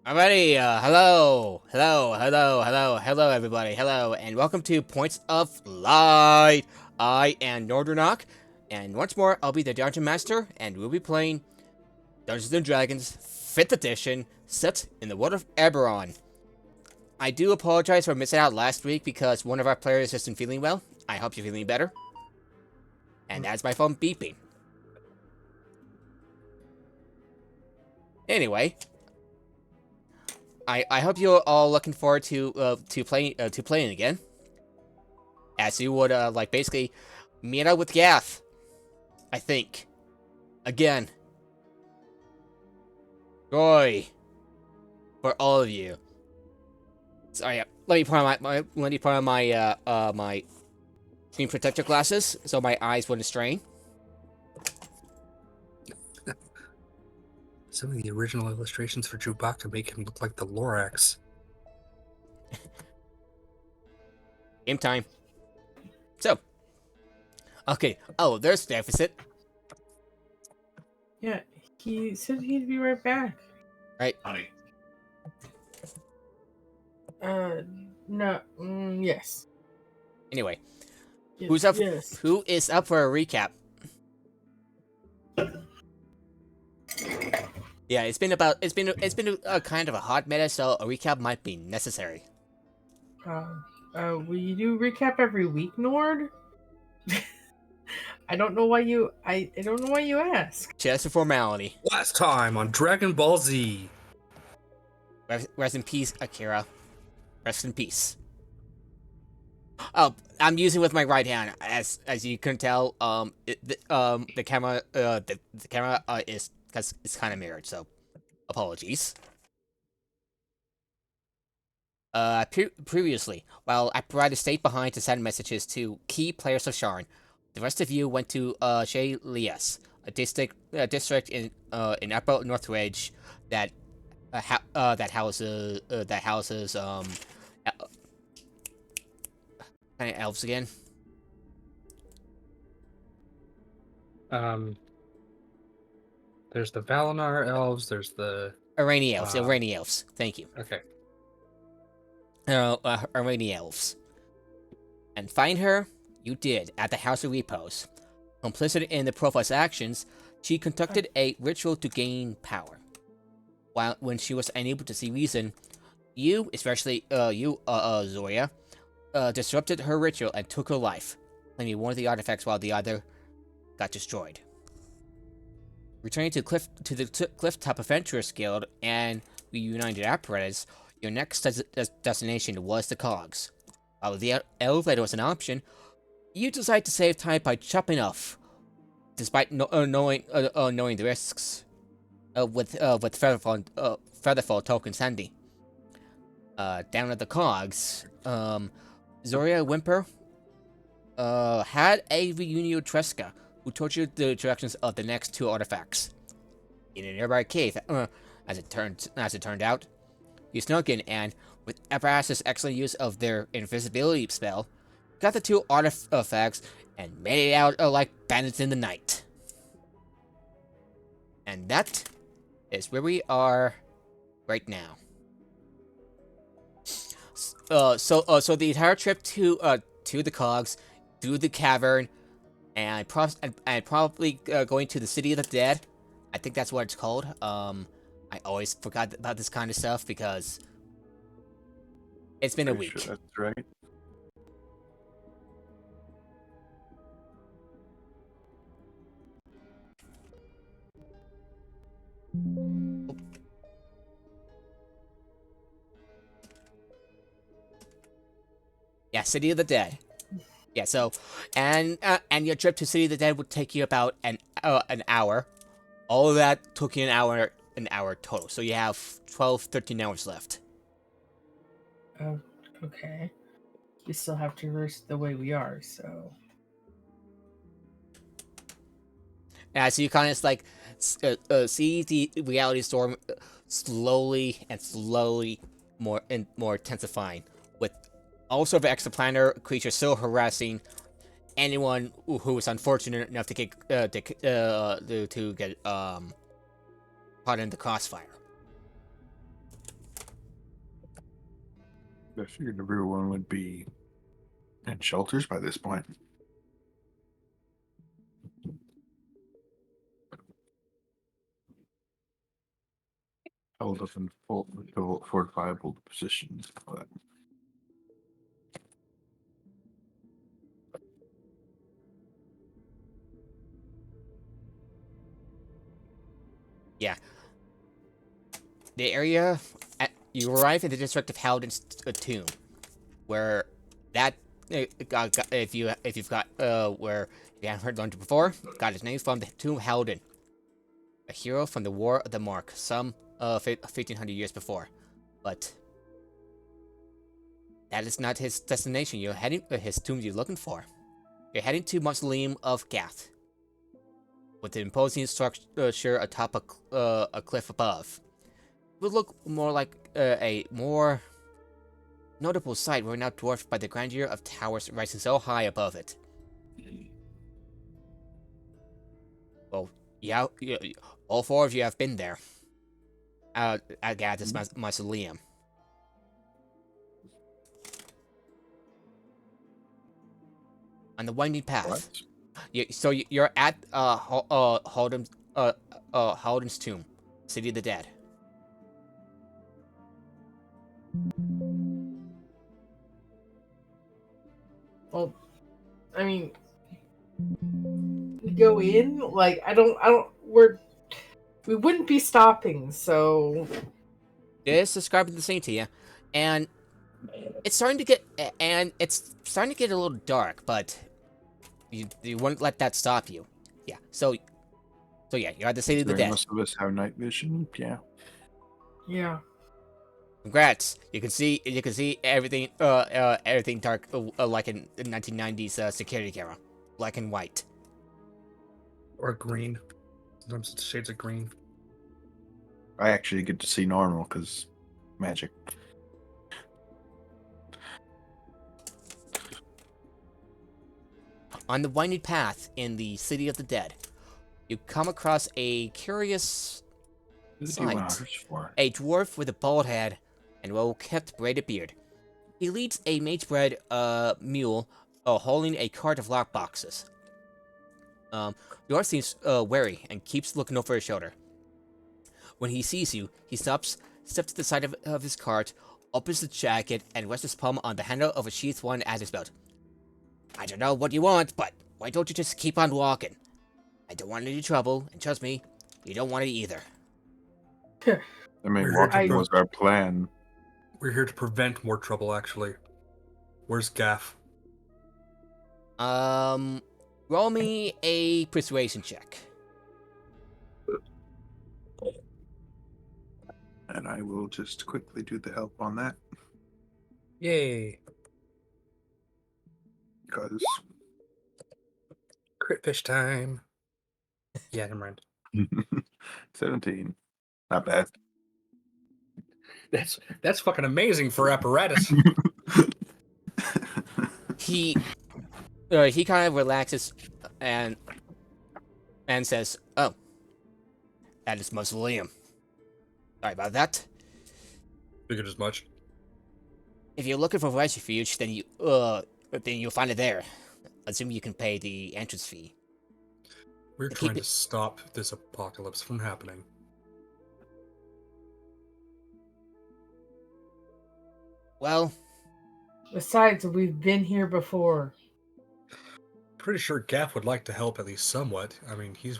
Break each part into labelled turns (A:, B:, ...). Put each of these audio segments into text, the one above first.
A: Alrighty, hello, everybody, hello, and welcome to Points of Light. I am Northernok, and once more, I'll be the Dungeon Master, and we'll be playing Dungeons & Dragons 5th Edition, set in the world of Eberron. I do apologize for missing out last week because one of our players isn't feeling well. I hope you're feeling better. And that's my phone beeping. Anyway, I hope you're all looking forward to playing again, as you would like basically meet up with Gath. I think again, joy for all of you. Sorry, let me put on my screen protector glasses so my eyes wouldn't strain.
B: Some of the original illustrations for Chewbacca make him look like the Lorax.
A: Game time. So, okay. Oh, there's Deficit.
C: Yeah, he said he'd be right back.
A: Right.
D: Honey.
C: No, yes.
A: Anyway,
C: Yes,
A: who's up?
C: Yes.
A: Who is up for a recap? Yeah, it's been a kind of a hot minute, so a recap might be necessary.
C: Will you do recap every week, Nord? I don't know why you. I don't know why you ask.
A: Just a formality.
B: Last time on Dragon Ball Z.
A: Rest in peace, Akira. Rest in peace. Oh, I'm using with my right hand, as you can tell. The camera, the camera is because it's kind of mirrored, so apologies. Previously, while I provided state behind to send messages to key players of Sharn, the rest of you went to Chez Lias, a district in Upper Northridge that houses kind of elves again.
B: There's the Valinar elves. There's the
A: Irani elves. Thank you.
B: Okay.
A: Irani elves. And find her, you did, at the House of Repose. Complicit in the Prophet's actions, she conducted a ritual to gain power. When she was unable to see reason, you, especially Zoria, disrupted her ritual and took her life, claiming one of the artifacts while the other got destroyed. Returning to the Clifftop Adventurers Guild and reunited apparatus, your next destination was the Cogs. While the elevator was an option, you decided to save time by chopping off, despite knowing the risks with Featherfall tokens handy. Down at the Cogs, Zoria Whimper had a reunion with Tresca, who told you the directions of the next two artifacts. In a nearby cave, as it turned out, you snuck in and, with Eberron's excellent use of their invisibility spell, got the two artifacts and made it out like bandits in the night. And that is where we are right now. So the entire trip to the Cogs, through the cavern, and probably going to the City of the Dead. I think that's what it's called. I always forgot about this kind of stuff because it's been a week.
D: Sure that's right.
A: Yeah, City of the Dead. Yeah, so, and your trip to City of the Dead would take you about an hour. All of that took you an hour total. So you have 13 hours left.
C: Oh, okay. We still have to reverse the way we are, so.
A: So you kind of like see the reality storm slowly more intensifying, with all sorts of exoplanar creatures still harassing anyone who was unfortunate enough to get caught in the crossfire.
D: I figured everyone would be in shelters by this point. Held up in fortifiable positions. But
A: Yeah. The area you arrive in the district of Halden's tomb, where that if you've got where you haven't heard learned before, got his name from the tomb of Halden, a hero from the War of the Mark, some 1500 years before. But that is not his destination. You're heading his tomb you're looking for. You're heading to Mausoleum of Gath, with the imposing structure atop a cliff above. It would look more like a more notable sight were now dwarfed by the grandeur of towers rising so high above it. Well, yeah, all four of you have been there. At Gath's mausoleum. On the winding path.
D: what?
A: So you're at Halden's tomb, City of the Dead.
C: Well, I mean, we go in like we wouldn't be stopping, so
A: It's describing the scene to you, and it's starting to get a little dark, but you wouldn't let that stop you. Yeah. So yeah, you're at the City of the Dead.
D: Most of us have night vision. Yeah.
C: yeah.
A: Congrats! You can see everything everything dark like in 1990s security camera, black and white.
B: Or green. Sometimes it's shades of green.
D: I actually get to see normal because magic.
A: On the winding path in the City of the Dead, you come across a curious sight. A dwarf with a bald head and well-kept braided beard. He leads a mage-bred mule holding a cart of lockboxes. The dwarf seems wary and keeps looking over his shoulder. When he sees you, he steps to the side of his cart, opens the jacket, and rests his palm on the handle of a sheathed one at his belt. I don't know what you want, but why don't you just keep on walking? I don't want any trouble, and trust me, you don't want it either.
D: I mean, walking was our plan.
B: We're here to prevent more trouble, actually. Where's Gaff?
A: Roll me a persuasion check.
D: And I will just quickly do the help on that.
B: Yay.
D: Because
B: Crit fish time. Yeah, never mind.
D: 17. Not bad.
B: That's fucking amazing for apparatus.
A: He kind of relaxes and says, "Oh, that is mausoleum. Sorry about that.
B: Figured as much.
A: If you're looking for refuge, then you'll find it there. Assume you can pay the entrance fee.
B: We're trying to stop this apocalypse from happening.
A: Well,
C: Besides, we've been here before.
B: Pretty sure Gaff would like to help at least somewhat. I mean, he's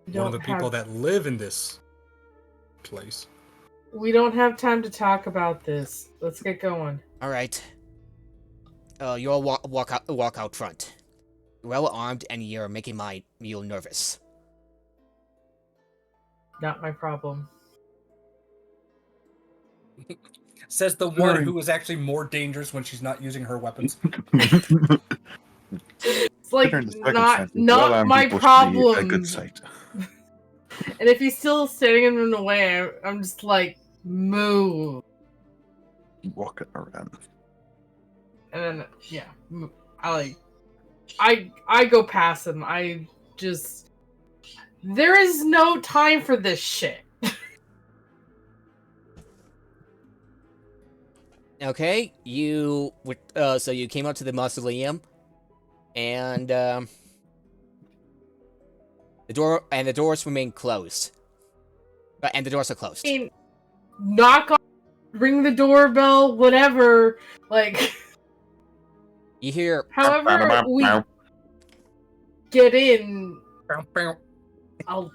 C: We
B: one of the
C: don't
B: people
C: have-
B: that live in this place.
C: We don't have time to talk about this. Let's get going.
A: all right. You all walk out front. You're well armed, and you're making my mule nervous.
C: Not my problem.
B: Says the one who is actually more dangerous when she's not using her weapons.
C: It's like not
D: Well-armed
C: my
D: people should be
C: problem.
D: a good sight.
C: And if he's still standing in the way, I'm just like, move.
D: Walking around.
C: And then yeah, I go past him. There is no time for this shit.
A: Okay, so you came up to the mausoleum, and the doors remain closed. And the doors are closed.
C: I mean, knock on, ring the doorbell, whatever. Like,
A: You hear
C: however we get in, I'll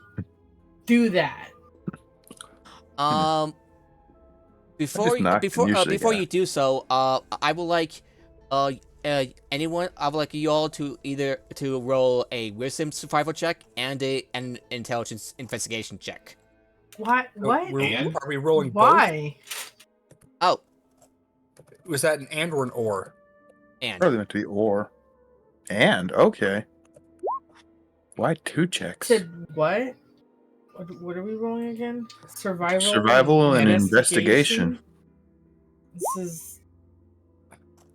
C: do that.
A: before
D: knocked and usually
A: before
D: got-
A: you do so, I would like anyone, I would like you all to roll a wisdom survival check and an intelligence investigation check.
C: What? What?
B: Are we rolling
C: Why?
A: Oh,
B: both? Was that an and or an or?
A: and
D: Probably meant to be or. And okay. Why 2 checks?
C: Said what? What are we rolling again?
D: Survival and investigation.
C: This is.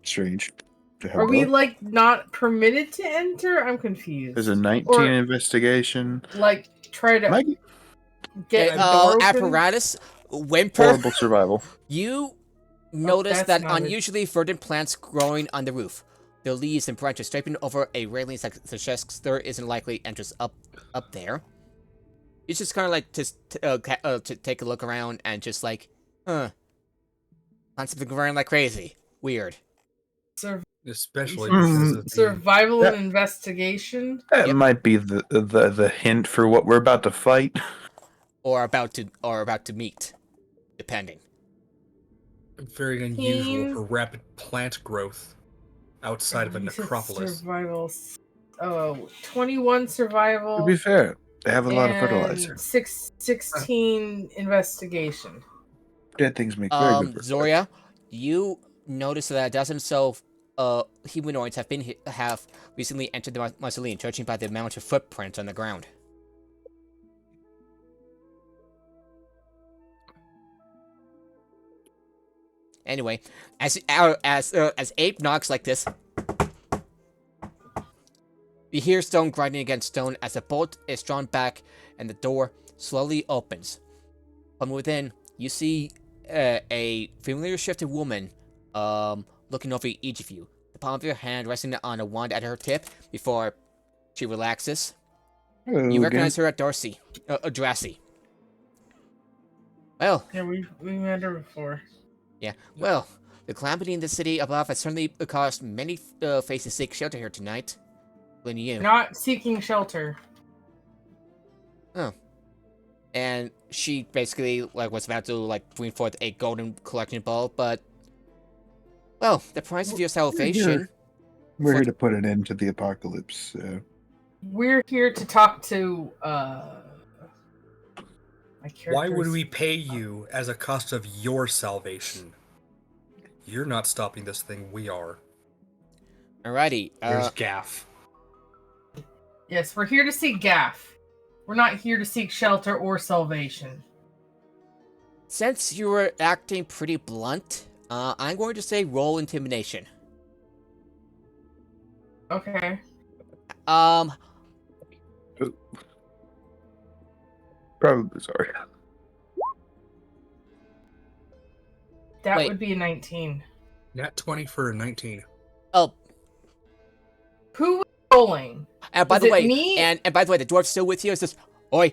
D: Strange. To have
C: Are we
D: both.
C: like not permitted to enter? I'm confused.
D: There's a 19
C: Or,
D: investigation.
C: like try to
D: Might be
C: get the door open?
A: apparatus, whimper.
D: horrible survival.
A: You notice
C: that's
A: that
C: not it.
A: unusually verdant plants growing on the roof. The leaves and branches draping over a railing suggests there isn't likely entrance up there. It's just kind of like to take a look around and just like, find something growing like crazy. Weird.
C: Sur-
B: Especially
D: Mhm.
B: because of the...
C: survival
D: That-
C: and investigation.
D: That
A: Yep.
D: might be the hint for what we're about to fight.
A: Or about to meet, depending.
B: very unusual
C: Team.
B: for rapid plant growth outside of a
C: You said
B: necropolis.
C: Survival. 21 survival.
D: To be fair, they have a lot of
C: and
D: fertilizer.
C: 16 investigation.
D: Dead things make very good fertilizer.
A: Zoria, you notice that a dozen so humanoids have recently entered the mausoleum, judging by the amount of footprints on the ground. Anyway, as Ape knocks like this, you hear stone grinding against stone as the bolt is drawn back and the door slowly opens. From within, you see a familiar shifted woman looking over each of you, the palm of your hand resting on a wand at her tip before she relaxes.
D: Hello
A: You recognize
D: again.
A: her at Drassy. Well,
C: Yeah, we met her before.
A: yeah. Well, the calamity in the city above has certainly caused many faces to seek shelter here tonight, including you.
C: Not seeking shelter.
A: And she basically was about to bring forth a golden collection ball, but well, the price of your salvation.
D: We're here to put an end to the apocalypse.
C: We're here to talk to my characters.
B: Why would we pay you as a cost of your salvation? You're not stopping this thing, we are.
A: Alrighty.
B: There's Gaff.
C: Yes, we're here to seek Gaff. We're not here to seek shelter or salvation.
A: Since you were acting pretty blunt, I'm going to say roll intimidation.
C: Okay.
A: Um,
D: Probably sorry.
C: That
A: Wait.
C: would be a 19.
B: Nat 20 for a 19.
A: oh,
C: Who was rolling?
A: and by
C: Was
A: the
C: it
A: way,
C: me?
A: and by the way, the dwarf's still with you. It's just, oi.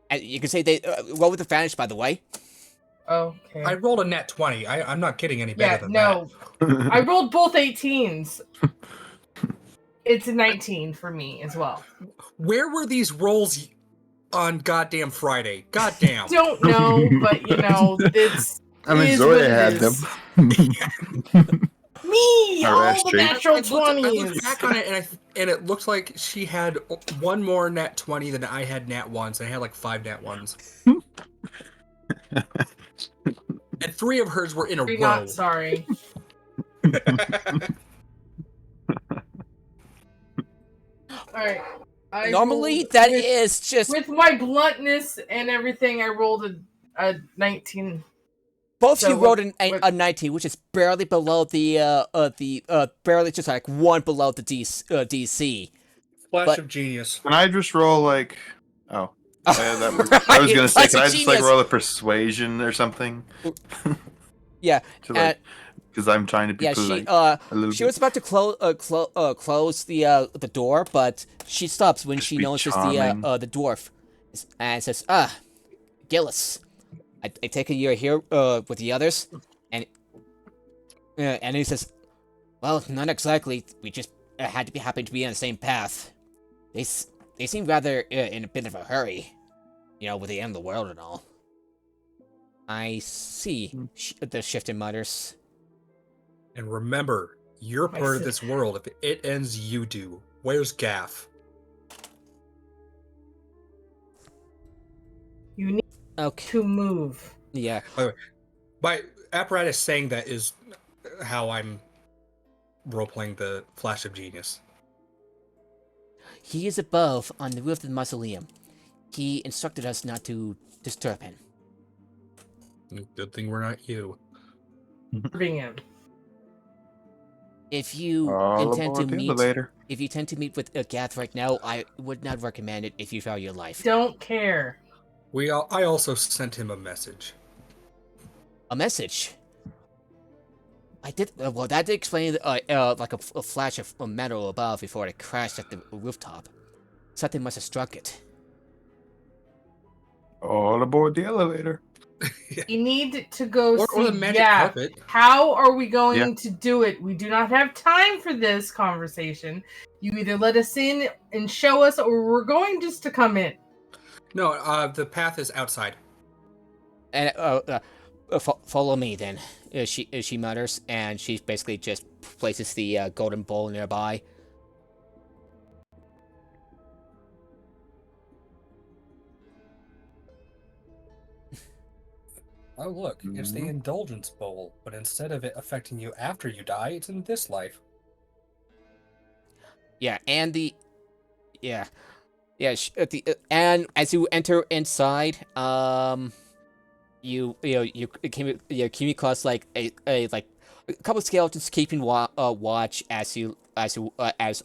A: And you can say they roll with advantage, by the way.
C: Okay.
B: I rolled a nat 20. I'm not getting any better
C: Yeah,
B: than
C: no. I rolled both 18s. It's a 19 for me as well.
B: that. Where were these rolls on goddamn Friday? Goddamn.
C: Don't know, but it's.
D: I mean,
C: is
D: Zoya
C: what it
D: had
C: is.
D: them.
C: Me,
D: Our
C: all
D: ass
C: the
D: cheek.
C: natural
B: I looked
C: 20s.
B: back on it and it looked like she had one more nat 20 than I had nat 1s. I had like 5 nat 1s. And 3 of hers were in a
C: You're
B: row.
C: not sorry. Alright.
A: Normally, that
C: with,
A: is just
C: with my bluntness and everything, I rolled a 19.
A: both
C: so
A: you rolled
C: what-
A: a 19, which is barely below the barely just like one below the DC.
B: Flash
A: But-
B: of genius.
D: Can I just roll like? Oh, I was gonna say,
A: Flash
D: can
A: of
D: I just like
A: genius.
D: roll a persuasion or something?
A: Yeah,
D: To like because I'm trying to be
A: Yeah,
D: polite a little
A: she
D: bit.
A: was about to close the door, but she stops when
D: Just
A: she
D: be
A: notices
D: charming.
A: the dwarf, and says, Gillis, I take it you're here with the others, and he says, well, not exactly. We just happen to be on the same path. They seem rather in a bit of a hurry, with the end of the world and all. I see. The shifter mutters.
B: And remember, you're
C: My
B: part of
C: sis-
B: this world. If it ends, you do. Where's Gaff?
C: You need
A: Okay.
C: to move.
A: Yeah.
B: My apparatus saying that is how I'm role-playing the Flash of Genius.
A: He is above on the roof of the mausoleum. He instructed us not to disturb him.
B: Good thing we're not you.
C: Bring him.
A: If you
D: All
A: intend to
D: aboard the
A: meet,
D: elevator.
A: if you intend to meet with Gath right now, I would not recommend it if you value your life.
C: Don't care.
B: I also sent him a message.
A: A message. I did. Well, that did explain like a flash of metal above before it crashed at the rooftop. Something must have struck it.
D: All aboard the elevator.
C: We need to go
B: Or
C: see
B: the magic
C: Gaff.
B: carpet.
C: How are we going
D: Yeah.
C: to do it? We do not have time for this conversation. You either let us in and show us, or we're going just to come in.
B: No, the path is outside.
A: And follow me then. She mutters, and she basically just places the golden bowl nearby.
B: Oh, look, it's the
D: Mhm.
B: indulgence bowl, but instead of it affecting you after you die, it's in this life.
A: Yeah, and and as you enter inside, you came across like a couple of skeletons keeping watch as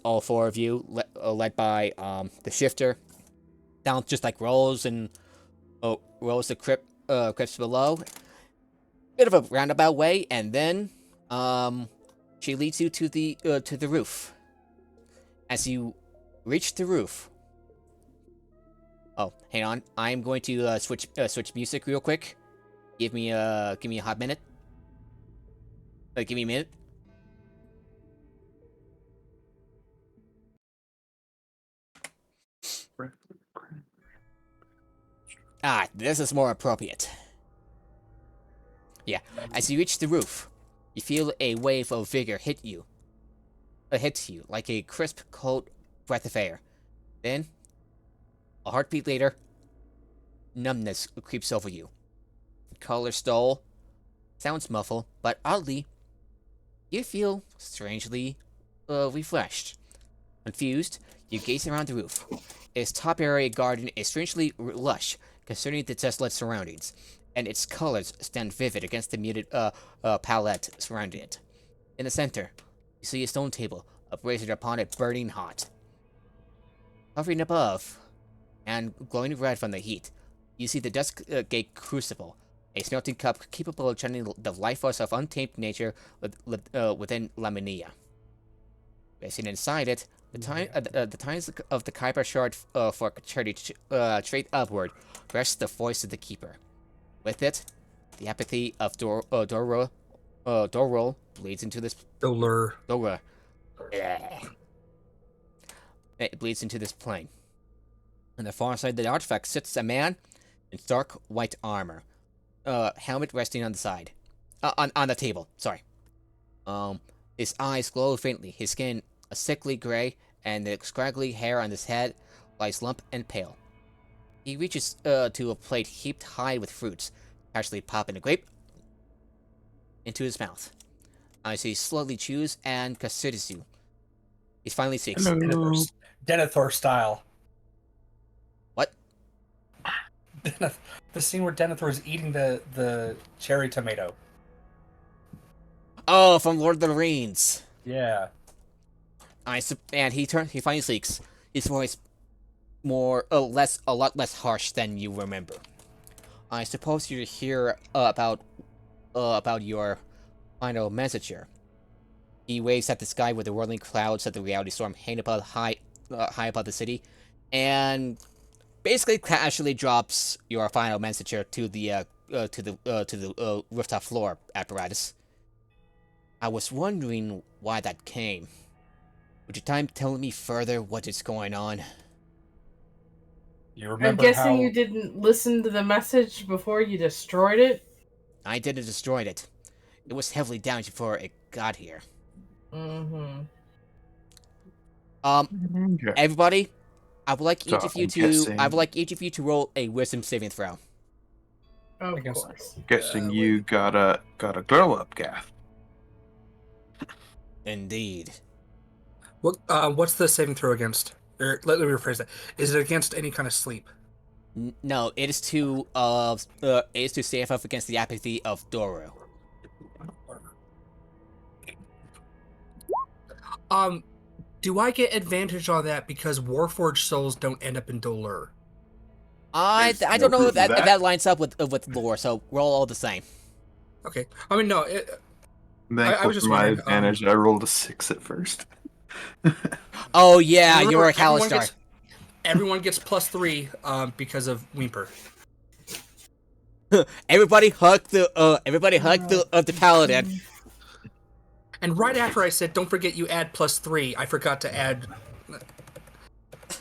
A: all four of you led by the shifter down just like rows of crypts below, bit of a roundabout way, and then she leads you to the roof. As you reach the roof. Oh, hang on. I'm going to switch music real quick. Give me a hot minute. Give me a minute. This is more appropriate. Yeah, as you reach the roof, you feel a wave of vigor hit you. Hits you like a crisp, cold breath of air. Then, a heartbeat later, numbness creeps over you. Color dull, sounds muffled, but oddly, you feel strangely refreshed. Confused, you gaze around the roof. Its top area garden is strangely lush, considering the desolate surroundings, and its colors stand vivid against the muted palette surrounding it. In the center, you see a stone table, upraised upon it burning hot. Hovering above, and glowing red from the heat, you see the Dusk Gate Crucible, a smelting cup capable of channeling the life force of untamed nature within Laminia. Resting inside it, the tines of the Kyber shard fork charity straight upward rests the voice of the Keeper. With it, the apathy of Dorro bleeds into this. Dora. It bleeds into this plane. On the far side of the artifact sits a man in dark white armor, helmet resting on the side, on the table. Sorry. His eyes glow faintly. His skin a sickly gray, and the scraggly hair on his head lies limp and pale. He reaches to a plate heaped high with fruits, casually popping a grape into his mouth. As he slowly chews and considers you, he finally speaks.
D: Hello.
B: Denethor style.
A: What?
B: The scene where Denethor is eating the cherry tomato.
A: Oh, from Lord of the Rings.
B: Yeah.
A: And he finally speaks. His voice a lot less harsh than you remember. I suppose you hear about your final messenger. He waves at the sky with the whirling clouds of the reality storm hanging above high above the city, and basically casually drops your final messenger to the rooftop floor apparatus. I was wondering why that came. Would you mind telling me further what is going on?
B: You
C: I'm
B: remember
C: guessing
B: how
C: you didn't listen to the message before you destroyed it?
A: I didn't destroy it. It was heavily damaged before it got here.
C: Mm-hmm.
D: Okay.
A: Everybody, I would like
D: So
A: each of you
D: I'm
A: to
D: guessing-
A: I would like each of you to roll a wisdom saving throw.
C: Of
B: guess-
C: course.
D: Guessing you got a glow up, Gath.
A: Indeed.
B: what's the saving throw against? Or let me rephrase that. Is it against any kind of sleep?
A: No, it is to stand up against the apathy of Doru.
B: Do I get advantage on that because Warforged souls don't end up in Dolur?
A: I
E: There's
A: don't
E: no
A: know
E: proof
A: if that,
E: of
A: if
E: that.
A: that lines up with lore, so we're all the same.
B: Okay. I mean, no.
D: Thankful
B: was just
D: for my
B: wondering,
D: advantage. I rolled a 6 at first.
A: Oh yeah,
B: Remember,
A: you're a
B: everyone
A: Halistar.
B: Everyone gets +3 because of Weeper.
A: Everybody hug the paladin.
B: And right after I said, "Don't forget you add +3," I forgot to add.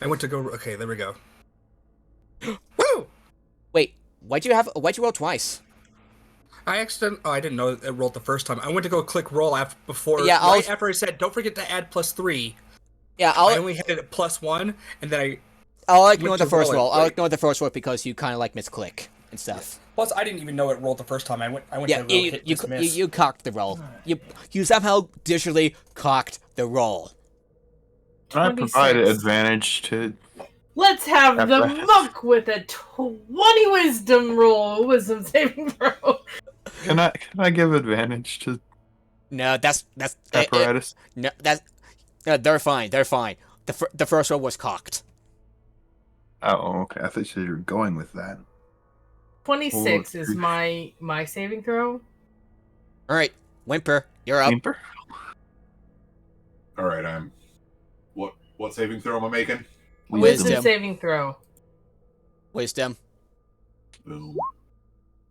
B: I went to go. Okay, there we go. Woo!
A: Wait, why'd you roll twice?
B: I didn't know it rolled the first time. I went to go click roll before.
A: Yeah,
B: right after I said, "Don't forget to add +3."
A: Yeah,
B: I only had it at +1, and then
A: I'll ignore
B: went
A: the
B: to
A: first
B: roll it,
A: roll. I'll
B: right?
A: ignore the first roll because you kind of like misclick and stuff.
B: Plus, I didn't even know it rolled the first time. I went
A: Yeah,
B: to go hit
A: you
B: dismiss.
A: cocked the roll. You somehow digitally cocked the roll.
D: I provided
C: 26.
D: advantage to.
C: Let's have the
D: Apparatus.
C: monk with a 20 wisdom saving throw.
D: Can I give advantage to
A: No, that's
D: apparatus?
A: no, that's they're fine. They're fine. The first roll was cocked.
D: Oh, okay. I thought you were going with that.
C: 26 is
D: Oof.
C: my saving throw.
A: All right, Whimper, you're up.
D: Whimper?
E: All right, I'm. What saving throw am I making?
A: Wisdom.
C: Saving throw.
A: Wisdom.
E: Boom.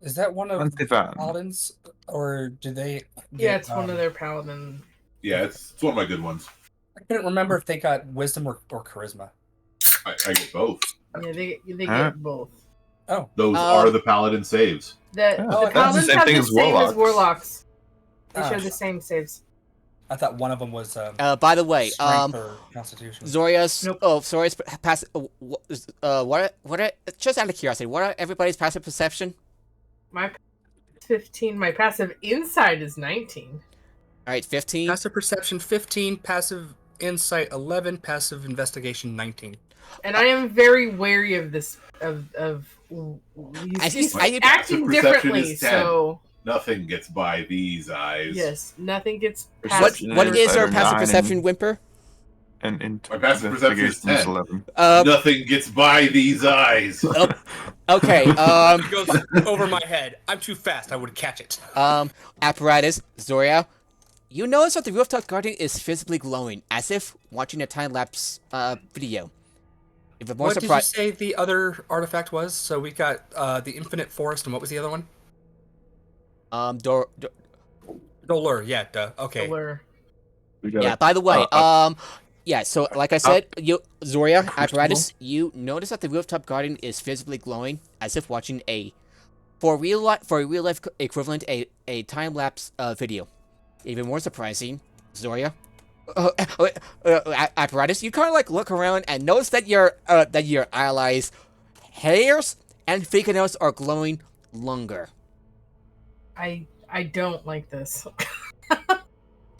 B: Is that one of
D: 25.
B: Paladins, or do they?
C: Yeah, it's one of their paladin.
E: Yeah, it's one of my good ones.
B: I couldn't remember if they got wisdom or charisma.
E: I get both.
C: Yeah, they
D: Huh?
C: get both.
E: Those are the paladin saves.
C: The
B: Oh,
C: the
B: that's the
C: paladins
D: same
C: have
D: thing
C: the
D: as
C: same as
D: warlocks.
C: warlocks. They
B: Ah.
C: share the same saves.
B: I thought one of them was
A: By the way,
B: strength or constitution.
A: Zoria's
C: Nope.
A: Zoria's passive. Just out of curiosity, what are everybody's passive perception?
C: My 15. My passive insight is 19.
A: All right, 15.
B: Passive perception 15, passive insight 11, passive investigation 19.
C: And I am very wary of this he's
A: I-
C: acting
E: Perception
C: differently.
E: is 10.
C: So
E: Nothing gets by these eyes.
C: yes, nothing gets
A: What
C: past.
D: Perception
A: what
D: is
A: is our
D: better
A: passive
D: nine
A: perception,
D: and-
A: Whimper?
D: And
E: My passive perception is
D: investigation
E: 10.
D: 11.
E: Nothing gets by these eyes.
A: Okay.
B: It goes over my head. I'm too fast. I would catch it.
A: Apparatus, Zoria. You notice that the rooftop garden is visibly glowing, as if watching a time-lapse video. If you're more
B: What did you
A: surprised,
B: say the other artifact was? So we got the infinite forest, and what was the other one? Dolur. Yeah. Duh. Okay.
C: Where
D: We got
A: yeah. By the way, yeah. So, like I said, Zoria, apparatus, you notice that the rooftop garden is visibly glowing, as if watching for a real life equivalent, a time lapse video. Even more surprising, Zoria, apparatus, you kind of like look around and notice that your allies' hairs and fingernails are glowing longer.
C: I don't like this.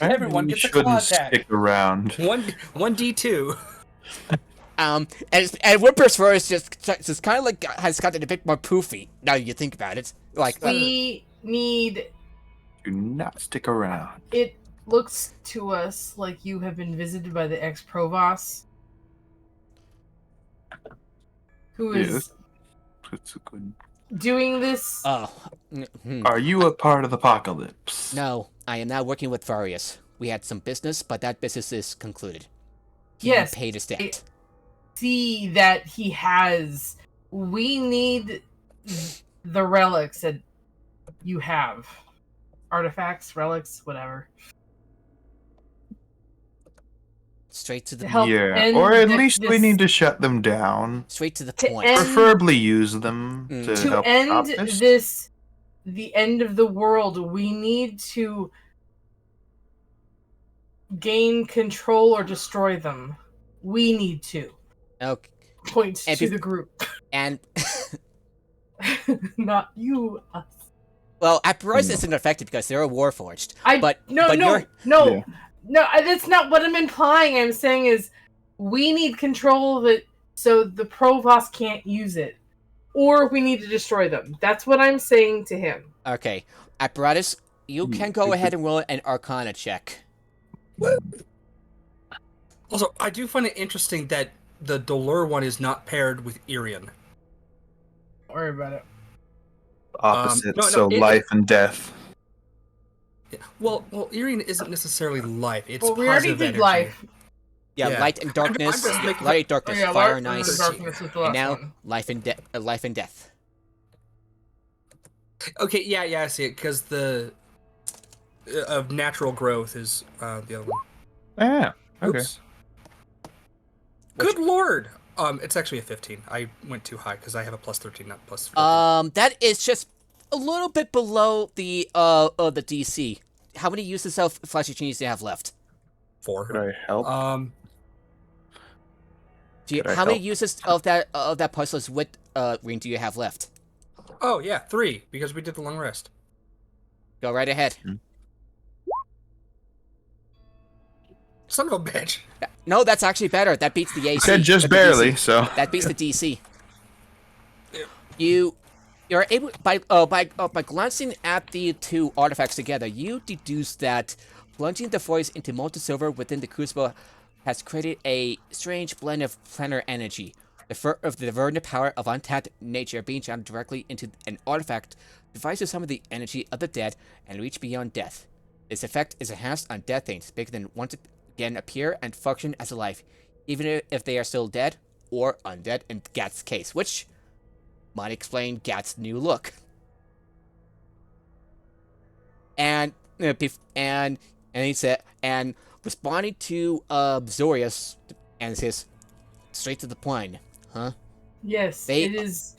B: Everyone
D: we
B: gets a
D: shouldn't
B: claw attack.
D: stick around.
B: One D2.
A: And Whimper's fur is just kind of like has gotten a bit more poofy. Now you think about it, like
C: We need.
D: Do not stick around.
C: It looks to us like you have been visited by the ex-provost, who is
D: Yes. That's a good.
C: doing this.
A: oh,
D: Are you a part of the apocalypse?
A: no, I am now working with Varius. We had some business, but that business is concluded. He
C: Yes,
A: paid his debt.
C: See that he has. We need the relics that you have. Artifacts, relics, whatever.
A: Straight to the
C: To help
D: Yeah,
C: end
D: or at
C: thi-
D: least we
C: this-
D: need to shut them down.
A: straight to the
C: To
A: point.
C: end-
D: Preferably use them to
C: To
D: help
C: end
D: stop this.
C: this, the end of the world, we need to gain control or destroy them. We need to.
A: Okay.
C: Point
A: And
C: to
A: bef-
C: the group.
A: And
C: Not you, us.
A: well, Apparatus isn't affected because they're a Warforged. But
C: no,
A: you're-
D: Yeah.
C: that's not what I'm implying. I'm saying is we need control of it so the Provost can't use it, or we need to destroy them. That's what I'm saying to him.
A: Okay, Apparatus, you can go ahead and roll an Arcana check.
B: Also, I do find it interesting that the Dolur one is not paired with Irian.
C: Don't worry about it.
D: Opposite,
B: no,
D: so
B: it-
D: life and death.
B: Yeah. Well, Irian isn't necessarily life. It's
C: Well, we already
B: positive
C: did
B: energy.
C: life.
A: Yeah,
B: Yeah.
A: light and darkness,
B: I'm just making-
A: light and darkness,
C: Oh, yeah,
A: fire
C: Light
A: and
C: and
A: ice,
C: Darkness was the last
A: and now
C: one.
A: life and death.
B: Okay, yeah, I see it, because the of natural growth is the other one.
D: Yeah. Okay.
B: Oops. Good lord! It's actually a 15. I went too high because I have a plus 13, not plus 14.
A: That is just a little bit below the DC. How many uses of Flashy Genius do you have left?
B: 4.
D: Could I help? Could I
A: How many
D: help?
A: uses of that puzzles with ring do you have left?
B: Oh, yeah, 3, because we did the long rest.
A: Go right ahead.
B: Son of a bitch!
A: No, that's actually better. That beats the AC.
D: Said just
A: the DC.
D: barely, so.
A: That beats the DC.
B: Yeah.
A: You're able by glancing at the two artifacts together, you deduce that plunging the voice into molten silver within the crucible has created a strange blend of planar energy. The verdant power of untapped nature being channeled directly into an artifact devises some of the energy of the dead and reach beyond death. Its effect is enhanced on dead things, bigger than once again appear and function as alive, even if they are still dead or undead in Gat's case, which might explain Gat's new look. And he said, and responding to Zorius, and says, straight to the point, huh?
C: Yes,
A: They-
C: it is.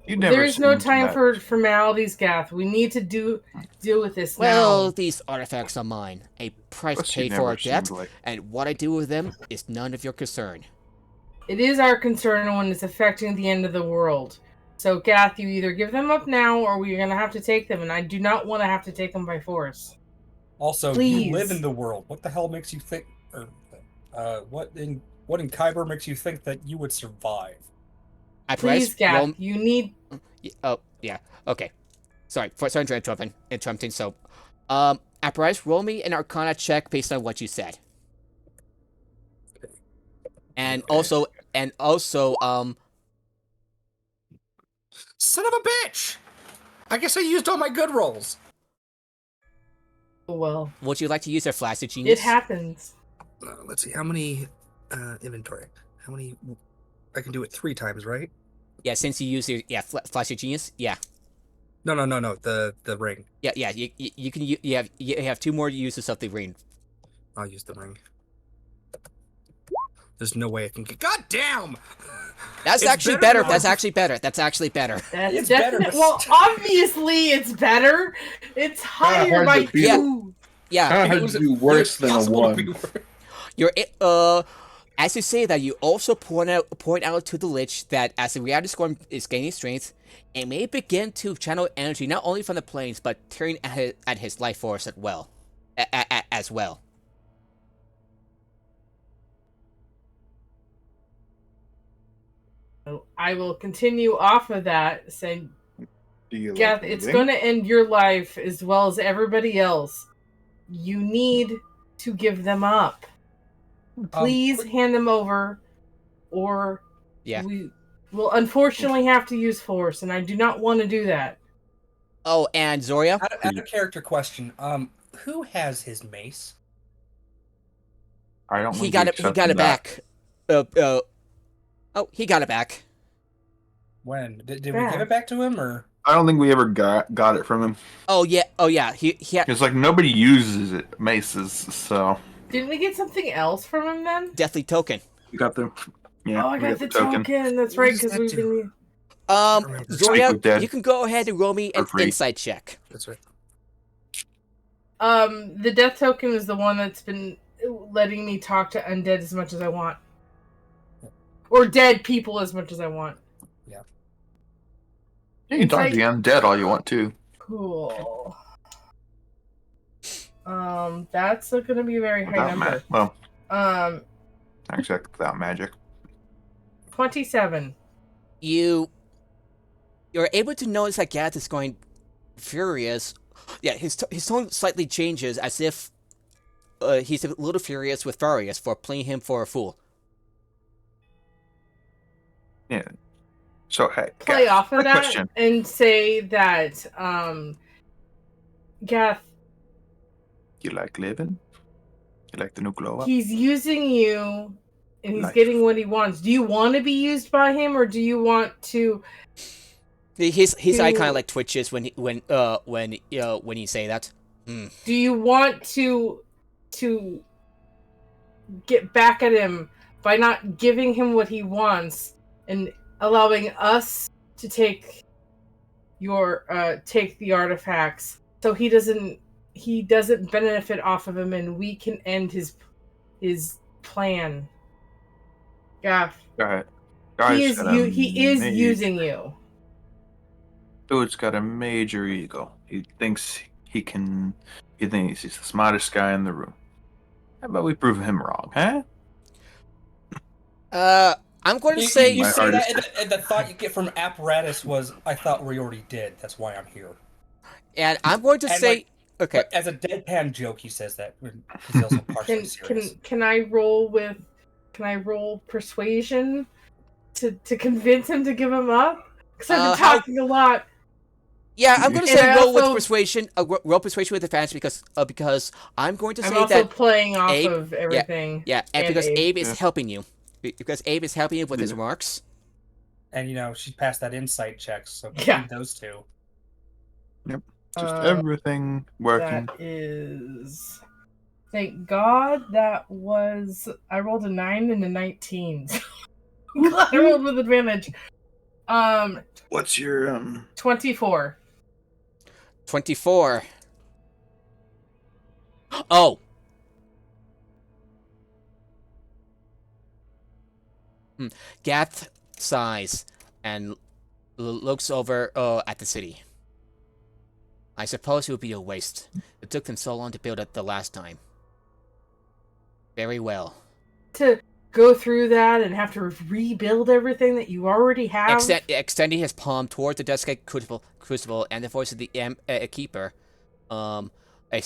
D: You never
C: There is no
D: seemed
C: time
D: that-
C: for formalities, Gath. We need to deal with this
A: Well,
C: now.
A: these artifacts are mine. A price
D: Plus, you
A: paid for
D: never
A: a debt,
D: seemed like-
A: and what I do with them is none of your concern.
C: It is our concern when it's affecting the end of the world. So, Gath, you either give them up now, or we're gonna have to take them, and I do not want to have to take them by force.
F: Also,
C: Please.
F: you live in the world. What the hell makes you think, or what in Kyber makes you think that you would survive?
C: Please, Gath, you need.
A: Oh, yeah. Okay. Sorry for interrupting. So, Apparatus, roll me an Arcana check based on what you said. And also,
B: Son of a bitch! I guess I used all my good rolls.
C: Well,
A: would you like to use your Flash of Genius?
C: it happens.
B: Let's see, how many inventory? How many? I can do it 3 times, right?
A: Yeah, since you use your Flash of Genius. Yeah,
B: No. The ring.
A: yeah. You can. You have 2 more uses of the ring.
B: I'll use the ring. There's no way I can get. God damn!
A: That's
B: It's
A: actually
B: better
A: better.
B: than
A: That's
B: ours.
A: actually better. That's actually better.
C: That's
F: It's better,
C: definite.
F: but
C: Well,
F: still.
C: obviously it's better. It's higher
D: hard
C: by
D: to beat.
C: 2.
A: Yeah,
D: Kinda hard
B: It was-
D: to do worse
B: it
D: than
B: was
D: a
B: possible to
D: 1.
B: be worse.
A: you're as you say that, you also point out to the Lich that as the reality storm is gaining strength, it may begin to channel energy not only from the planes but tearing at his life force as well. As well.
C: So I will continue off of that, saying,
D: Do you
C: Gath,
D: like
C: it's
D: moving?
C: going to end your life as well as everybody else. You need to give them up. Please hand them over, or
A: Yeah.
C: we will unfortunately have to use force, and I do not want to do that.
A: Oh, and Zoria.
F: Out of character question. who has his mace?
D: I don't.
A: He
D: think
A: got it. He got it back. Oh, he got it back.
F: When did we give it back to him, or?
D: I don't think we ever got it from him.
A: Oh yeah. He had
D: It's like nobody uses it, maces, so
C: Didn't we get something else from him then?
A: Deathly Token.
D: we got the. Yeah,
C: Oh, I
D: we
C: got the token. That's right,
B: does
C: because
B: that
C: we've
B: do?
C: been.
B: remember.
A: Zoria,
D: with Dead
A: you can go ahead and roll me an
D: for free.
A: insight check.
B: That's right.
C: The death token is the one that's been letting me talk to undead as much as I want, or dead people as much as I want.
D: You can talk to the undead all you want to.
C: Cool. That's going to be a very high number.
D: Well,
C: Um,
D: actually, without magic.
C: 27.
A: You're able to notice that Gath is going furious. Yeah, his tone slightly changes, as if he's a little furious with Farius for playing him for a fool.
D: Yeah. So hey,
C: Play
D: Gath,
C: off of
D: quick
C: that
D: question.
C: and say that Gath,
D: You like living? You like the new glow up?
C: he's using you and he's
D: Life.
C: getting what he wants. Do you want to be used by him, or do you want to?
A: His eye kind
C: to-
A: of like twitches when you say that.
C: Do you want to get back at him by not giving him what he wants and allowing us to take the artifacts, so he doesn't benefit off of him, and we can end his plan? Yeah,
D: Go ahead.
C: he is using you.
D: Dude's got a major ego. He thinks he thinks he's the smartest guy in the room. How about we prove him wrong, huh?
A: I'm going to
F: You
A: say
D: My
F: say
D: heart
F: that,
D: is-
F: and the thought you get from apparatus was, "I thought we already did. That's why I'm here."
A: and I'm going to
F: And,
A: say
F: like,
A: okay.
F: As a deadpan joke, he says that because he's also partially serious.
C: Can I roll persuasion to convince him to give him up? Because I've been talking a lot.
A: Yeah, I'm going to
C: And
A: say
C: I
A: roll with
C: also-
A: persuasion. Roll persuasion with advantage because I'm going to
C: I'm
A: say
C: also
A: that
C: playing off
A: Abe-
C: of everything.
A: yeah, and
C: and
A: because
C: Abe.
A: Abe is
D: Yeah.
A: helping you, because Abe is helping you with his
D: Yeah.
A: remarks.
F: And she passed that insight check, so
C: Yeah.
F: between those two.
D: Just everything working.
C: That is. Thank God that was. I rolled a 9 and a 19. Glad I rolled with advantage.
D: What's your
C: 24.
A: 24. Oh. Gath sighs and looks over at the city. I suppose it would be a waste. It took them so long to build it the last time. Very well.
C: To go through that and have to rebuild everything that you already have.
A: Extending his palm towards the Deathscape crucible and the voice of the keeper, a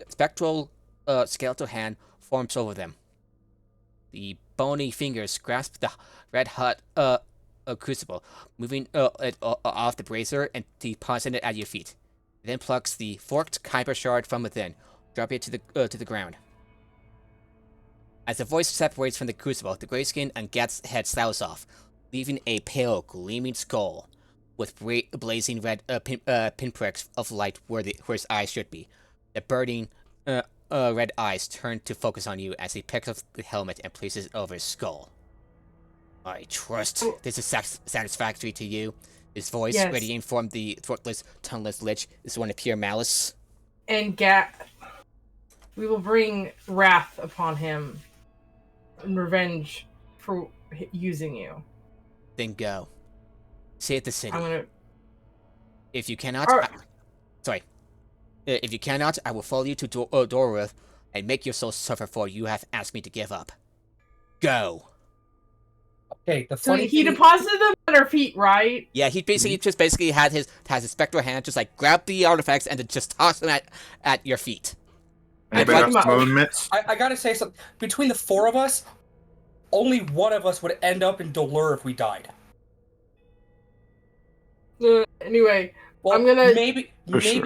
A: spectral skeletal hand forms over them. The bony fingers grasp the red hot crucible, moving it off the brazier and depositing it at your feet. It then plucks the forked kyber shard from within, dropping it to the ground. As the voice separates from the crucible, the grayskin and Gath's head sloughs off, leaving a pale, gleaming skull with blazing red pinpricks of light where his eyes should be. The burning red eyes turn to focus on you as he picks up the helmet and places it over his skull. I trust this is satisfactory to you. His voice,
C: Yes.
A: radiating from the throatless, tongueless lich, is one of pure malice.
C: And we will bring wrath upon him and revenge for using you.
A: Then go. Stay at the city.
C: I'm gonna.
A: If you cannot,
C: Are-
A: if you cannot, I will follow you to Dwarven and make your soul suffer for you have asked me to give up. Go.
F: Okay, the
C: So
F: funny
C: he
F: thing,
C: deposited them at our feet, right?
A: Yeah, he basically had his spectral hand just like grab the artifacts and then just toss them at your feet.
D: anybody
C: like
D: else
C: my-
D: movements?
F: I gotta say something. Between the four of us, only one of us would end up in Dolur if we died.
C: Anyway,
F: Well,
C: I'm gonna-
F: maybe
D: For sure.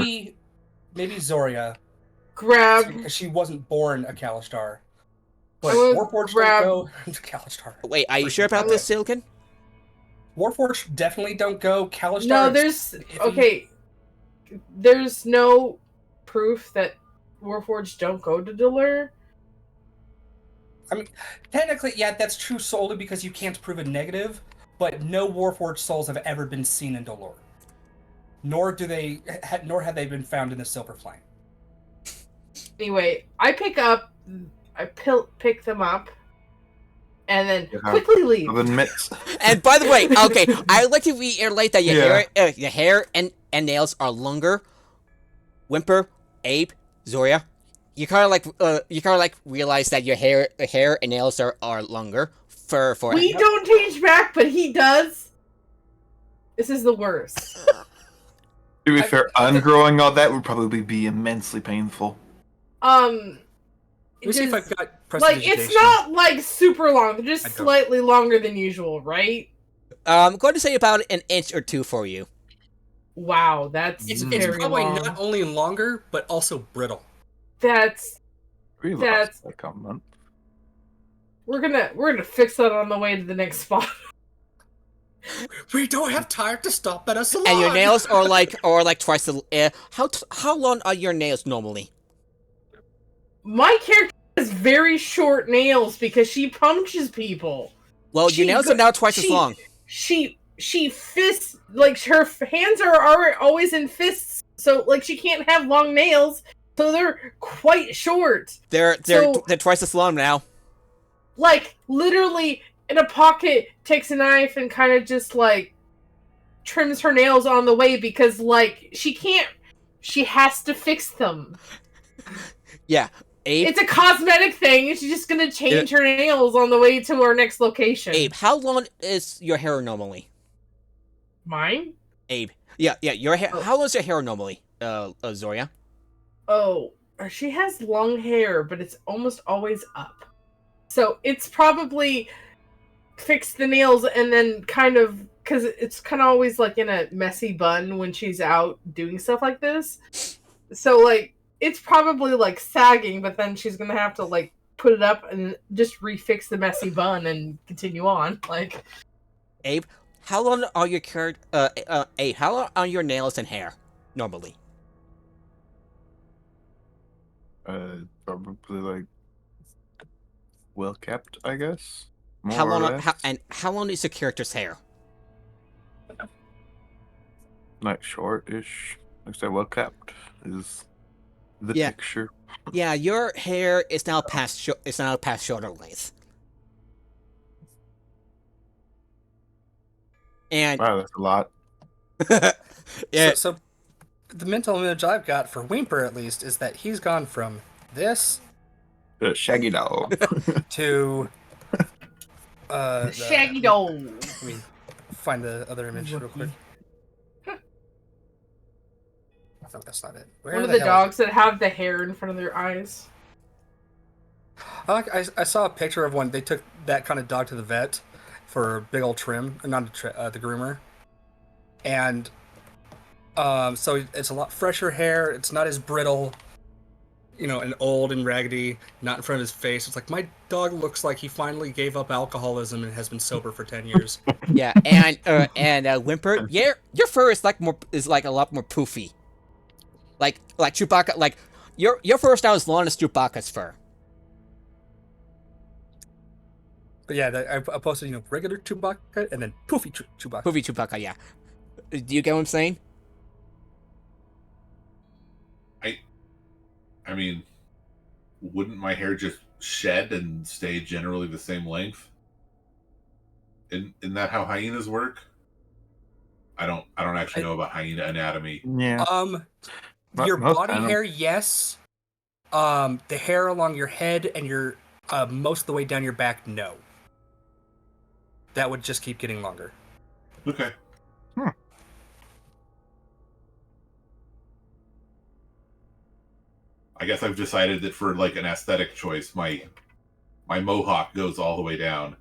F: maybe Zoria,
C: Grab.
F: because she wasn't born a Kalistar. But
C: I would
F: Warforged
C: grab-
F: don't go Kalistar.
A: Wait, are you sure about this, Silken?
F: Warforged definitely don't go Kalistar.
C: No, there's
F: iffy.
C: okay. There's no proof that Warforged don't go to Delur.
F: I mean, technically, yeah, that's true solely because you can't prove a negative, but no Warforged souls have ever been seen in Dolor. Nor have they been found in the Silver Flame.
C: Anyway, I pick them up, and then
D: You have-
C: quickly leave.
D: Of admits.
A: And by the way, okay, I'd like to reiterate that
D: Yeah.
A: your hair and nails are longer. Whimper, Abe, Zoria, you kind of like realize that your hair and nails are longer for.
C: We don't change back, but he does. This is the worst.
D: To be fair, ungrowing all that would probably be immensely painful.
F: Let me see if
C: just-
F: I've got
C: like
F: prestidigitation.
C: it's not like super long. They're just
F: I don't.
C: slightly longer than usual, right?
A: I'm going to say about an inch or two for you.
C: Wow, that's
F: It's
C: very
F: probably
C: long.
F: not only longer, but also brittle.
C: That's
D: We
C: That's-
D: lost that comment.
C: we're gonna fix that on the way to the next spot.
F: We don't have time to stop at a salon.
A: And your nails are like twice the. How long are your nails normally?
C: My character has very short nails because she punches people.
A: Well,
C: She
A: your nails
C: go-
A: are now twice as
C: she-
A: long.
C: She fists, like her hands are always in fists, so like she can't have long nails, so they're quite short.
A: They're
C: So-
A: twice as long now.
C: Like literally in a pocket, takes a knife and kind of just like trims her nails on the way because like she has to fix them.
A: Yeah, Abe.
C: It's a cosmetic thing. She's just gonna change her nails on the way to our next location.
A: Abe, how long is your hair normally?
C: Mine?
A: Abe. Yeah, your hair.
C: Oh.
A: How long is your hair normally, Zoria?
C: Oh, she has long hair, but it's almost always up. So it's probably fix the nails and then kind of, because it's kind of always like in a messy bun when she's out doing stuff like this. So like it's probably like sagging, but then she's gonna have to like put it up and just refix the messy bun and continue on. Like
A: Abe, how long are your Abe, how long are your nails and hair normally?
D: Probably like well kept, I guess. More
A: How
D: or
A: long?
D: less.
A: How long is your character's hair?
D: Like short-ish. Like I said, well kept is the
A: Yeah.
D: picture.
A: Yeah, your hair is now past shoulder length. And
D: Wow, that's a lot.
A: yeah,
F: So the mental image I've got for Whimper, at least, is that he's gone from this
D: Shaggy dog.
F: to
C: shaggy dog.
F: Let me find the other image real quick. No, that's not it. Where
C: One of the
F: hell is
C: dogs that have the hair in front of their eyes.
F: it? I saw a picture of one. They took that kind of dog to the vet for a big old trim, not the groomer, and so it's a lot fresher hair. It's not as brittle, and old and raggedy. Not in front of his face. It's like my dog looks like he finally gave up alcoholism and has been sober for 10 years.
A: yeah, and Whimper, your fur is like a lot more poofy. Like Chewbacca, like your fur style is long as Chewbacca's fur.
F: But yeah, I posted, regular Chewbacca and then poofy Chewbacca.
A: Poofy Chewbacca, yeah. Do you get what I'm saying?
E: I mean, wouldn't my hair just shed and stay generally the same length? Isn't that how hyenas work? I don't actually know about hyena anatomy.
D: Yeah.
F: Your
D: Most
F: body
D: animals-
F: hair, yes. The hair along your head and your most of the way down your back, no. That would just keep getting longer.
E: Okay. I guess I've decided that for like an aesthetic choice, my mohawk goes all the way down.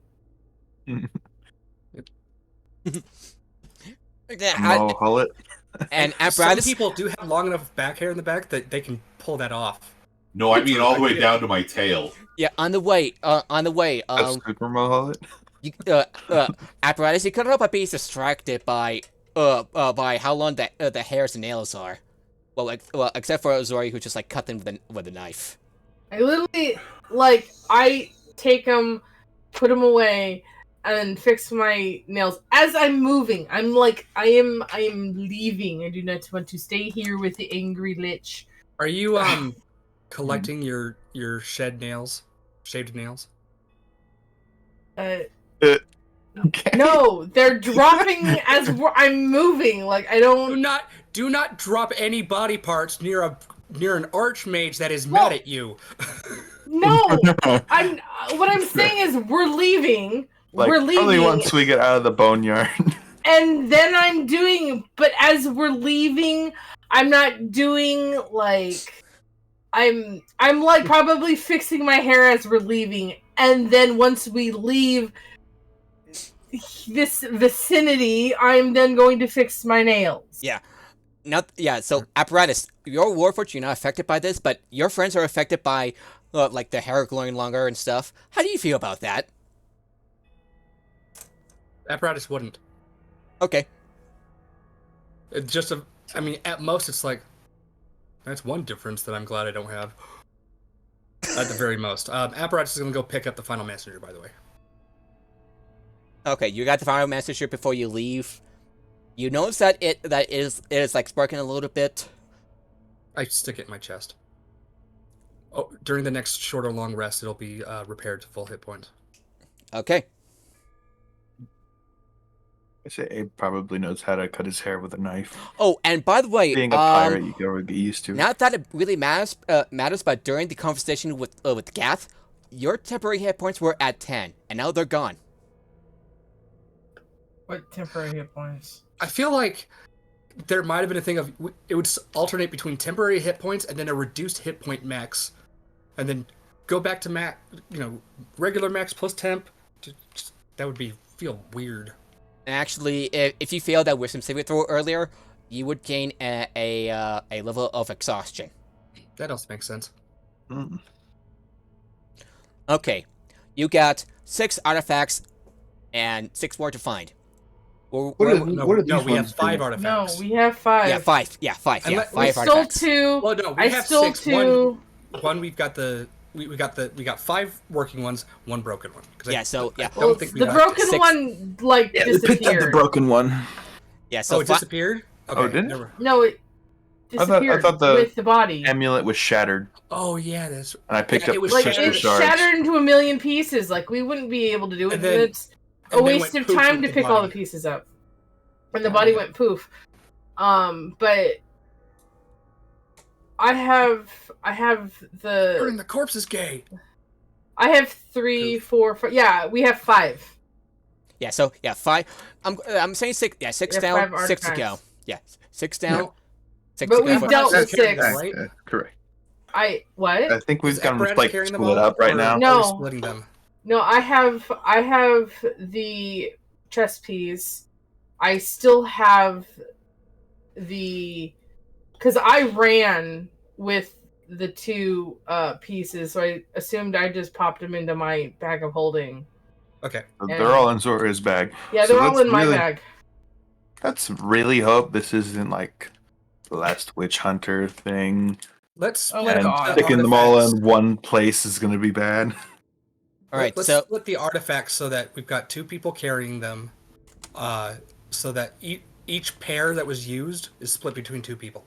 A: Yeah,
D: Mullet.
A: And
F: Some
A: apparatus.
F: people do have long enough back hair in the back that they can pull that off.
E: No, I mean all the way down to my tail.
A: Yeah, on the way.
D: That's super mullet.
A: You, apparatus. You couldn't help but be distracted by how long the hairs and nails are. Well, except for Zori, who just like cut them with a knife.
C: I literally, like, I take them, put them away, and fix my nails. As I'm moving, I'm like, I am leaving. I do not want to stay here with the angry lich.
F: Are you collecting your shaved nails?
D: Okay.
C: No, they're dropping as I'm moving. Like, I don't...
F: Do not drop any body parts near an archmage that is mad at you.
C: No! What I'm saying is we're leaving.
D: Like,
C: we're leaving.
D: only once we get out of the boneyard.
C: And then I'm doing... But as we're leaving, I'm not doing, like... I'm like, probably fixing my hair as we're leaving. And then once we leave this vicinity, I'm then going to fix my nails.
A: Yeah. So apparatus, your warforged, you're not affected by this, but your friends are affected by like the hair growing longer and stuff. How do you feel about that?
F: Apparatus wouldn't.
A: Okay.
F: It's just at most it's like, that's one difference that I'm glad I don't have. At the very most. Apparatus is gonna go pick up the final messenger, by the way.
A: Okay, you got the final messenger before you leave. You notice that it is like sparking a little bit.
F: I stick it in my chest. Oh, during the next short or long rest, it'll be repaired to full hit points.
A: Okay.
D: I say Abe probably knows how to cut his hair with a knife.
A: Oh, and by the way,
D: Being a pirate, you gotta get used to it.
A: not that it really matters, but during the conversation with Gath, your temporary hit points were at 10, and now they're gone.
C: What temporary hit points?
F: I feel like there might have been a thing of it would alternate between temporary hit points and then a reduced hit point max, and then go back to regular max plus temp. That would feel weird.
A: And actually, if you failed that wisdom saving throw earlier, you would gain a level of exhaustion.
F: That also makes sense.
D: Mm.
A: Okay, you got 6 artifacts and 6 more to find.
D: What are these
F: We have
D: ones
F: 5
D: do?
F: artifacts.
C: No, we have 5.
A: Yeah, 5. Yeah, 5. Yeah,
F: Unless-
A: 5
C: We stole
A: artifacts.
C: 2.
F: Well, no, we
C: I
F: have
C: stole
F: 6.
C: 2.
F: One we've got we got 5 working ones, 1 broken one. 'Cause
A: Yeah, so yeah,
F: I don't think we
C: the
F: got
C: broken
A: 6.
C: one, like,
D: Yeah, we picked up the
C: disappeared.
D: broken one.
A: yeah. So
F: it disappeared. Okay,
D: Oh, did it?
F: never-
C: No, it disappeared
D: thought the
C: with the body.
D: Amulet was shattered,
F: Oh yeah, that's
D: and I picked
F: Yeah,
D: up
F: it was
C: Like,
D: crystal
C: it
D: shards.
C: shattered into a million pieces. Like, we wouldn't be able to do it.
F: And then-
C: It's a
F: and then
C: waste
F: went
C: of
F: poof
C: time
F: with
C: to
F: the
C: pick all the
F: body.
C: pieces up. And the body went poof. But I have
F: burning
C: the
F: the corpse is gay.
C: I have 3, 4, 5. Yeah, we have 5.
A: yeah, so yeah, 5. I'm saying 6. Yeah, 6
C: We have
A: down,
C: 5
A: 6 to go.
C: artifacts.
A: Yeah, 6 down,
F: No.
A: 6
C: But
A: to go.
C: we've
A: for-
C: dealt with
F: That's carrying
C: 6.
F: them, right?
D: Correct.
C: I what?
D: I think we've
F: Is
D: got them
F: apparatus
D: like
F: carrying them
D: split
F: all,
D: up right
F: or
D: now.
F: are we
C: No.
F: splitting them.
C: No, I have the chess piece. I still have because I ran with the 2 pieces, so I assumed I just popped them into my bag of holding.
F: Okay.
D: They're all in Zora's bag.
C: Yeah,
D: So
C: they're all
D: let's
C: in my
D: really-
C: bag.
D: Let's really hope this isn't like the last witch hunter thing,
F: Let's
C: Oh
F: split
C: my
D: and
C: God.
D: sticking them all
F: artifacts.
D: in one place is going to be bad.
A: All right,
F: Let's
A: so
F: split the artifacts so that we've got 2 people carrying them, so that each pair that was used is split between 2 people.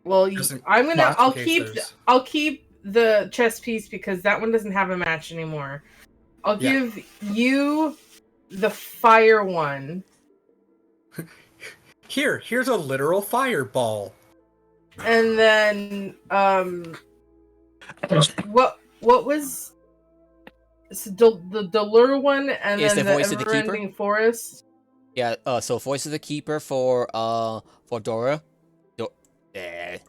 C: Well,
F: Doesn't-
C: I'll
F: in case
C: keep
F: there's-
C: I'll keep the chess piece because that one doesn't have a match anymore. I'll
F: Yeah.
C: give you the fire one.
F: Here's a literal fireball.
C: And then what was the Delur one, and
A: Is
C: then
A: the Voice of the Keeper?
C: Ever-Ending Forest,
A: yeah, so Voice of the Keeper for Dora.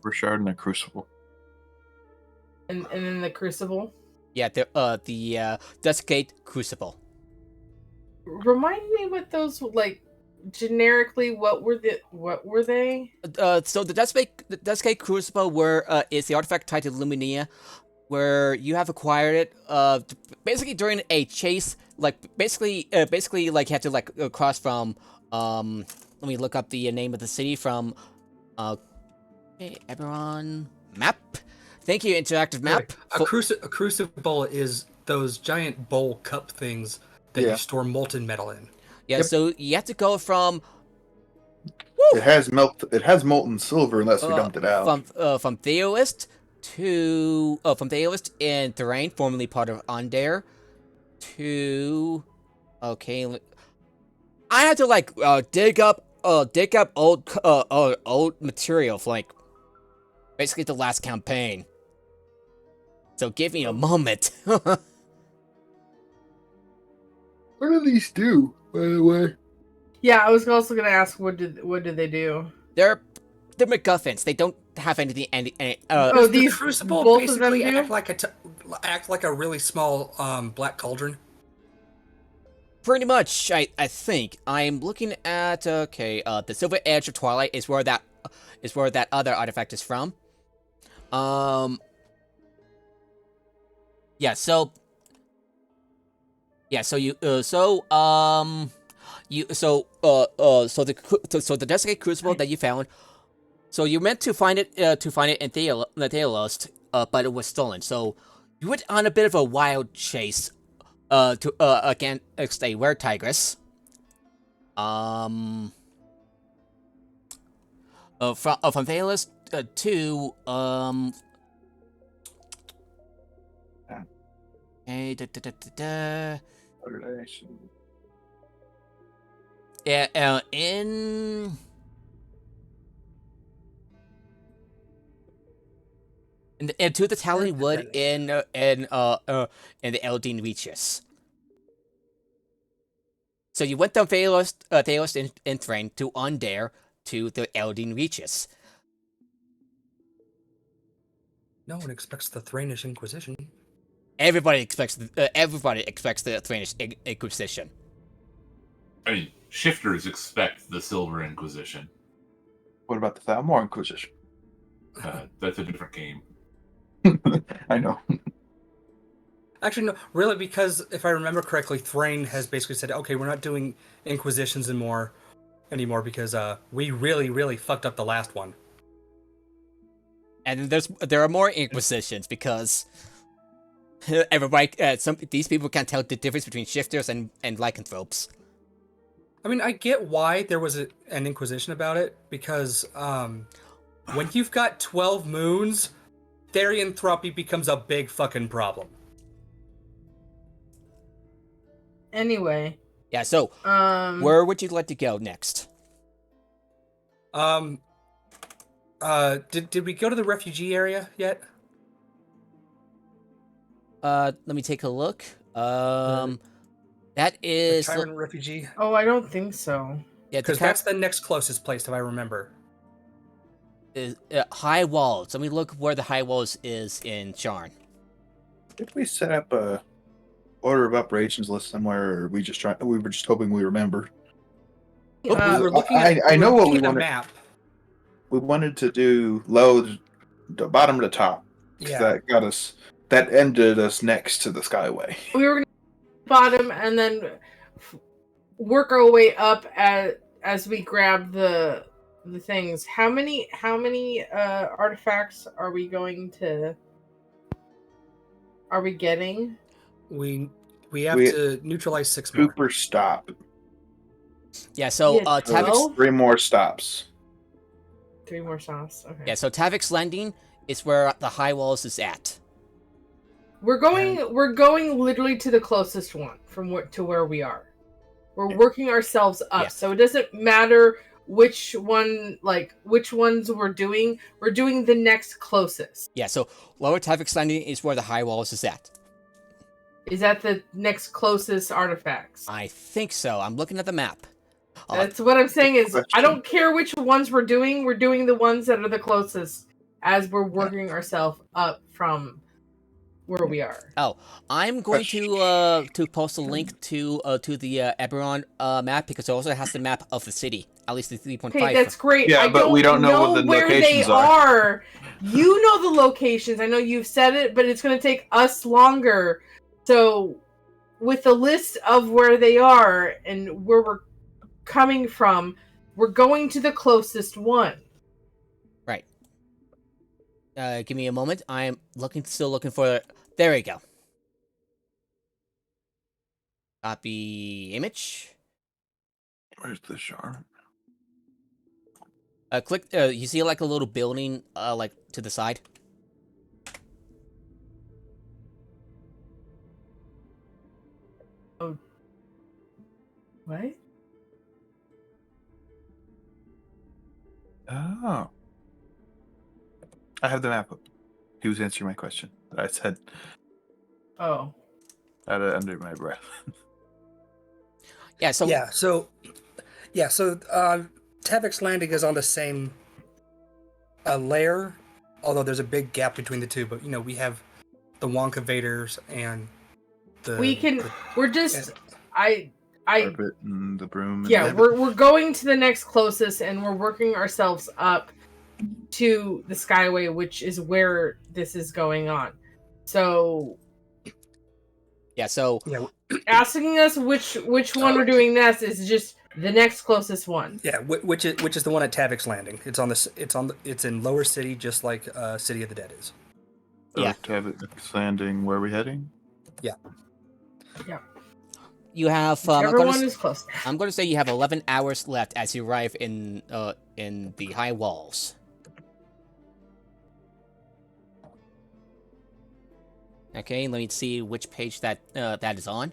D: For shard and a crucible.
C: and then the Crucible.
A: Yeah, the Duscate Crucible.
C: Remind me what those like generically, what were they?
A: So the Duskgate Crucible is the artifact tied to Luminia, where you have acquired it basically during a chase, like basically like you had to like cross from let me look up the name of the city from Eberron map. Thank you, interactive map.
F: A crucible is those giant bowl cup things that you store molten metal in.
A: Yeah,
D: Yep.
A: so you have to go from
D: It has molten silver unless we dumped it out.
A: from Theolist from Theolist in Terrain, formerly part of Ondair, to I had to like dig up old material for like basically the last campaign. So give me a moment.
D: What do these do, by the way?
C: Yeah, I was also gonna ask what did they do?
A: They're MacGuffins. They don't have anything.
C: Oh,
F: The
C: these
F: crucible
C: both of them
F: basically
C: do?
F: act like a really small black cauldron.
A: Pretty much, I think. I'm looking at the Silver Edge of Twilight is where that other artifact is from. So the Desicate Crucible that you found. So you meant to find it in Theolos, but it was stolen. So you went on a bit of a wild chase against a were tigress. From Theolos to to the Talon Wood in the Eldine Reaches. So you went down Theos in Thrain to Ondair to the Eldine Reaches.
F: No one expects the Thrainish Inquisition.
A: Everybody expects the Thrainish Inquisition.
E: I mean, shifters expect the Silver Inquisition.
D: What about the Thalmor Inquisition?
E: That's a different game.
D: I know.
F: Actually, no, really, because if I remember correctly, Thrain has basically said, okay, we're not doing Inquisitions anymore because we really, really fucked up the last one.
A: And there are more Inquisitions because everybody, these people can't tell the difference between shifters and lycanthropes.
F: I mean, I get why there was an Inquisition about it, because when you've got 12 moons, therianthropy becomes a big fucking problem.
C: Anyway.
A: Yeah, so where would you like to go next?
F: Did we go to the refugee area yet?
A: Let me take a look. That is
F: The Tyrant refugee?
C: Oh, I don't think so.
A: Yeah,
F: Because that's the next closest place, if I remember.
A: Is High Walls. Let me look where the High Walls is in Charn.
D: Did we set up a order of operations list somewhere, or we were just hoping we remembered?
F: We were looking at,
D: I know what we
F: the
D: wanted.
F: map.
D: We wanted to do low, the bottom to top.
F: Yeah.
D: That ended us next to the Skyway.
C: We were going to bottom and then work our way up as we grab the things. How many artifacts are we getting?
F: We have to neutralize 6 more.
D: Super stop.
A: Yeah, so
C: Yeah,
A: Tavik's
D: 3 more stops.
C: 3 more stops. Okay.
A: yeah, so Tavik's Landing is where the High Walls is at.
C: We're going literally to the closest one to where we are. We're working ourselves up,
A: Yeah.
C: so it doesn't matter which ones we're doing. We're doing the next closest.
A: Yeah, so Lower Tavik's Landing is where the High Walls is at.
C: Is that the next closest artifacts?
A: I think so. I'm looking at the map.
C: That's what I'm saying is,
D: Question.
C: I don't care which ones we're doing the ones that are the closest as we're working ourselves up from where we are.
A: Oh, I'm going to post a link to the Eberron map because it also has the map of the city, at least the 3.5.
C: Okay, that's great.
D: Yeah,
C: I
D: but we don't know what the
C: where
D: locations
C: they are. You know the locations. I know you've said it, but it's going to take us longer. So, with the list of where they are and where we're coming from, we're going to the closest one.
A: Right. Give me a moment. I'm still looking for. There we go. Copy image.
D: Where's the Sharn?
A: Click. You see like a little building, like to the side.
C: Oh, what?
D: Oh. I have the map up. He was answering my question. I said
C: Oh,
D: under my breath.
A: Yeah. So
F: So Tavik's Landing is on the same layer, although there's a big gap between the two. But we have the Wonka Vaders and the.
C: we can. We're just. I.
D: Carpet and the broom.
C: Yeah, we're going to the next closest, and we're working ourselves up to the Skyway, which is where this is going on. So
A: yeah. So
C: asking us which one we're doing next is just the next closest one.
F: Yeah, which is the one at Tavik's Landing. It's in Lower City, just like City of the Dead is.
A: Yeah.
D: Tavik's Landing. Where are we heading?
F: Yeah.
C: Yeah.
A: You have.
C: Everyone is close.
A: I'm going to say you have 11 hours left as you arrive in the high walls. Okay, let me see which page that is on.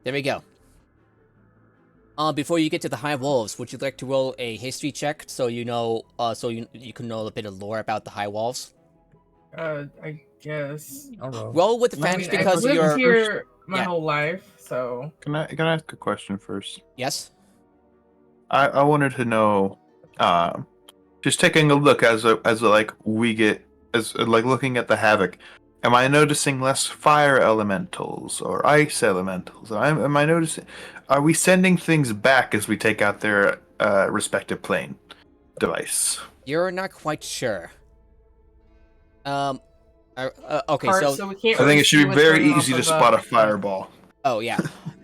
A: There we go. Before you get to the high walls, would you like to roll a history check so you know, so you can know a bit of lore about the high walls?
C: I guess.
A: Roll with advantage because
C: I've lived
A: you're
C: here my whole life, so.
D: Can I ask a question first?
A: Yes.
D: I wanted to know, just taking a look as like looking at the Havoc. Am I noticing less fire elementals or ice elementals? Am I noticing? Are we sending things back as we take out their respective plane device?
A: You're not quite sure. Okay,
C: Part,
A: so
C: we can't
D: I think
C: really
D: it should
C: see
D: be
C: what's
D: very
C: going
D: easy
C: off
D: to
C: of,
D: spot a fireball.
A: oh yeah,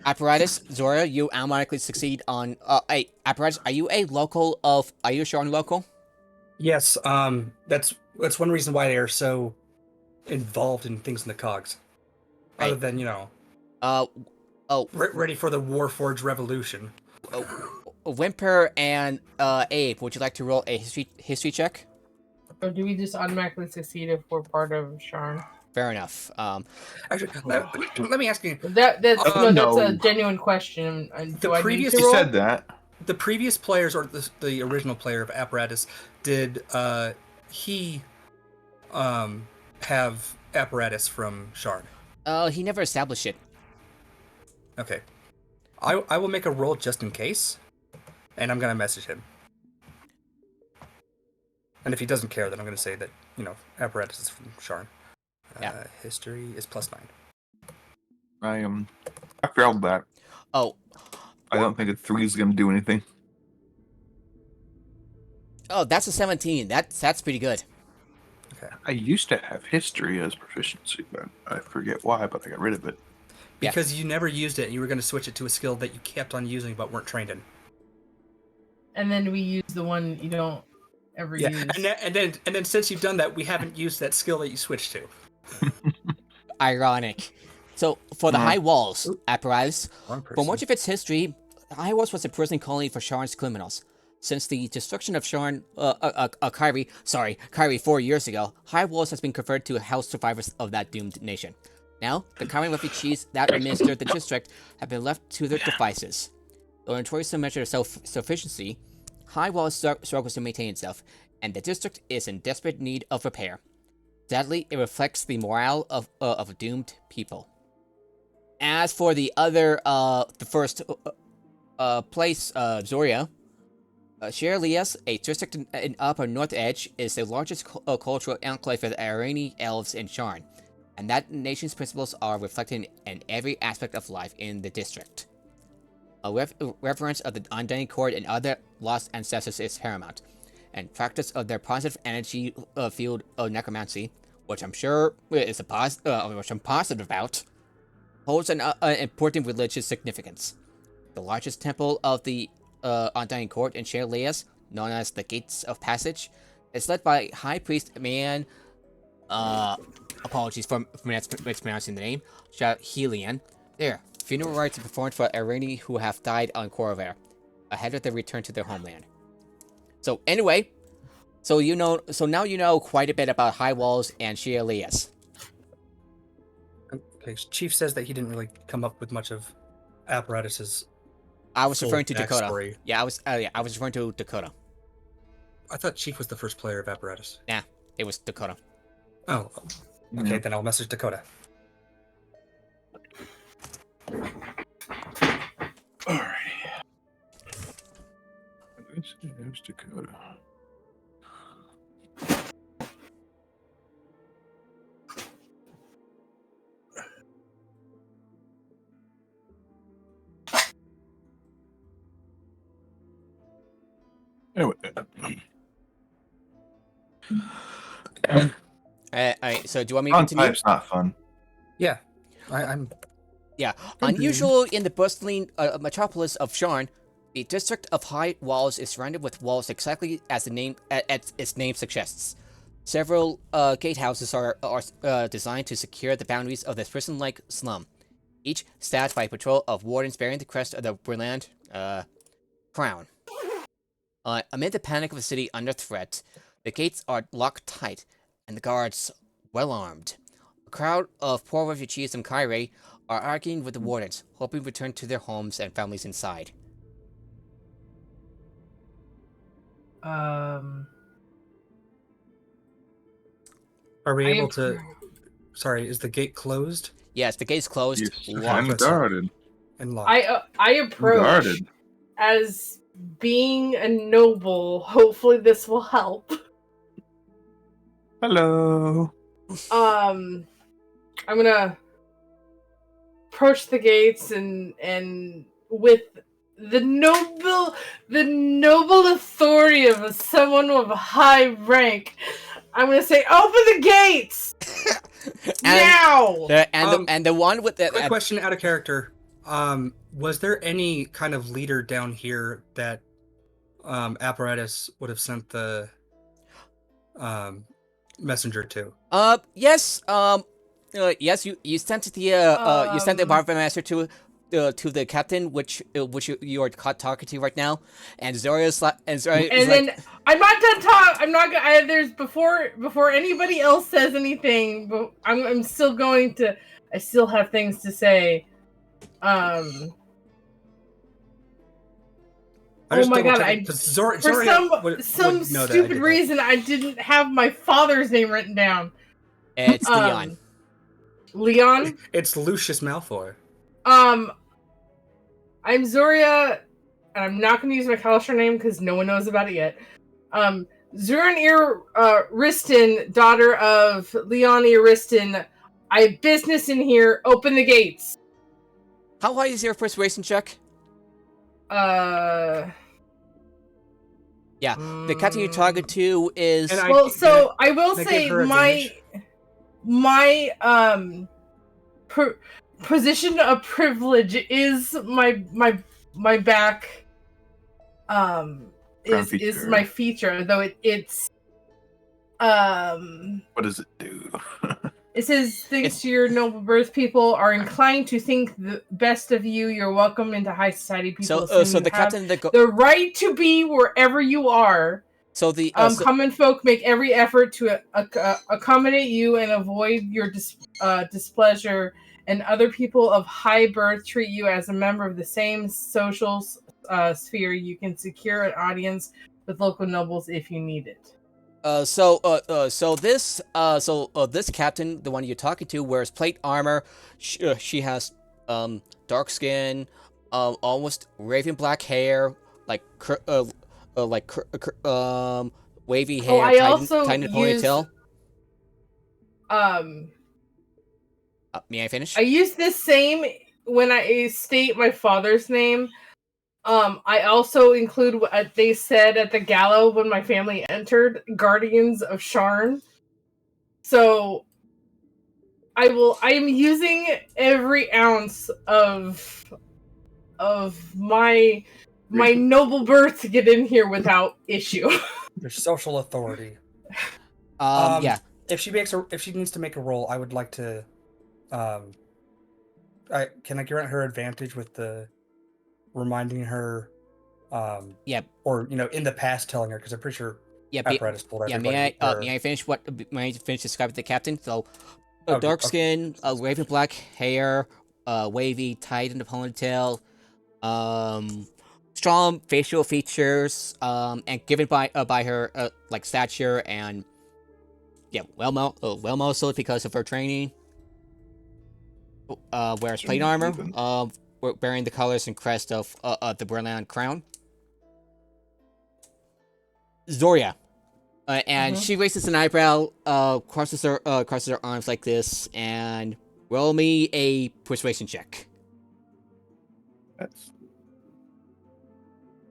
A: apparatus Zora, you automatically succeed on. Hey, apparatus, are you a Sharn local?
F: Yes, that's one reason why they are so involved in things in the cogs.
A: Right.
F: Other than ready for the Warforged revolution.
A: Whimper and Abe, would you like to roll a history check?
C: Or do we just automatically succeed if we're part of Sharn?
A: Fair enough.
F: Actually, let me ask you.
C: That's
D: no.
C: a genuine question. Do I need to
D: He
C: roll?
D: said that.
F: The previous players, or the original player of Apparatus, did he have Apparatus from Sharn?
A: He never established it.
F: Okay. I will make a roll just in case, and I'm gonna message him. And if he doesn't care, then I'm gonna say that Apparatus is from Sharn.
A: Yeah.
F: History is +9.
D: I failed that.
A: Oh.
D: I don't think a 3 is gonna do anything.
A: Oh, that's a 17. That's pretty good.
F: Okay.
D: I used to have history as proficiency, but I forget why, but I got rid of it.
F: Because you never used it, and you were going to switch it to a skill that you kept on using but weren't trained in.
C: And then we use the one you don't ever use.
F: And then since you've done that, we haven't used that skill that you switched to.
A: Ironic. So, for the High Walls, apparatus, for much of its history, High Walls was a prison colony for Sharn's criminals. Since the destruction of Sharn, Kyrie 4 years ago, High Walls has been converted to house survivors of that doomed nation. Now, the Kyrie refugees that administer the district have been left to their devices. Though notorious to measure self-sufficiency, High Walls struggles to maintain itself, and the district is in desperate need of repair. Sadly, it reflects the morale of a doomed people. As for the other, the first place, Zoria, Shir Lias, a district in Upper North Edge, is the largest cultural enclave of the Irani elves in Sharn, and that nation's principles are reflected in every aspect of life in the district. A reverence of the Undying Court and other lost ancestors is paramount, and practice of their positive energy field of necromancy, which I'm sure is which I'm positive about, holds an important religious significance. The largest temple of the Undying Court in Shir Lias, known as the Gates of Passage, is led by High Priest Man. Apologies for mispronouncing the name. Helian. There, funeral rites are performed for Irani who have died on Corvair, ahead of their return to their homeland. So anyway, so now you know quite a bit about High Walls and Shir Lias.
F: Okay, Chief says that he didn't really come up with much of Apparatus's.
A: I was
F: full
A: referring to Dakota.
F: backstory.
A: Yeah, I was referring to Dakota.
F: I thought Chief was the first player of Apparatus.
A: Nah, it was Dakota.
F: Oh, okay, then I'll message Dakota.
E: Alrighty.
D: There's Dakota. Anyway.
A: Alright, so do you want me to continue?
D: Type's not fun.
F: Yeah, I'm.
A: Yeah, unusual in the bustling metropolis of Sharn, the district of High Walls is surrounded with walls exactly as its name suggests. Several gatehouses are designed to secure the boundaries of this prison-like slum, each staffed by a patrol of wardens bearing the crest of the Brilland crown. Amid the panic of the city under threat, the gates are locked tight, and the guards well armed. A crowd of poor refugees from Kyrie are arguing with the wardens, hoping to return to their homes and families inside.
F: Are we
C: I
F: able
C: am-
F: to? Sorry, is the gate closed
A: Yes, the gate's closed.
D: Yes,
A: locked.
D: and guarded.
F: and locked?
C: I approach
D: Guarded.
C: as being a noble. Hopefully, this will help.
D: Hello.
C: I'm gonna approach the gates and with the noble authority of someone of high rank, I'm gonna say, "Open the gates now!"
A: And the one with the
F: Quick question out of character. Was there any kind of leader down here that Apparatus would have sent the messenger to?
A: Yes, yes, you sent the you sent the Barber Master to the captain, which you are talking to right now, and Zoria's
C: then I'm not done talking. I'm not gonna. There's before anybody else says anything. But I'm still going to. I still have things to say. Oh my god! For some stupid reason, I didn't have my father's name written down.
A: It's Leon.
C: Leon.
F: It's Lucius Malfoy.
C: I'm Zoria, and I'm not going to use my Kalistar name because no one knows about it yet. Zuran Riston, daughter of Leon Riston. I have business in here. Open the gates.
A: How high is your persuasion check? Yeah, the captain you're talking to is.
C: I will say my position of privilege is my back is my feature, though it's
D: What does it do?
C: It says, thanks to your noble birth, people are inclined to think the best of you. You're welcome into high society. People
A: So the captain
C: the right to be wherever you are.
A: So the
C: common folk make every effort to accommodate you and avoid your displeasure, and other people of high birth treat you as a member of the same social sphere. You can secure an audience with local nobles if you need it.
A: So this captain, the one you're talking to, wears plate armor. She has dark skin, almost raven black hair, like wavy
C: Oh,
A: hair,
C: I
A: tied
C: also
A: in a
C: use
A: ponytail.
C: um
A: May I finish?
C: I use this same when I state my father's name. I also include what they said at the gala when my family entered, Guardians of Sharn. So I am using every ounce of my noble birth to get in here without issue.
F: Your social authority.
A: Yeah.
F: If she needs to make a roll, I would like to. Can I grant her advantage with the reminding her?
A: Yeah.
F: Or in the past, telling her, because I'm pretty sure
A: Yeah,
F: apparatus told
A: yeah.
F: everybody.
A: May I finish describing the captain? So,
F: Oh,
A: dark
F: okay.
A: skin, raven black hair, wavy, tied in the ponytail, strong facial features, and given by her like stature and well mostly because of her training. Wears plate armor, wearing the colors and crest of the Berlin crown. Zoria. And she raises an eyebrow, crosses her arms like this, and roll me a persuasion check.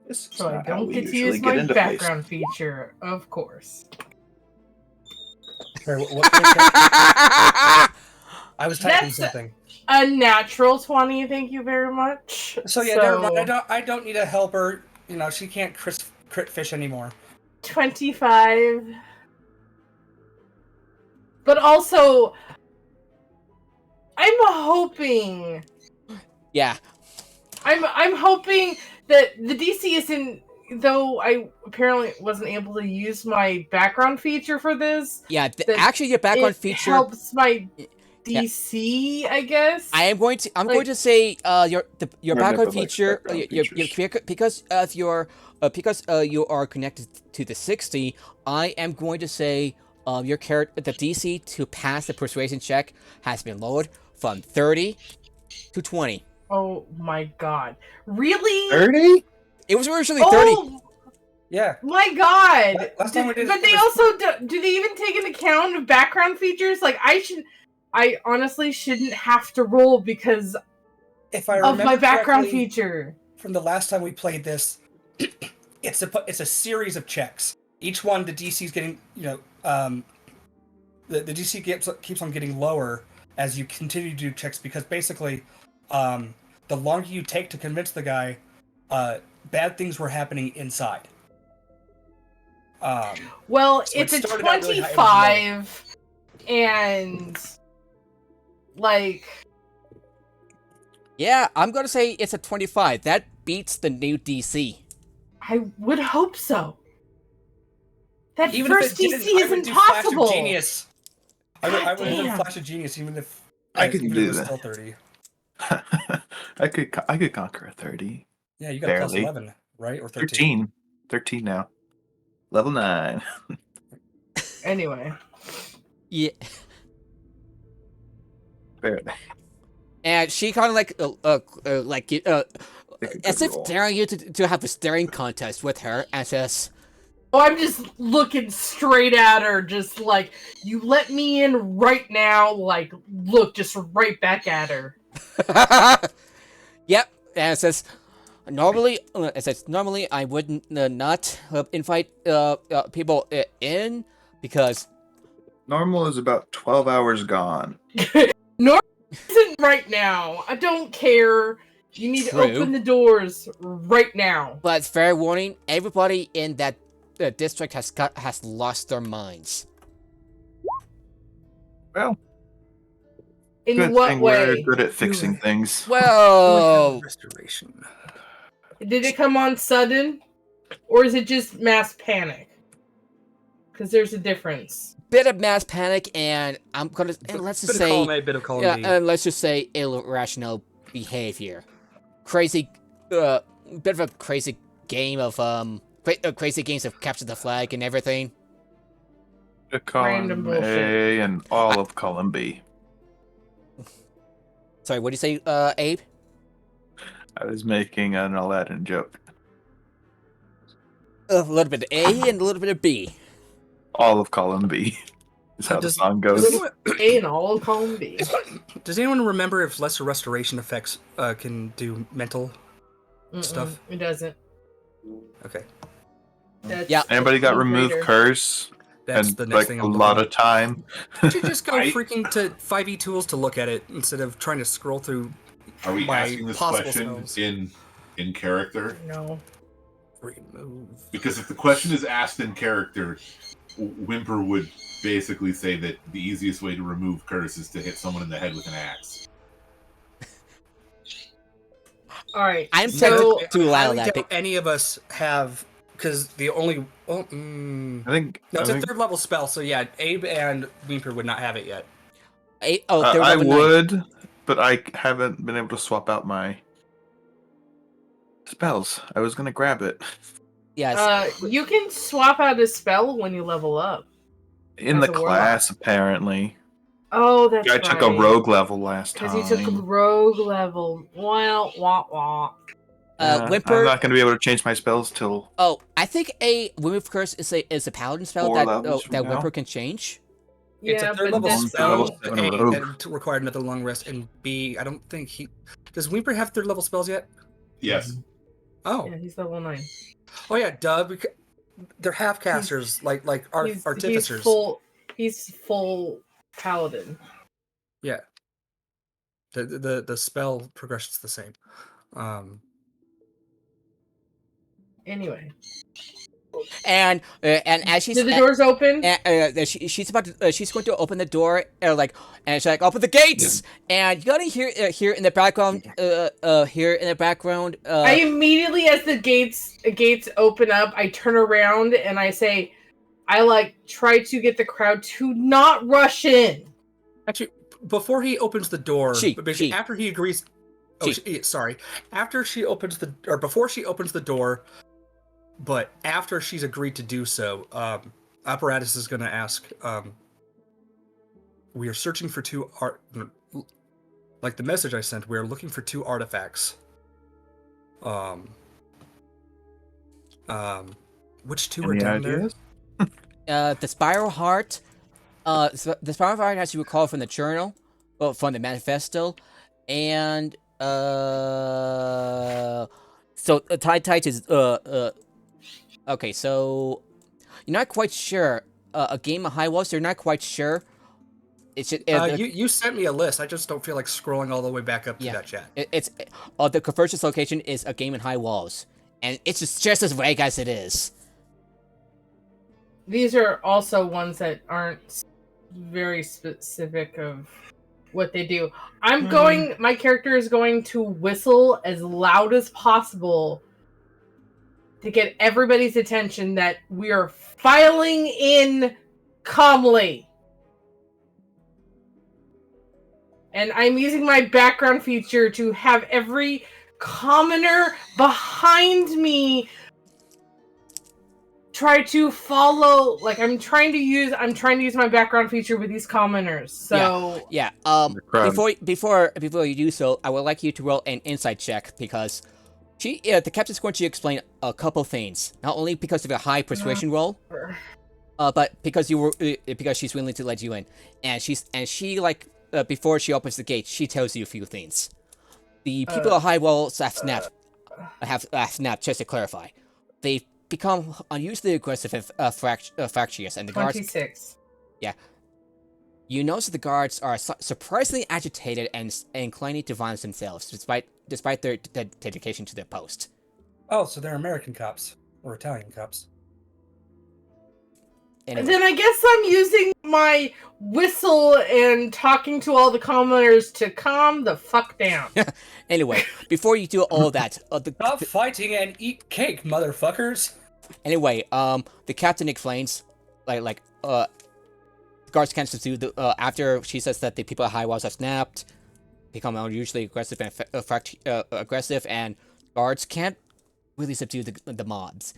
D: This is
C: So I
D: not how
C: don't
D: we
C: get to
D: usually
C: use
D: get
C: my
D: into
C: background feature, of course.
F: Sorry, I was typing
C: That's
F: something.
C: a natural 20, thank you very much.
F: So yeah, never mind. I don't need a helper. She can't crit fish anymore.
C: 25. But also, I'm hoping.
A: Yeah.
C: I'm hoping that the DC isn't. Though I apparently wasn't able to use my background feature for this.
A: Yeah. Actually, your background feature
C: helps my DC, I guess.
A: I'm going to say your background feature because of your because you are connected to the 60. I am going to say your character the DC to pass the persuasion check has been lowered from 30 to 20.
C: Oh my god! Really?
D: 30?
A: It was originally 30.
F: Yeah.
C: My god!
F: Last time we did
C: but they also do they even take into account of background features? Like I honestly shouldn't have to roll because
F: if I
C: of my background
F: correctly,
C: feature.
F: From the last time we played this, it's a series of checks. Each one, the DC's getting, the DC keeps on getting lower as you continue to do checks because basically, the longer you take to convince the guy, bad things were happening inside.
C: Well,
F: so
C: it's
F: it
C: a
F: started out really high,
C: 25, and like.
A: Yeah, I'm gonna say it's a 25. That beats the new DC.
C: I would hope so. That
F: Even
C: first
F: if
C: DC is impossible.
F: Genius. I would do Flash of Genius even if
D: I could do
F: it was
D: that.
F: still 30.
D: I could conquer a 30.
F: Yeah, you got
D: Barely.
F: plus 11, right? Or 13.
D: 13 now. Level 9.
C: Anyway.
A: Yeah.
D: Barely.
A: And she kind of as if daring you to have a staring contest with her, and says,
C: "Oh, I'm just looking straight at her, just like you let me in right now. Like, look, just right back at her."
A: Yep. And it says, normally I wouldn't not invite people in because
D: Normal is about 12 hours gone.
C: Normal isn't right now. I don't care. You need to open the doors right now.
A: But fair warning, everybody in that district has lost their minds.
D: Well,
C: in
D: good
C: what
D: thing
C: way?
D: We're good at fixing things.
A: Well,
F: restoration.
C: Did it come on sudden, or is it just mass panic? Because there's a difference.
A: Bit of mass panic, and I'm gonna let's just say,
F: bit of column B.
A: let's just say irrational behavior, crazy, bit of a crazy game of crazy games of capture the flag and everything.
C: Random
D: Column
C: bullshit.
D: A and all of column B.
A: Sorry, what do you say, Abe?
D: I was making an Aladdin joke.
A: A little bit of A and a little bit of B.
D: All of column B is how the
F: Does-
D: song
F: does
D: goes.
F: anyone-
C: A and all of column B.
F: Does anyone remember if lesser restoration effects can do mental stuff?
C: It doesn't.
F: Okay,
C: That's
A: Yeah.
D: Anybody got
C: a
D: remove
C: greater.
D: curse?
F: that's
D: And
F: the next
D: like
F: thing
D: a
F: I'm
D: lot
F: looking
D: of time.
F: at. You should just go
E: I-
F: freaking to 5e tools to look at it instead of trying to scroll through
E: Are we
F: my
E: asking this
F: possible
E: question
F: spells.
E: in character?
C: No.
F: remove.
E: Because if the question is asked in character, Whimper would basically say that the easiest way to remove curse is to hit someone in the head with an axe.
C: All right.
A: I'm
C: so
A: too
F: I
A: loud.
F: highly
A: I
F: doubt
A: think.
F: any of us have, because the only
D: I think.
F: no, it's
D: I
F: a
D: think
F: third level spell. So yeah, Abe and Whimper would not have it yet.
A: They're
D: I
A: level 9.
D: would, but I haven't been able to swap out my spells. I was gonna grab it
A: Yes.
C: you can swap out a spell when you level up.
D: in
C: As
D: the
C: a warlock.
D: class. Apparently,
C: Oh, that's
D: I
C: right.
D: took a rogue level last
C: Because
D: time.
C: you took rogue level. Well, wah wah.
D: I'm
A: Whimper.
D: not gonna be able to change my spells till
A: Oh, I think a remove curse is a paladin spell
D: 4
A: that
D: levels from
A: that
D: now.
A: Whimper can change.
F: It's
C: Yeah,
F: a third
C: but
F: level
C: that's
F: spell,
D: level 7
F: A,
D: rogue.
F: that required another long rest, and B, I don't think he does. Whimper have third level spells yet?
E: Yes.
F: Oh,
C: Yeah, he's level 9.
F: oh yeah, duh. They're half casters, like artificers.
C: He's full paladin.
F: Yeah. The spell progression's the same.
C: Anyway.
A: And as she's
C: Did the doors open?
A: she's about to, she's going to open the door and she's like, open the gates, and you gotta hear in the background
C: I immediately, as the gates open up, I turn around and I say, I try to get the crowd to not rush in.
F: Actually, before he opens the door,
A: She.
F: after he agrees. Oh, sorry. After she opens before she opens the door, but after she's agreed to do so, Apparatus is going to ask. We are searching for like the message I sent. We are looking for 2 artifacts. Which 2 are
D: any
F: down
D: ideas?
A: the spiral heart. The spiral heart, as you recall from the journal, from the manifesto, and so tight is okay. So you're not quite sure. A game of high walls. You're not quite sure. It's just,
F: you sent me a list. I just don't feel like scrolling all the way back up to that chat.
A: It's the convergence location is a game in high walls, and it's just as vague as it is.
C: These are also ones that aren't very specific of what they do. My character is going to whistle as loud as possible to get everybody's attention that we are filing in calmly. And I'm using my background feature to have every commoner behind me try to follow. I'm trying to use my background feature with these commoners. So
A: Yeah.
D: crowd.
A: Before you do so, I would like you to roll an insight check because the captain's going to explain a couple things. Not only because of a high persuasion roll, but because she's willing to let you in, and she before she opens the gate, she tells you a few things. The people at high walls have snapped. Just to clarify, they've become unusually aggressive and fractious, and the guards.
C: 26.
A: Yeah. You notice that the guards are surprisingly agitated and inclining to violence themselves, despite their dedication to their post.
F: Oh, so they're American cops or Italian cops.
A: Anyway.
C: Then I guess I'm using my whistle and talking to all the commoners to calm the fuck down.
A: Anyway, before you do all that,
F: Stop fighting and eat cake, motherfuckers.
A: Anyway, the captain explains, the guards can't subdue after she says that the people at high walls have snapped, become unusually aggressive and guards can't really subdue the mobs.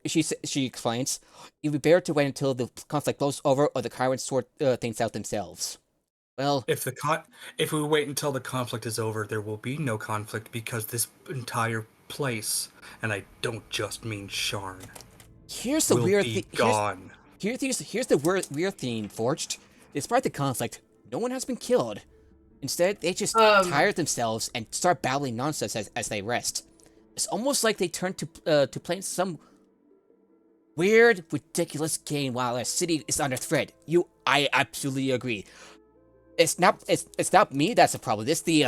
A: She explains, it would be better to wait until the conflict blows over or the tyrants sort things out themselves. Well,
F: If we wait until the conflict is over, there will be no conflict because this entire place, and I don't just mean Sharn,
A: Here's the
F: will
A: weird
F: be
A: thing.
F: gone.
A: Here's the weird thing, Forged. Despite the conflict, no one has been killed. Instead, they just tire themselves and start babbling nonsense as they rest. It's almost like they turn to playing some weird, ridiculous game while a city is under threat. I absolutely agree. It's not me that's the problem. It's the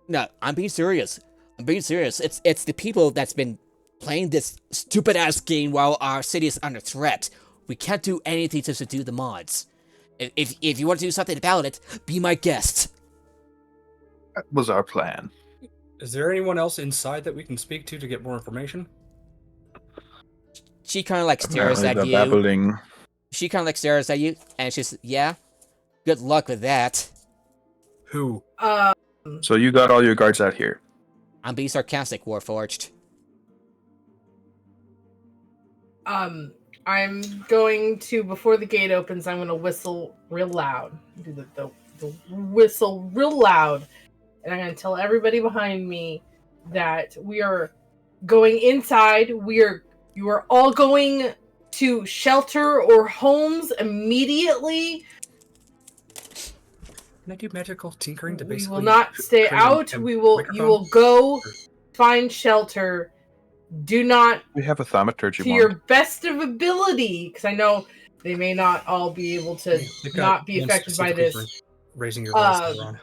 A: no. I'm being serious. It's the people that's been playing this stupid ass game while our city is under threat. We can't do anything to subdue the mods. If you want to do something about it, be my guest.
D: That was our plan.
F: Is there anyone else inside that we can speak to get more information?
A: She kind of like stares
D: Apparently
A: at
D: the
A: you.
D: babbling.
A: She kind of like stares at you, and she's yeah. Good luck with that.
F: Who?
D: So you got all your guards out here.
A: I'm being sarcastic, Warforged.
C: I'm going to, before the gate opens, I'm going to whistle real loud. Do the whistle real loud. And I'm going to tell everybody behind me that we are going inside. You are all going to shelter or homes immediately.
F: Can I do magical tinkering to
C: We
F: basically...
C: will not stay
F: create
C: out.
F: a
C: You will
F: microphone?
C: go find shelter. Do not,
D: We have a thaumaturgy
C: to
D: wand.
C: your best of ability, because I know they may not all be able to
F: They've got
C: not be
F: one
C: affected by
F: specifically
C: this.
F: for raising your voice,
C: Um,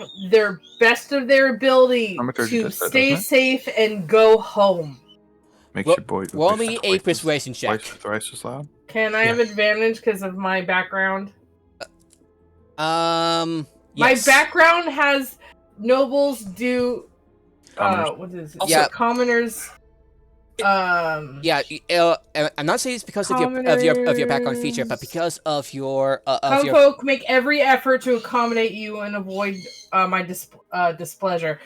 F: Eberron.
C: Their best of their ability
D: Thaumaturgy
C: to
D: does that,
C: stay
D: doesn't
C: safe and go home.
D: Makes
A: Roll-
D: your boy
A: roll me a persuasion check.
D: Thrice as loud.
C: Can I have advantage because of my background?
A: Yes.
C: My background has nobles do.
D: Commoners.
C: What is it?
A: Yeah.
C: Commoners.
A: Yeah, I'm not saying it's because of your background feature, but because of your
C: Some folk make every effort to accommodate you and avoid my displeasure.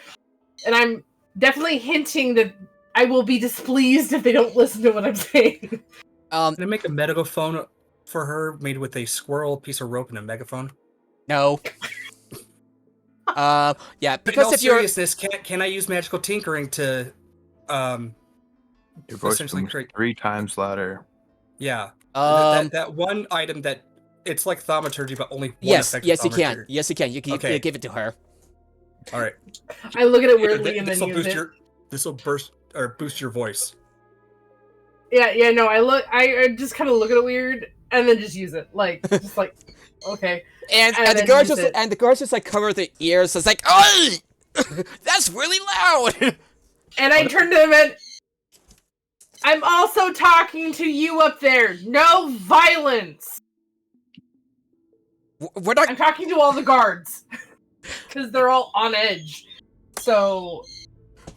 C: And I'm definitely hinting that I will be displeased if they don't listen to what I'm saying.
F: Can I make a megaphone for her made with a squirrel, piece of rope, and a megaphone?
A: No. Yeah,
F: But in
A: because
F: all
A: of your
F: seriousness, can I use magical tinkering to
D: Your voice
F: essentially
D: becomes
F: create...
D: 3 times louder.
F: Yeah.
A: um
F: that one item that it's like thaumaturgy, but only one
A: yes,
F: effect.
A: yes you can.
F: thaumaturgy.
A: Yes you can. You
F: Okay.
A: give it to her.
F: All right.
C: I look at it weirdly and then
F: This will
C: use
F: boost
C: it.
F: your. This will boost your voice.
C: Yeah, no, I just kind of look at it weird and then just use it. Just like, okay.
A: And
C: And
A: the
C: then
A: guards
C: use
A: just
C: it.
A: like cover their ears. It's like, oh, that's really loud.
C: And I turn to them and I'm also talking to you up there. No violence.
A: We're not.
C: I'm talking to all the guards because they're all on edge. So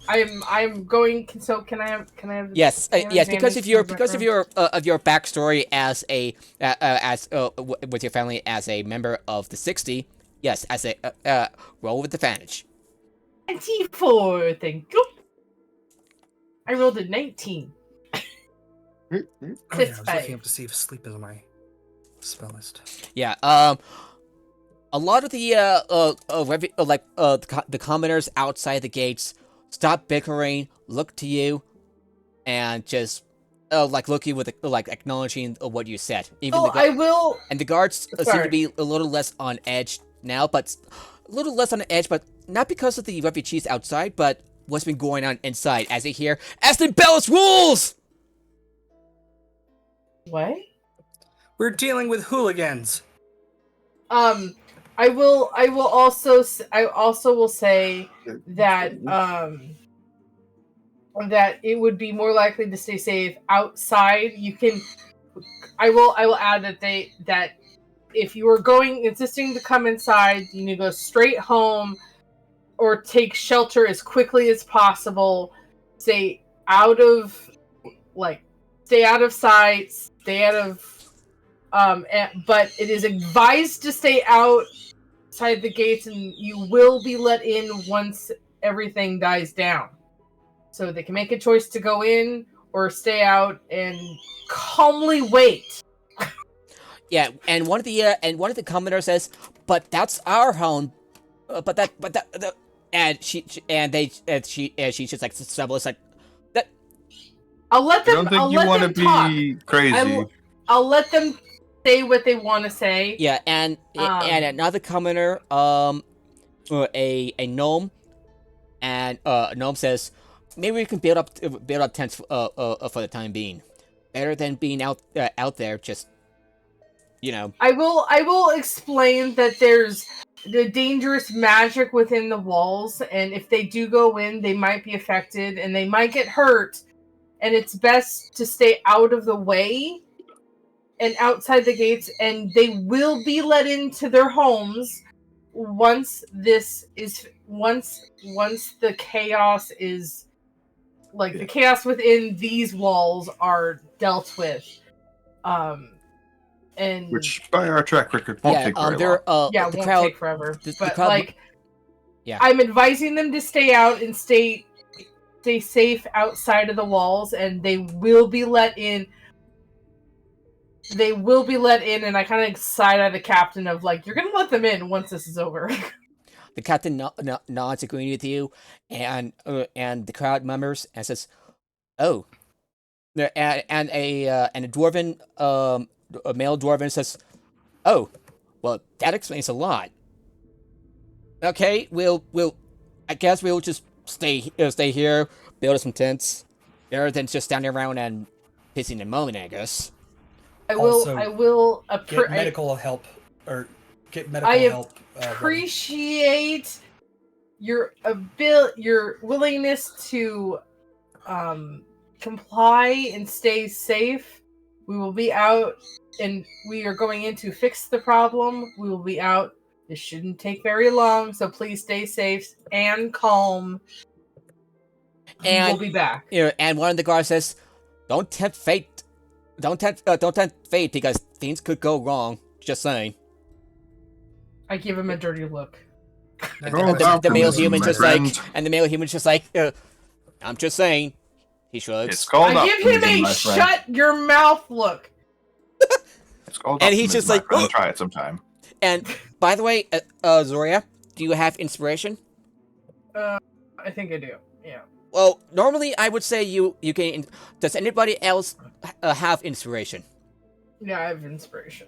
C: I'm going. So can I have?
A: Yes,
C: can I have
A: yes, because
C: advantage
A: of
C: for
A: your backstory as a with your family as a member of the 60. Yes, as a roll with advantage.
C: 24. Thank you. I rolled a 19.
F: Oh, yeah, I was looking up to see if sleep is on my spell list.
A: Yeah. A lot of the the commoners outside the gates stop bickering, look to you, and just look at you with acknowledging what you said. Even
C: Oh, I will.
A: and the guards seem to
C: Sorry.
A: be a little less on edge now, but a little less on edge, but not because of the refugees outside, but what's been going on inside as they hear Aston Bellis rules.
C: What?
F: We're dealing with hooligans.
C: I also will say that that it would be more likely to stay safe outside. I will add that if you are insisting to come inside, you need to go straight home or take shelter as quickly as possible. Stay out of sight, stay out of but it is advised to stay outside the gates, and you will be let in once everything dies down. So they can make a choice to go in or stay out and calmly wait.
A: Yeah, and one of the commoners says, "But that's our home. and she's just like stumbles like that.
C: I'll let
D: I
C: them.
D: don't think
C: I'll
D: you
C: let
D: want to
C: them talk.
D: be crazy.
C: I'll let them say what they want to say.
A: Yeah, and another commenter, a gnome, and a gnome says, maybe we can build up tents for the time being, better than being out there just, you know.
C: I will explain that there's the dangerous magic within the walls, and if they do go in, they might be affected and they might get hurt, and it's best to stay out of the way and outside the gates, and they will be let into their homes once the chaos is the chaos within these walls are dealt with. And
D: Which, by our track record, won't take very long.
C: it
A: the
C: won't
A: crowd,
C: take forever. But
A: crowd, yeah.
C: I'm advising them to stay out and stay safe outside of the walls, and they will be let in. They will be let in, and I kind of side eye the captain of you're gonna let them in once this is over.
A: The captain nods, agreeing with you, and the crowd murmurs and says, "Oh," and a dwarven, a male dwarven says, "Oh, well, that explains a lot. Okay, I guess we'll just stay here, build some tents, rather than just standing around and pissing and moaning, I guess."
C: I
F: Also,
C: will
F: Get medical help, or get medical help.
C: appreciate your willingness to comply and stay safe. We will be out, and we are going in to fix the problem. We will be out. This shouldn't take very long, so please stay safe and calm.
A: And
C: we'll be back.
A: And one of the guards says, "Don't tempt fate. Don't tempt fate, because things could go wrong. Just saying."
C: I give him a dirty look.
A: The male human
D: my
A: just
D: friend.
A: the male human just "I'm just saying." He shrugs.
D: It's called
C: I give him
D: optimism,
C: a
D: my friend.
C: shut your mouth look.
D: It's called
A: And he's
D: optimism,
A: just
D: my
A: like,
D: friend.
A: "Ugh."
D: Try it sometime.
A: And by the way, Zoria, do you have inspiration?
C: I think I do. Yeah.
A: Well, normally I would say you can. Does anybody else have inspiration?
C: Yeah, I have inspiration.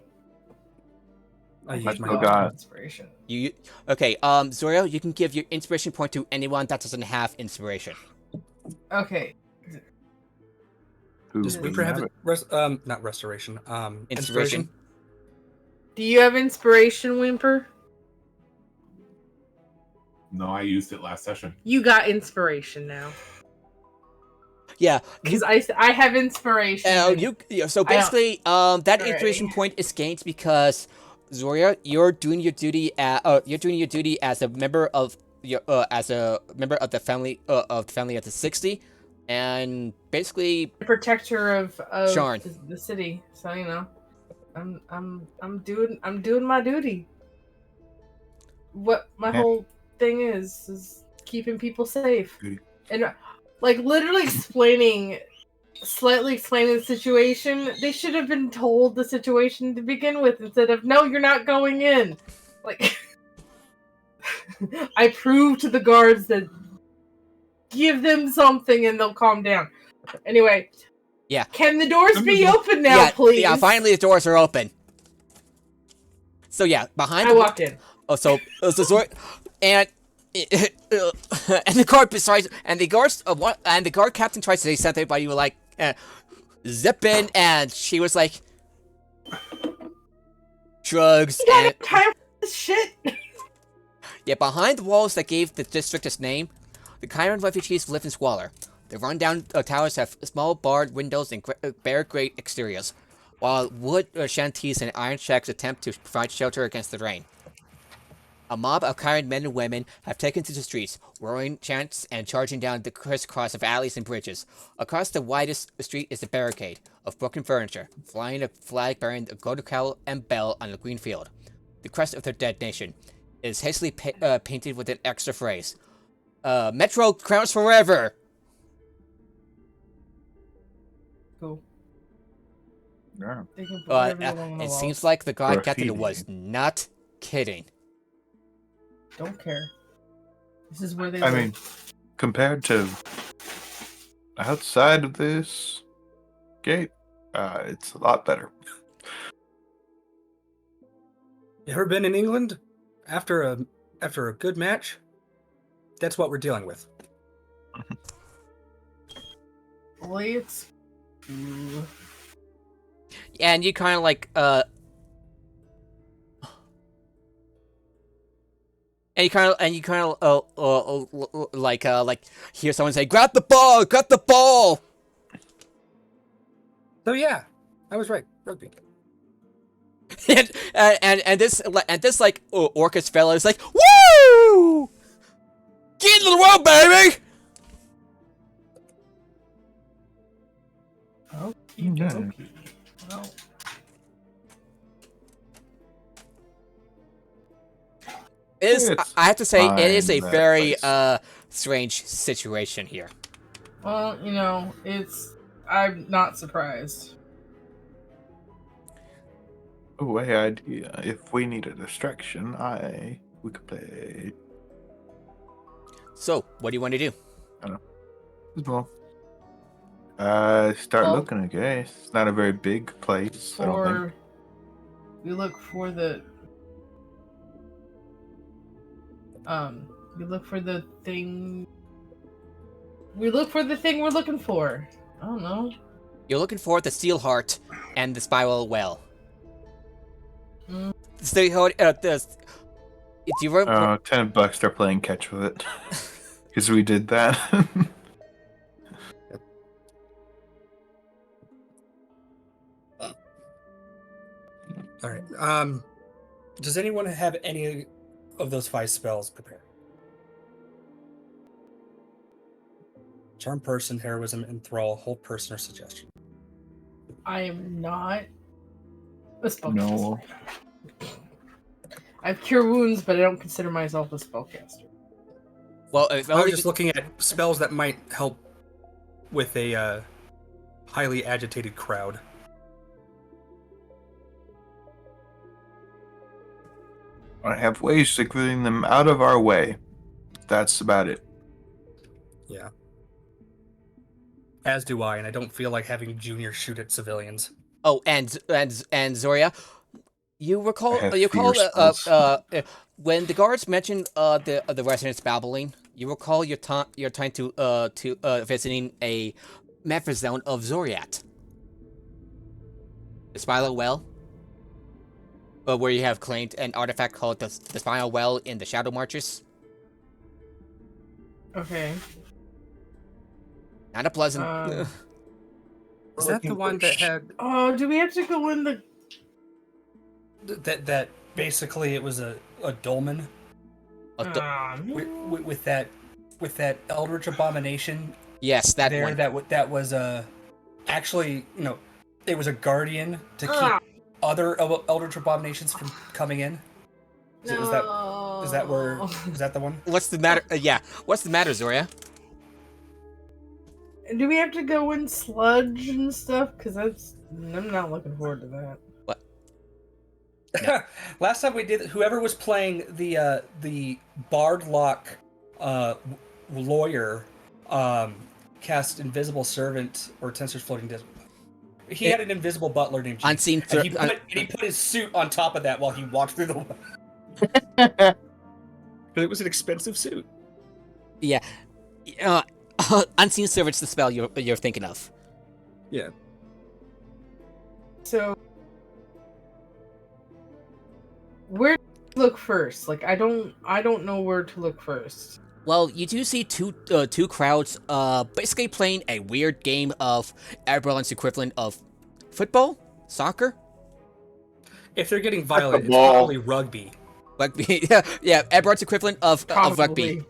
F: I
C: think
F: use
C: we
F: my
C: all
D: God.
C: have inspiration.
A: You okay? Zoria, you can give your inspiration point to anyone that doesn't have inspiration.
C: Okay.
D: Who
F: Does
D: doesn't
F: Weeper have
D: have
F: it? Not restoration. Inspiration.
C: Do you have inspiration, Whimper?
E: No, I used it last session.
C: You got inspiration now.
A: Yeah,
C: Because I have inspiration.
A: So basically, that
C: Alrighty.
A: inspiration point is gained because Zoria, you're doing your duty as a member of the family of the 60, and basically
C: protector of
A: Sharn.
C: the city. So I'm doing my duty. What my
D: Yeah.
C: whole thing is keeping people safe.
D: Duty.
C: And literally slightly explaining the situation. They should have been told the situation to begin with instead of, "No, you're not going in." I prove to the guards that give them something and they'll calm down. Anyway.
A: Yeah.
C: Can the doors be open now, please?
A: Yeah, finally the doors are open. So yeah, behind
C: I walked in.
A: Oh, so Zoria, and the guard captain tries to say something, but you were like, zip in, and she was like, shrugs.
C: You got time for this shit?
A: Yeah, behind the walls that gave the district its name, the Chiron refugees live in squalor. The rundown towers have small barred windows and bare grate exteriors, while wood shanties and iron shacks attempt to provide shelter against the rain. A mob of Chiron men and women have taken to the streets, roaring chants and charging down the crisscross of alleys and bridges. Across the widest street is a barricade of broken furniture, flying a flag bearing the golden cowl and bell on a green field. The crest of their dead nation is hastily painted with an extra phrase. Metro crowns forever!
C: Cool.
D: Yeah.
C: They can put whatever they want on the
A: It
C: walls.
A: seems like the guard captain
D: Graffiti.
A: was not kidding.
C: Don't care. This is where they
D: I
C: live.
D: mean, compared to outside of this gate, it's a lot better.
F: You ever been in England after a good match? That's what we're dealing with.
C: Let's.
A: And you kind of like and you kind of like hear someone say, "Grab the ball! Grab the ball!"
F: So yeah, I was right. Rugby.
A: and this like Orcus fella is like, "Woo! Get into the world, baby!"
C: Okay. Well,
A: I have to say, it is a
D: Fine,
A: very
D: place.
A: strange situation here.
C: well, I'm not surprised.
D: Oh, hey, idea. If we need a distraction, we could play.
A: So, what do you want to do?
D: Well, start
C: Well-
D: looking. I guess it's not a very big place. I don't think.
C: Or we look for the thing. We look for the thing we're looking for. I don't know.
A: You're looking for the Steel Heart and the Spiral Well.
C: Mm.
A: Steel Heart. Do you remember?
D: $10. They're playing catch with it because we did that.
F: All right. Does anyone have any of those 5 spells prepared? Charm person, heroism, enthrall, hold person, or suggestion.
C: I am not a spellcaster.
D: No.
C: I have cure wounds, but I don't consider myself a spellcaster.
A: Well, if
F: I
A: only
F: was just looking at spells that might help with a highly agitated crowd.
D: I have ways to getting them out of our way. That's about it.
F: Yeah. As do I, and I don't feel like having Junior shoot at civilians.
A: Oh, and Zoria, you recall
D: I have
A: you recall
D: fear spells.
A: when the guards mentioned the residents babbling. You recall your time to visiting a Memphis zone of Zoriat, the Spiral Well, where you have claimed an artifact called the Spiral Well in the Shadow Marches.
C: Okay.
A: Not a pleasant.
F: Is that the one that had
C: Oh, do we have to go in the?
F: that basically it was a dolmen with that eldritch abomination
A: Yes, that
F: there
A: one.
F: that was actually it was a guardian to keep other eldritch abominations from coming in. Is that the one?
A: What's the matter? Yeah. What's the matter, Zoria?
C: Do we have to go in sludge and stuff? Because I'm not looking forward to that.
F: Last time we did, whoever was playing the Bard Lock lawyer cast Invisible Servant or Tensor's Floating Disc. He had an invisible butler named Chief,
A: Unseen.
F: and he put his suit on top of that while he walked through the. But it was an expensive suit.
A: Yeah. Unseen Servant's the spell you're thinking of.
F: Yeah.
C: So, where to look first? Like, I don't know where to look first.
A: Well, you do see two crowds basically playing a weird game of Eberron's equivalent of football, soccer,
F: If they're getting violent, it's
D: ball.
F: probably rugby.
A: rugby. yeah, Eberron's equivalent of rugby.
C: Probably.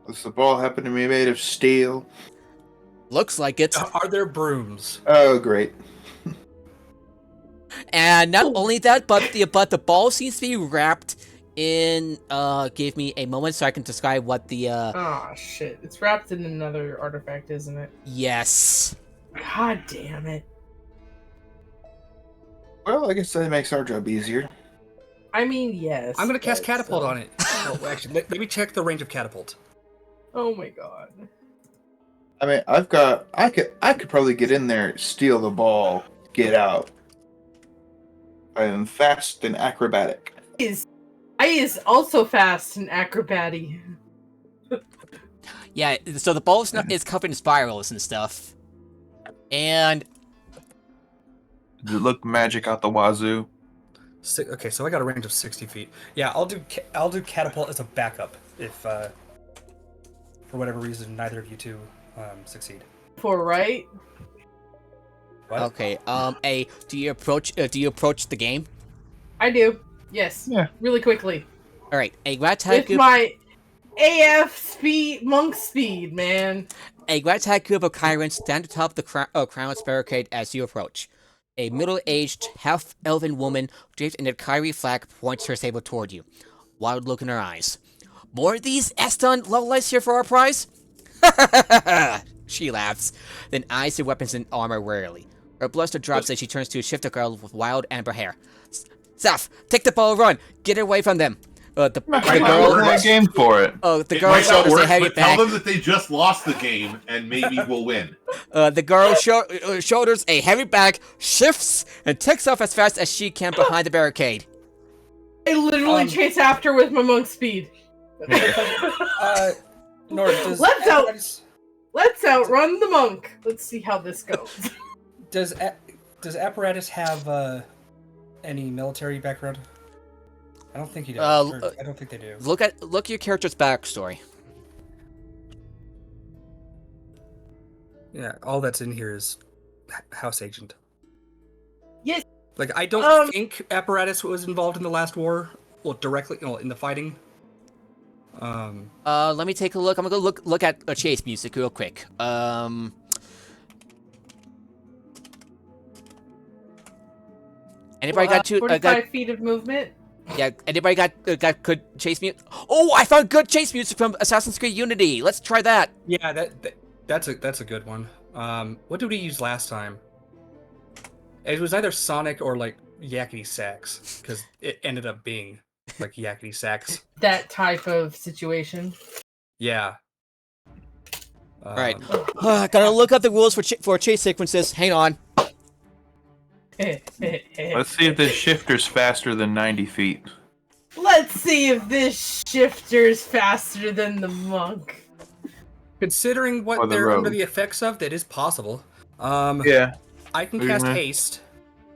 D: Does the ball happen to be made of steel?
A: Looks like it.
F: Are there brooms?
D: Oh, great.
A: And not only that, but the ball seems to be wrapped in. Give me a moment so I can describe what the.
C: Oh shit! It's wrapped in another artifact, isn't it?
A: Yes.
C: God damn it!
D: Well, I guess that makes our job easier.
C: I mean, yes.
F: I'm gonna cast
C: but
F: catapult
C: still.
F: on it. Oh, actually, let me check the range of catapult.
C: Oh my god.
D: I mean, I could probably get in there, steal the ball, get out. I am fast and acrobatic.
C: I is also fast and acrobatic.
A: Yeah, so the ball is covered in spirals and stuff. And
D: Does it look magic out the wazoo?
F: Okay, so I got a range of 60 feet. Yeah, I'll do catapult as a backup if, for whatever reason, neither of you two succeed.
C: For right?
F: What?
A: okay, do you approach the game?
C: I do. Yes.
D: Yeah.
C: Really quickly.
A: All right, a rat
C: With
A: group,
C: my AF speed, monk speed, man.
A: a rat group of Kyrans stand atop the crown's barricade as you approach. A middle-aged, half-elven woman draped in a Kyrie flag points her saber toward you. Wild look in her eyes. More of these Eston lowlights here for our prize? She laughs, then eyes the weapons and armor warily. Her bluster drops as she turns to a shifter girl with wild amber hair. Saf, take the ball, run! Get away from them! The
D: We're in a game for it.
A: the
E: It
A: girl
E: might not
A: shoulders a
E: work,
A: heavy
E: but tell
A: bag.
E: them that they just lost the game and maybe we'll win.
A: The girl shoulders a heavy bag, shifts, and takes off as fast as she can behind the barricade.
C: I literally chase after with my monk speed.
F: Nora, does
C: Let's out-
F: apparatus-
C: Let's outrun the monk. Let's see how this goes.
F: Does apparatus have any military background? I don't think he does. I don't think they do.
A: Look at your character's backstory.
F: Yeah, all that's in here is house agent.
C: Yes.
F: Like, I don't think apparatus was involved in the last war. Well, directly, in the fighting.
A: Let me take a look. I'm gonna go look at chase music real quick. Anybody got
C: 45 feet of movement?
A: Yeah, anybody got good chase music? Oh, I found good chase music from Assassin's Creed Unity. Let's try that.
F: Yeah, that's a good one. What did we use last time? It was either Sonic or like Yakety Sax, because it ended up being like Yakety Sax.
C: That type of situation.
F: Yeah.
A: All right, gotta look up the rules for chase sequences. Hang on.
D: Let's see if this shifter's faster than 90 feet.
C: Let's see if this shifter's faster than the monk.
F: Considering
D: Or
F: what
D: the
F: they're under
D: rogue.
F: the effects of, that is possible.
D: Yeah.
F: I can
D: What do you
F: cast
D: mean?
F: haste.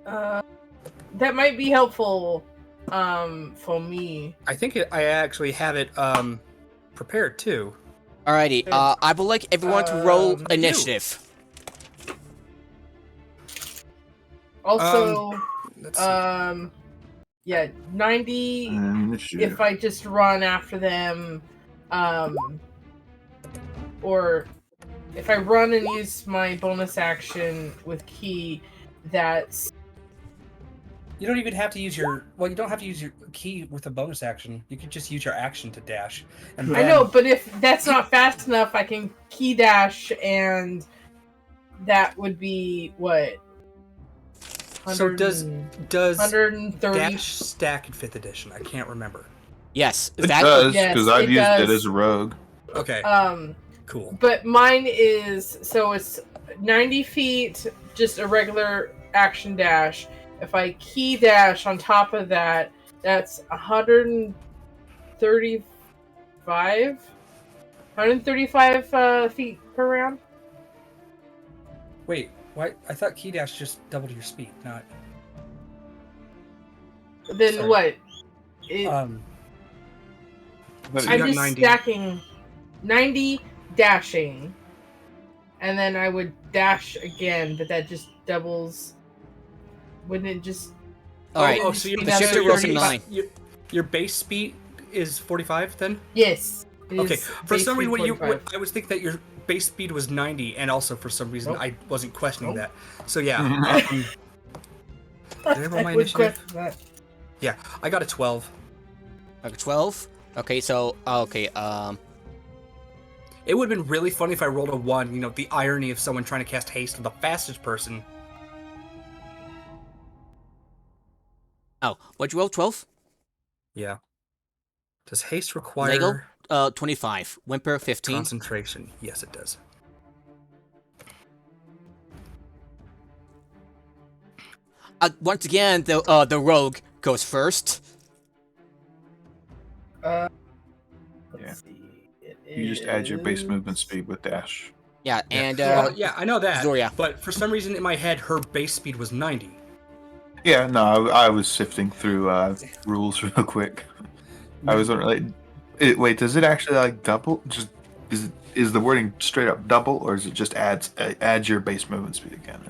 C: That might be helpful for me.
F: I think I actually have it prepared too.
A: Alrighty, I would like everyone to roll
F: You.
A: initiative.
C: Also,
F: Let's see.
C: yeah, 90 if I just run after them, or if I run and use my bonus action with key, that's
F: You don't even have to use your. Well, you don't have to use your key with a bonus action. You could just use your action to dash. And
C: I know, but if that's not fast enough, I can key dash, and that would be what?
F: So does
C: 130?
F: dash stack in 5th edition? I can't remember.
A: Yes,
D: It
A: that
D: does,
C: Yes,
D: because I've
C: it
D: used it
C: does.
D: as a rogue.
F: Okay, cool.
C: But mine is so it's 90 feet, just a regular action dash. If I key dash on top of that, that's 135 feet per round.
F: Wait, why? I thought key dash just doubled your speed, not.
C: Then
F: Sorry.
C: what? It,
F: So you
C: I'm
F: got
C: just
F: 90.
C: stacking 90 dashing, and then I would dash again, but that just doubles. Wouldn't it just?
A: Alright,
F: Oh, so
C: Speed
F: your,
C: up
A: to
F: your,
A: 39.
F: your base speed is 45 then?
C: Yes. it
F: Okay.
C: is
F: For some
C: basically
F: reason,
C: 45.
F: I was thinking that your base speed was 90, and also for some reason
C: Nope.
F: I wasn't questioning that. So yeah.
C: I
F: Did I roll my
C: would
F: initiative?
C: question that.
F: Yeah, I got a 12.
A: okay, 12. Okay, so
F: It would have been really funny if I rolled a 1. You know, the irony of someone trying to cast haste on the fastest person.
A: oh, what'd you roll? 12.
F: Yeah. Does haste require
A: 25. Whimper, 15.
F: concentration? Yes, it does.
A: Once again, the rogue goes first.
C: Let's
D: Yeah.
C: see.
D: You just add your base movement speed with dash.
A: Yeah, and
F: Yeah, I know that.
A: Zoria.
F: But for some reason in my head, her base speed was 90.
D: Yeah, no, I was sifting through rules real quick. I was wondering, like, wait, does it actually like double? Just is the wording straight up double, or is it just adds your base movement speed again?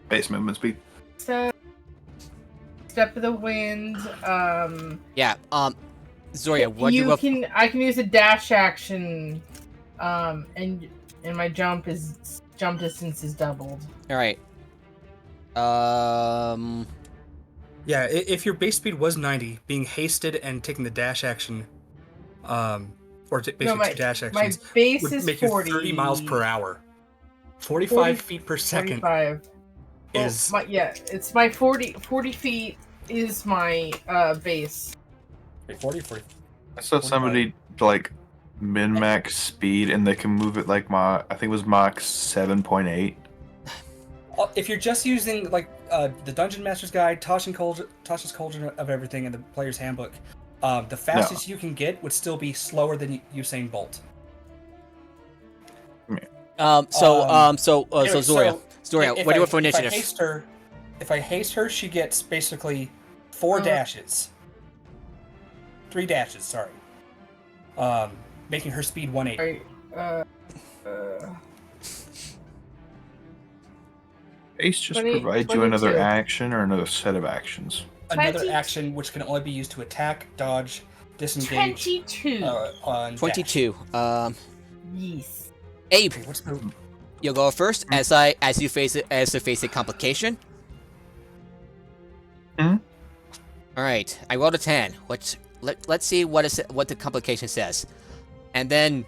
D: Base movement speed.
C: Step of the wind.
A: yeah, Zoria, what do you
C: I can use a dash action, and my jump distance is doubled.
A: All right.
F: Yeah, if your base speed was 90, being hasted and taking the dash action, basically two dash actions,
C: my base
F: would
C: is
F: make
C: 40
F: you 30 miles per hour. 45 feet per second
C: 45.
F: is...
C: It's my 40 feet is my base.
F: 40.
D: I saw somebody like min-max speed, and they can move it like I think it was Mach 7.8.
F: If you're just using like the Dungeon Master's Guide, Tasha's Cauldron of Everything, and the Player's Handbook, the fastest you can get would still be slower than Usain Bolt.
A: So Zoria, what do you want for initiative?
F: If I haste her, she gets basically 4 dashes. 3 dashes, sorry. Making her speed 180.
D: Ace just
C: 20,
D: provides you
C: 22.
D: another action or another set of actions.
F: Another
C: 20.
F: action which can only be used to attack, dodge, disengage.
C: 22.
F: On
A: 22.
C: Yes.
A: Abe,
F: Dash. What's the...
A: you'll go first as you face a complication.
D: Hmm?
A: All right, I rolled a 10. Let's see what the complication says, and then.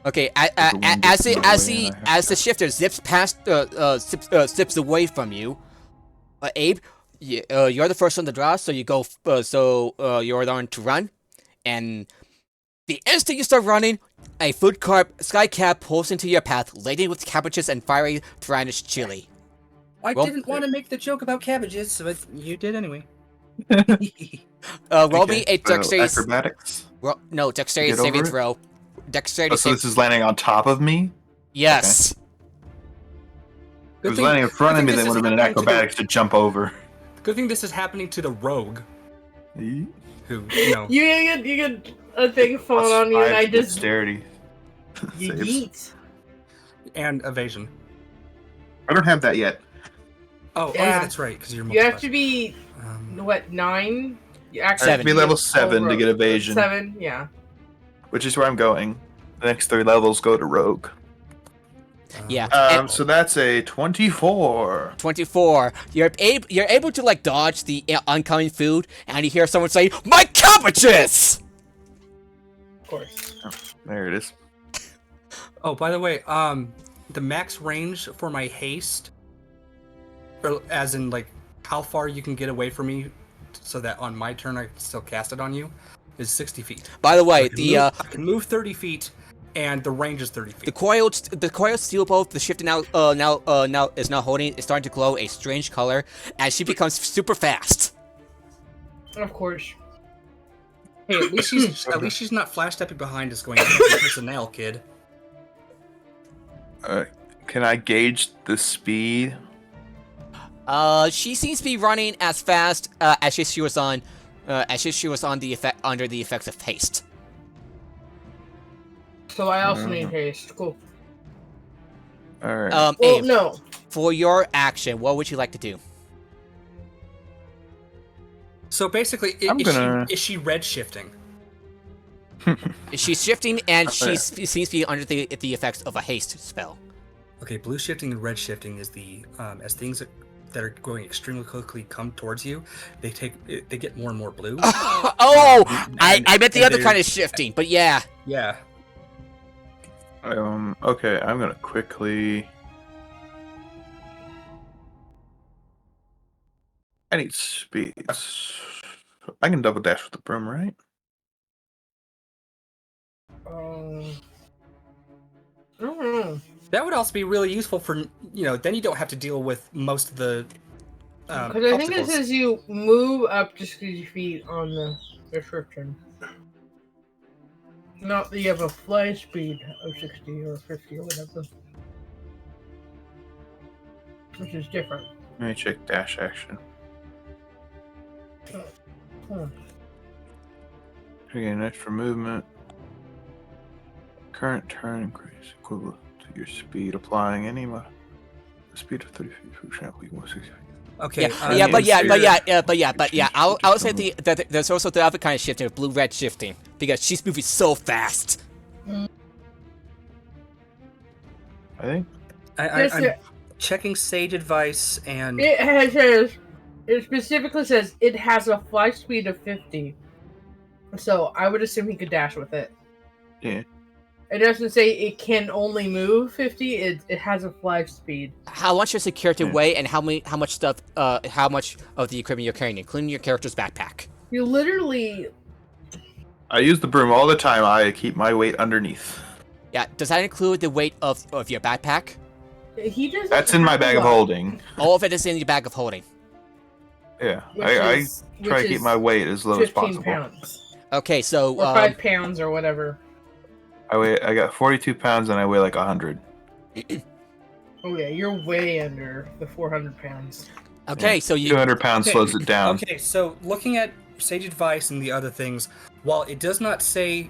A: Okay, as the shifter zips past, zips away from you, Abe, you're the first one to draw, so you go, you're the one to run, and the instant you start running, a food cart sky cab pulls into your path, laden with cabbages and fiery Tyrannus chili.
F: I didn't want to make the joke about cabbages, but you did anyway.
A: Roll me a dexterity.
D: Acrobatics.
A: No, dexterity
D: Get over
A: saving
D: it?
A: throw. Dexterity.
D: So this is landing on top of me?
A: Yes.
D: If it was landing in front of me, then would have been an acrobatics to jump over.
F: Good thing this is happening to the rogue,
D: Yeet.
F: who, you know...
C: You get a thing fall on you, and I just
D: dexterity.
C: you
D: Saves.
C: yeet.
F: And evasion.
D: I don't have that yet.
F: Oh,
C: Yeah.
F: that's right, because you're
C: You have
F: multiplied.
C: to be 9? You
D: I have
C: actually
D: to be level 7 to get evasion,
C: 7, yeah.
D: which is where I'm going. The next 3 levels go to rogue.
A: Yeah.
D: So that's a 24.
A: 24. You're able to like dodge the oncoming food, and you hear someone say, "My cabbages!"
C: Of course.
D: There it is.
F: Oh, by the way, the max range for my haste, or as in like how far you can get away from me, so that on my turn I can still cast it on you, is 60 feet.
A: By the way,
F: I can move 30 feet, and the range is 30 feet.
A: the coiled steel bow the shifter now is now holding is starting to glow a strange color as she becomes super fast.
C: Of course.
F: Hey, at least she's not flash stepping behind us going, personnel, kid.
D: Can I gauge the speed?
A: She seems to be running as fast as she was on under the effects of haste.
C: So I also need haste. Cool.
D: All right.
C: Well,
A: Abe,
C: no.
A: for your action, what would you like to do?
F: So basically, is she red shifting?
A: She's shifting, and she seems to be under the effects of a haste spell.
F: Okay, blue shifting and red shifting is the as things that are going extremely quickly come towards you, they get more and more blue.
A: I meant the other kind of shifting, but yeah.
F: Yeah.
D: Okay, I'm gonna quickly. I need speed. I can double dash with the broom, right?
C: I don't know.
F: That would also be really useful for, then you don't have to deal with most of the
C: Because I think it
F: obstacles.
C: says you move up to 60 feet on the description. Not that you have a fly speed of 60 or 50 or whatever. Which is different.
D: Let me check dash action.
C: Hmm.
D: You get an extra movement. Current turn increase equivalent to your speed, applying any speed of 30 feet, for example, you want 60.
F: Okay.
A: But I'll say there's also the other kind of shifting, blue-red shifting, because she's moving so fast.
D: I think.
F: I'm checking sage advice and.
C: It specifically says it has a fly speed of 50. So I would assume he could dash with it.
D: Yeah.
C: It doesn't say it can only move 50. It has a fly speed.
A: How much does security weigh, and how much of the equipment you're carrying, including your character's backpack?
C: You literally.
D: I use the broom all the time. I keep my weight underneath.
A: Yeah, does that include the weight of your backpack?
C: He doesn't.
D: That's in my bag of holding.
A: All of it is in your bag of holding.
D: Yeah, I try to keep my weight as low as
C: 15
D: possible.
C: pounds.
A: Okay, so
C: Or 5 pounds or whatever.
D: I got 42 pounds and I weigh like 100.
C: Oh yeah, you're way under the 400 pounds.
A: Okay, so you
D: 200 pounds slows it down.
F: Okay, so looking at sage advice and the other things, while it does not say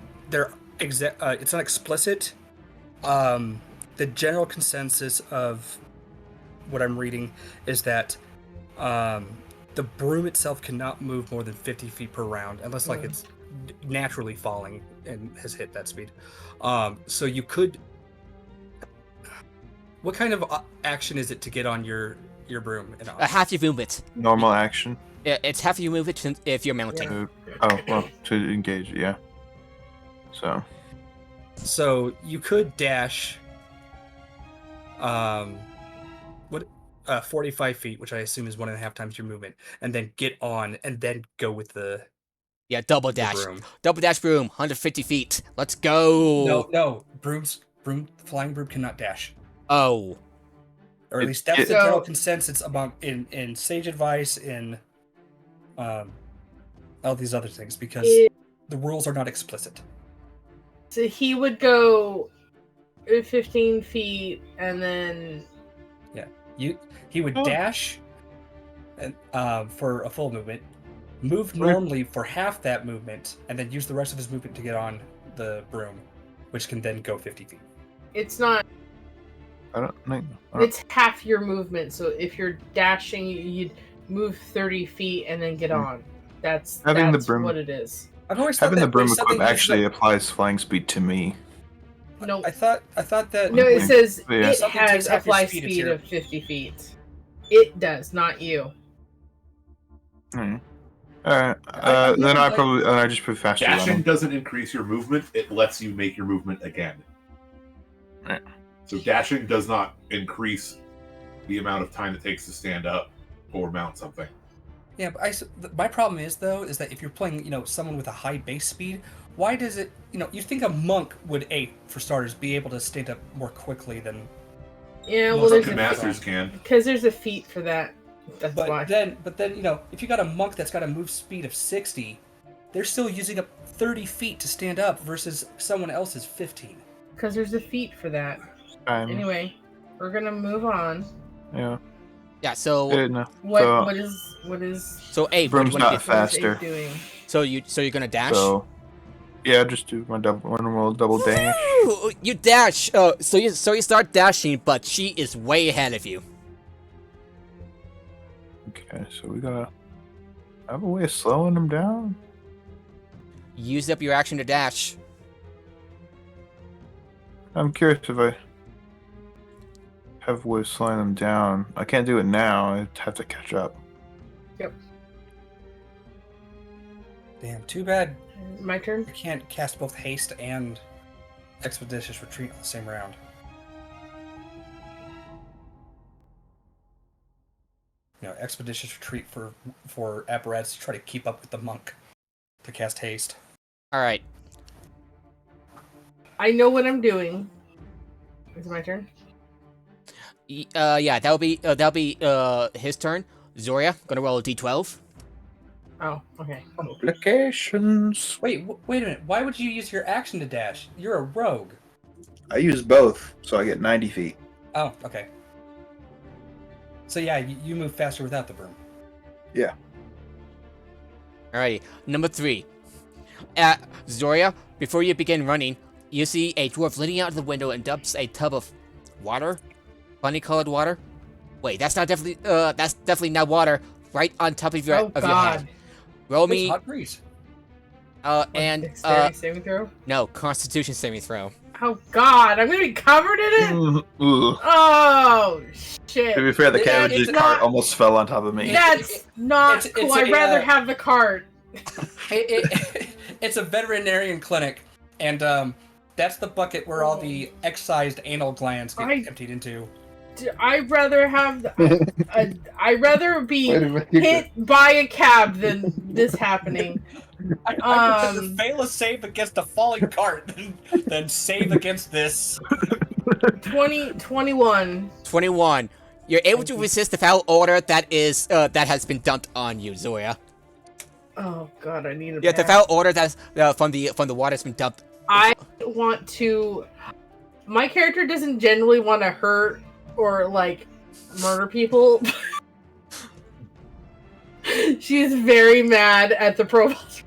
F: it's not explicit, the general consensus of what I'm reading is that the broom itself cannot move more than 50 feet per round, unless like it's naturally falling and has hit that speed. So you could. What kind of action is it to get on your broom?
A: half your movement.
D: Normal action.
A: Yeah, it's half your movement if you're mounting.
D: To engage, yeah.
F: So you could dash 45 feet, which I assume is 1.5 times your movement, and then get on and then go with the
A: double dash.
F: broom.
A: Double dash broom, 150 feet. Let's go.
F: No, flying broom cannot dash.
A: Oh.
F: Or at least that's the general consensus among in sage advice, in all these other things, because the rules are not explicit.
C: So he would go 15 feet and then.
F: He would dash and for a full movement, move normally for half that movement, and then use the rest of his movement to get on the broom, which can then go 50 feet.
C: It's not.
D: I don't think.
C: It's half your movement. So if you're dashing, you'd move 30 feet and then get on. That's
D: the broom,
C: what it is.
F: I've always thought
D: having the
F: that
D: broom equipped actually applies flying speed to me.
C: No,
F: I thought that.
C: No, it says it
F: Something
C: has
F: takes
C: a
F: half your
C: fly
F: speed, it's
C: speed
F: your-
C: of 50 feet. It does, not you.
D: Alright.
F: I
D: Then I just put faster than
E: Dashing
D: him.
E: doesn't increase your movement; it lets you make your movement again.
D: Right.
E: So dashing does not increase the amount of time it takes to stand up or mount something.
F: Yeah, but my problem is that if you're playing, someone with a high base speed, why does it, you think a monk would, for starters, be able to stand up more quickly than.
C: Yeah,
F: Well,
C: well, there's
E: Some masters can.
C: because there's a feat for that. That's why.
F: But then, if you got a monk that's got a move speed of 60, they're still using up 30 feet to stand up versus someone else's 15.
C: Because there's a feat for that. Anyway, we're gonna move on.
D: Yeah.
A: Yeah, so
D: No.
C: What is
A: so Abe,
D: broom's
A: what do you
D: not
A: get?
C: what is
D: faster.
C: Abe doing?
A: So you're gonna dash?
D: So, yeah, just do my normal double dash.
A: Ooh, you dash. So you start dashing, but she is way ahead of you.
D: Okay, so we gotta have a way of slowing them down.
A: Use up your action to dash.
D: I'm curious if I have a way of slowing them down. I can't do it now. I have to catch up.
C: Yep.
F: Damn, too bad
C: My turn.
F: you can't cast both haste and expeditious retreat on the same round. Expeditious retreat for apparatus to try to keep up with the monk to cast haste.
A: All right.
C: I know what I'm doing. Is it my turn?
A: Yeah, that'll be his turn. Zoria, gonna roll a d12.
C: Oh, okay.
D: Complications.
F: Wait a minute. Why would you use your action to dash? You're a rogue.
D: I use both, so I get 90 feet.
F: Oh, okay. So yeah, you move faster without the broom.
D: Yeah.
A: Alrighty, number 3. Zoria, before you begin running, you see a dwarf leaning out of the window and dumps a tub of water, funny-colored water. Wait, that's definitely not water. Right on top of your
C: Oh
A: your
C: God.
A: head. Roll
F: It's
A: me
F: hot grease.
A: and
C: Dexterity saving throw.
A: no, Constitution saving throw.
C: Oh God, I'm gonna be covered in it.
D: Ooh.
C: Oh shit.
D: To be fair, the
F: It's
D: cabbage's
C: not-
D: cart almost fell on top of me.
C: That's not
F: it's
C: cool.
F: a,
C: I'd rather have the cart.
F: It's a veterinarian clinic, and that's the bucket where all the excised anal glands get emptied into.
C: I'd rather have. I'd rather be
D: Wait a minute.
C: hit by a cab than this happening.
F: I would rather fail a save against a falling cart than save against this.
C: 21.
A: 21. You're able to resist the foul order that has been dumped on you, Zoria.
C: Oh God, I need a.
A: Yeah, the foul order that's from the water has been dumped.
C: I want to. My character doesn't generally want to hurt or like murder people. She's very mad at the provost.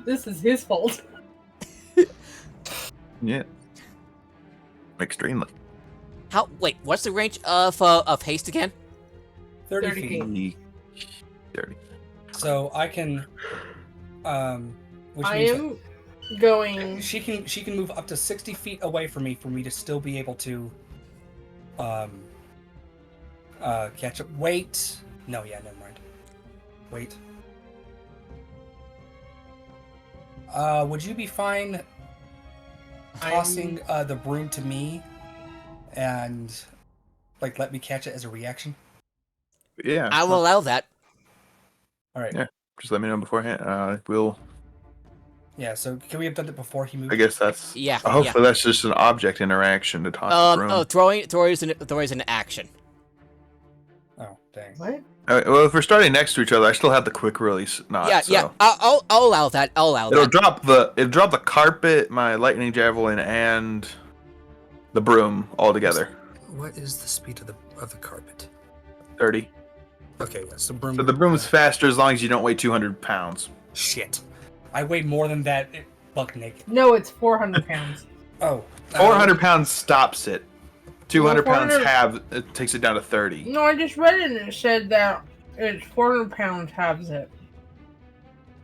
C: This is his fault.
D: Yeah. Extremely.
A: Wait, what's the range of haste again?
F: 30
C: 30
F: feet.
C: feet.
D: Dirty.
F: So I can, which
C: I
F: means
C: am going.
F: she can move up to 60 feet away from me for me to still be able to, catch up. Wait. No, yeah, never mind. Wait. Would you be fine tossing the broom to me and like let me catch it as a reaction?
D: Yeah.
A: I will allow that.
F: All right.
D: Yeah. Just let me know beforehand. We'll.
F: Yeah. So can we have done it before he moved?
D: I guess that's.
A: Yeah.
D: Hopefully, that's just an object interaction to toss the broom.
A: Oh, throwing is an action.
F: Oh, dang.
C: What?
D: Well, if we're starting next to each other, I still have the quick release knot.
A: Yeah,
D: so.
A: yeah. I'll allow that. I'll allow
D: It'll
A: that.
D: drop the carpet, my lightning javelin, and the broom all together.
B: What is the speed of the carpet?
D: 30.
B: Okay, yes, the broom.
D: So the broom's faster as long as you don't weigh 200 pounds.
B: Shit.
F: I weigh more than that, buck naked.
C: No, it's 400 pounds.
F: Oh.
D: 400 pounds stops it. 200
C: Well,
D: pounds
C: 400
D: it takes it down to 30.
C: No, I just read it and it said that it's 400 pounds halves it.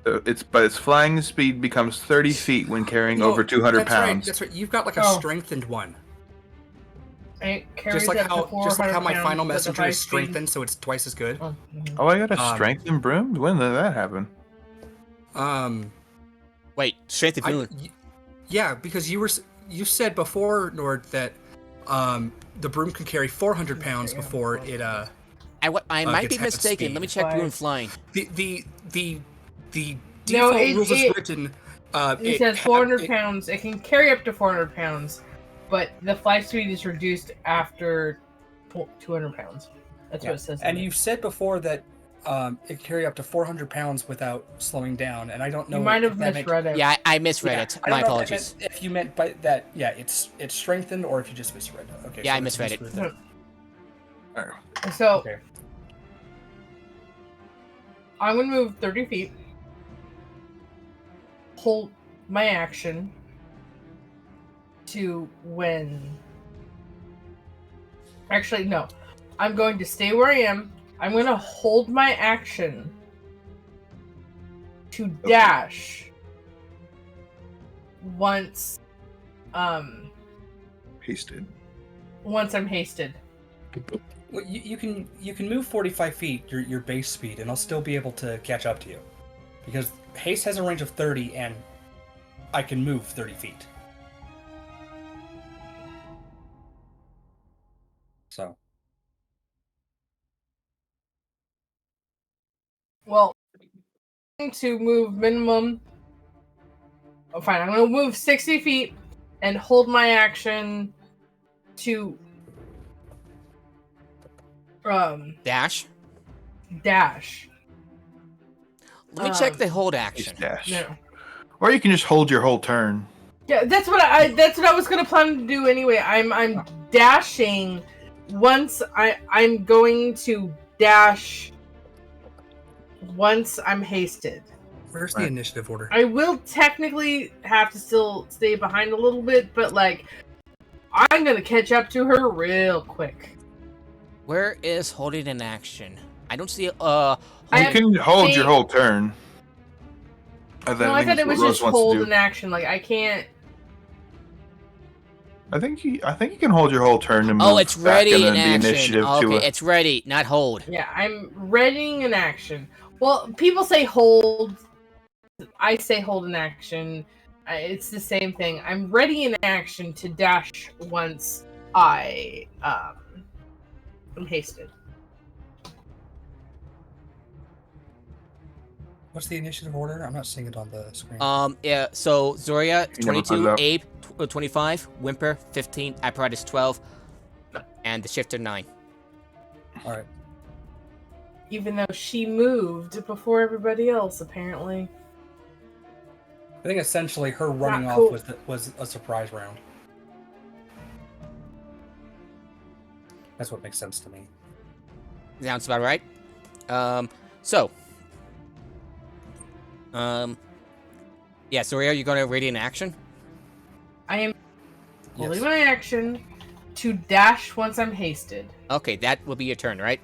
D: But its flying speed becomes 30 feet when carrying over 200
B: that's
D: pounds.
B: Right, that's right. You've got like a
C: Oh.
B: strengthened one.
C: And it carries
B: Just like
C: up to
B: how
C: 400
B: my
C: pounds,
B: final
C: but the
B: messenger
C: high
B: is
C: speed-
B: strengthened, so it's twice as good.
C: Oh, mhm.
D: Oh, I got a
B: Um,
D: strengthened broom? When did that happen?
A: Wait, strength of moon.
B: Yeah, because you said before, Nord, that the broom can carry 400 pounds before it
A: I might be
B: gets half
A: mistaken.
B: speed.
A: Let me check
C: Why?
A: broom flying.
B: the
C: No,
B: default
C: it-
B: rules
C: it-
B: as written.
C: It says 400 pounds. It can carry up to 400 pounds, but the fly speed is reduced after 200 pounds. That's
F: Yeah.
C: what it says.
F: And you said before that it carry up to 400 pounds without slowing down, and I don't know.
C: You might have
F: if that meant-
C: misread it.
A: Yeah, I misread
F: Yeah,
A: it.
F: I
A: My
F: don't know if that
A: apologies.
F: meant- if you meant by that, yeah, it's strengthened, or if you just misread it. Okay.
A: Yeah,
F: so
A: I
F: it's
A: misread it.
F: misread
C: So
F: Okay.
C: I'm gonna move 30 feet. Hold my action to when. Actually, no. I'm going to stay where I am. I'm going to hold my action to dash once
D: Hasted.
C: once I'm hasted.
F: Well, you can move 45 feet, your base speed, and I'll still be able to catch up to you, because haste has a range of 30, and I can move 30 feet. So
C: Well, I'm going to move minimum. Oh, fine. I'm going to move 60 feet and hold my action to
A: Dash.
C: dash.
A: Let me check the hold
D: It's
A: action.
D: dash.
C: No.
D: Or you can just hold your whole turn.
C: Yeah, that's what I was gonna plan to do anyway. I'm dashing. Once I'm going to dash. Once I'm hasted.
F: Where's the
D: Right.
F: initiative order?
C: I will technically have to still stay behind a little bit, but like, I'm gonna catch up to her real quick.
A: Where is holding an action? I don't see.
C: I
D: You
C: have
D: can hold your
C: stay-
D: whole turn. And
C: No, I
D: think
C: thought
D: that's
C: it was
D: what
C: just
D: Rose wants to
C: hold
D: do.
C: an action. Like I can't.
D: I think you can hold your whole turn and move
A: Oh, it's
D: back
A: ready
D: and
A: in
D: then the
A: action.
D: initiative
A: Okay,
D: to a,
A: it's ready, not hold.
C: Yeah, I'm readying an action. Well, people say hold. I say hold an action. It's the same thing. I'm ready in action to dash once I am hasted.
F: What's the initiative order? I'm not seeing it on the screen.
A: Yeah. So Zoria
D: You never put
A: 22,
D: it up.
A: Abe 25, Whimper 15, Apparatus 12, and the Shifter 9.
F: All right.
C: Even though she moved before everybody else, apparently.
F: I think essentially her running
C: cool.
F: off was a surprise round. That's what makes sense to me.
A: Sounds about right. So. Yeah, Zoria, you're going to radiant action?
C: I am holding
F: Yes.
C: my action to dash once I'm hasted.
A: Okay, that will be your turn, right?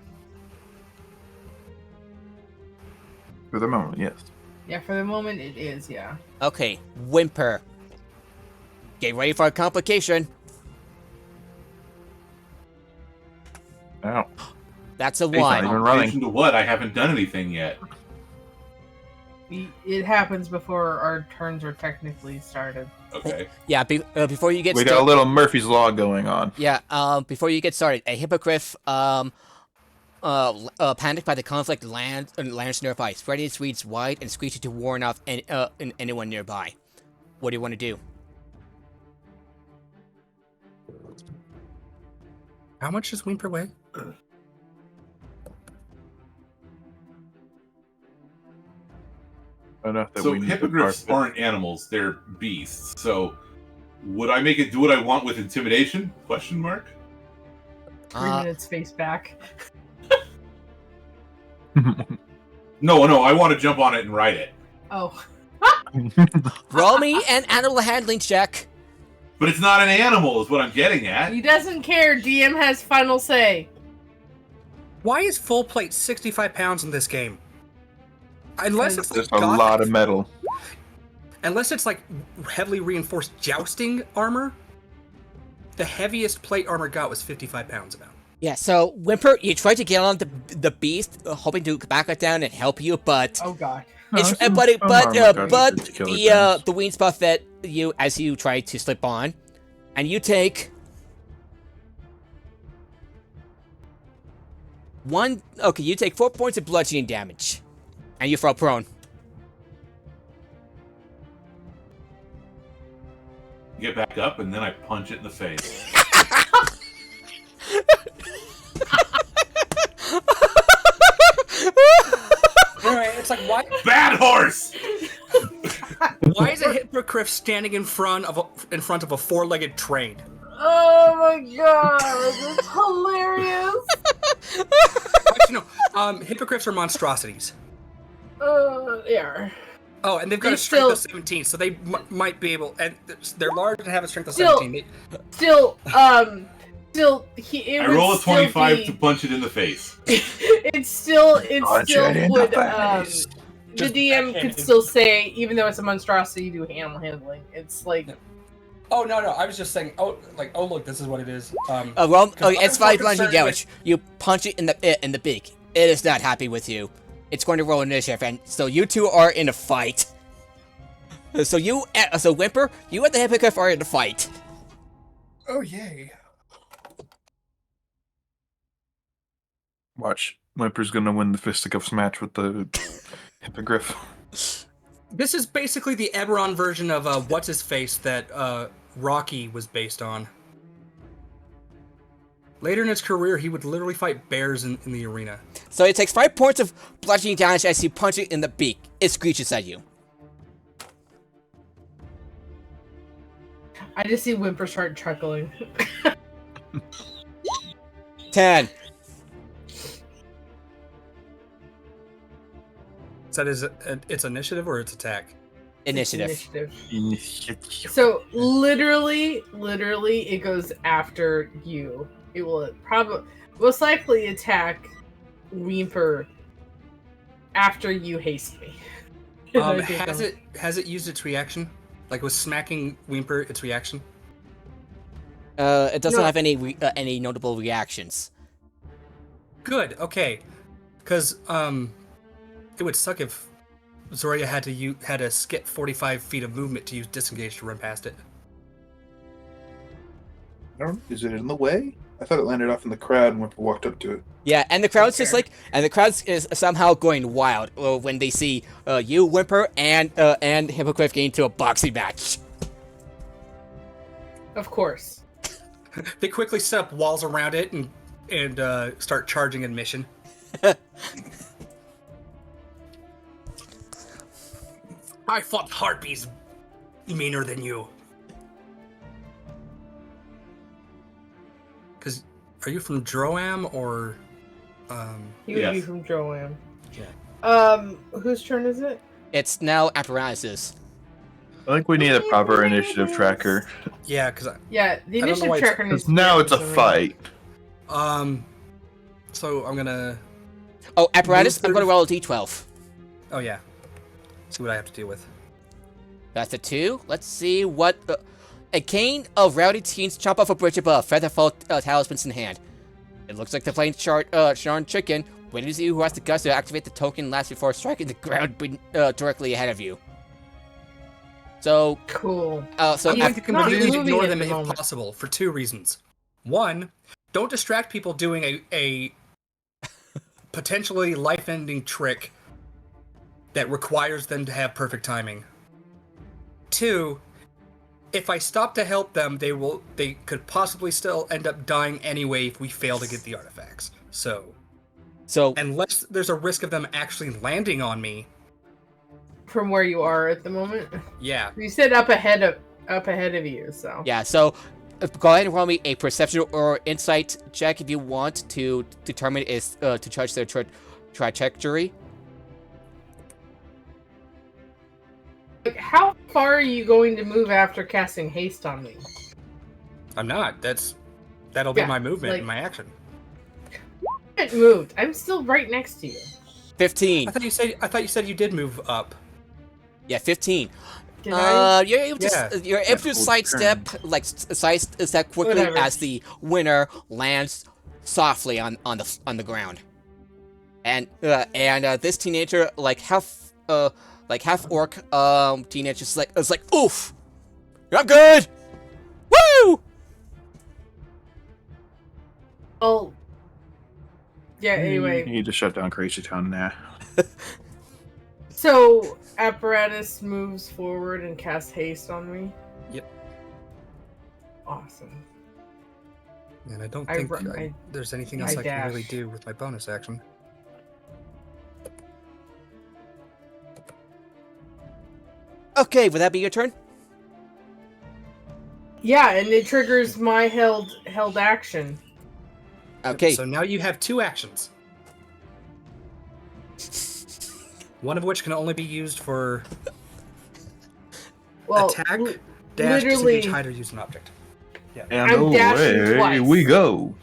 D: for the moment, yes.
C: Yeah, for the moment it is, yeah.
A: Okay, Whimper. Get ready for a complication.
D: Ow.
A: That's a
D: He's not
A: 1.
D: even running.
E: Complication to what? I haven't done anything yet.
C: It happens before our turns are technically started.
E: Okay.
A: Yeah, before you get
D: We got a
A: started.
D: little Murphy's Law going on.
A: Yeah, before you get started, a hippogriff panicked by the conflict lands nearby, spreading its wings wide and screeching to warn off anyone nearby. What do you want to do?
F: How much does Whimper weigh?
D: Enough that
E: So
D: we need to
E: hippogriffs
D: park
E: aren't animals; they're beasts. So, would I make it do what I want with intimidation? Question mark.
C: 3 minutes face back.
D: it.
E: No, I want to jump on it and ride it.
C: Oh.
A: Roll me an animal handling check.
E: But it's not an animal, is what I'm getting at.
C: He doesn't care. DM has final say.
F: Why is full plate 65 pounds in this game? Unless it's like
D: There's a lot of metal.
F: unless it's like heavily reinforced jousting armor, the heaviest plate armor got was 55 pounds about.
A: Yeah, so Whimper, you tried to get on the beast, hoping to back it down and help you, but
C: Oh god.
A: it's,
D: No,
A: but
D: some armor
A: but
D: does killer things.
A: the wings buffet you as you try to slip on, and you take you take 4 points of bludgeoning damage, and you fall prone.
E: Get back up, and then I punch it in the face.
F: Anyway, it's like
E: Bad horse.
F: why is a hippogriff standing in front of a four-legged train?
C: Oh my god. That's hilarious.
F: Actually, no. Hippogriffs are monstrosities.
C: Yeah.
F: Oh, and they've got
C: They
F: a strength of
C: still-
F: 17, so they might be able. And they're large and have a strength of
C: Still-
F: 17.
C: Still, it
E: I
C: would
E: roll a
C: still
E: 25
C: be-
E: to punch it in the face.
C: it still
D: Punch it in the
C: would
D: face.
C: the
F: Just
C: DM
F: backhand
C: could
F: it.
C: still say, even though it's a monstrosity, you do animal handling. It's like
F: Oh no, I was just saying. Oh look, this is what it is.
A: It's 5
F: I'm more
A: bludgeoning
F: concerned
A: damage. You punch it in the beak. It is not happy with you. It's going to roll initiative, and so you two are in a fight. So Whimper, you and the hippogriff are in a fight.
F: Oh yay!
D: Watch. Whimper's gonna win the fisticuffs match with the hippogriff.
F: This is basically the Eberron version of what's his face that Rocky was based on. Later in his career, he would literally fight bears in the arena.
A: So it takes 5 points of bludgeoning damage as you punch it in the beak. It screeches at you.
C: I just see Whimper start chuckling.
A: 10.
F: So that is its initiative or its attack?
A: Initiative.
C: So literally, it goes after you. It will probably most likely attack Whimper after you haste me.
F: Has it used its reaction? Like was smacking Whimper its reaction?
A: It doesn't
C: No.
A: have any notable reactions.
F: Good. Okay. Because it would suck if Zoria had to skip 45 feet of movement to use disengage to run past it.
D: Is it in the way? I thought it landed off in the crowd and walked up to it.
A: Yeah, and the crowd's just like, and the crowd is somehow going wild when they see you, Whimper, and Hippogriff get into a boxing match.
C: Of course.
F: They quickly set up walls around it and start charging admission. I fought harpies meaner than you. Because are you from Droam or?
C: He would be
E: Yes.
C: from Droam.
F: Yeah.
C: Whose turn is it?
A: It's now Apparatuses.
D: I think we need a proper initiative tracker.
F: Yeah, because
C: Yeah, the
F: I don't know why
C: initiative
F: it's-
C: tracker needs
D: Because
C: to be
D: now
C: up
D: it's a
C: for me.
D: fight.
F: So I'm gonna.
A: Oh, Apparatus,
F: Move
A: I'm gonna roll a d12.
F: Oh yeah. See what I have to deal with.
A: That's a 2. Let's see what... a cane of rowdy teens chop off a bridge above, featherfall talismans in hand. It looks like they're playing Sharn Chicken, waiting to see who has the guts to activate the token last before striking the ground directly ahead of you. So,
C: Cool.
A: so
F: I'm going to
C: not
F: completely
C: moving
F: ignore
C: at
F: them
C: the
F: if
C: moment.
F: possible for 2 reasons. One, don't distract people doing a potentially life-ending trick that requires them to have perfect timing. 2, if I stop to help them, they could possibly still end up dying anyway if we fail to get the artifacts. So unless there's a risk of them actually landing on me,
C: From where you are at the moment.
F: yeah.
C: You said up ahead of you, so.
A: yeah, so go ahead and roll me a perception or insight check if you want to determine to judge their trajectory.
C: Like, how far are you going to move after casting haste on me?
F: I'm not. That'll be
C: Yeah,
F: my movement
C: like-
F: and my action.
C: I haven't moved. I'm still right next to you.
A: 15.
F: I thought you said you did move up.
A: Yeah, 15.
C: Did I?
A: You're able to
F: Yeah.
A: you're able to
D: Full
A: sidestep sidestep quickly
C: Whatever.
A: as the winner lands softly on the ground. And this teenager, like half orc teenager, is like oof, I'm good. Woo!
C: Oh. Yeah,
D: You
C: anyway.
D: need to shut down Crazy Town now.
C: So, Apparatus moves forward and casts haste on me.
F: Yep.
C: Awesome.
F: And I don't
C: I
F: think
C: ru- I-
F: there's anything
C: I
F: else I can really
C: dash.
F: do with my bonus action.
A: Okay, would that be your turn?
C: Yeah, and it triggers my held action.
A: Okay.
F: So now you have 2 actions. One of which can only be used for
C: Well,
F: attack,
C: li-
F: dash,
C: literally-
F: disengage, hide, or use an object.
D: And
C: I'm dashing
D: away
C: twice.
D: we go.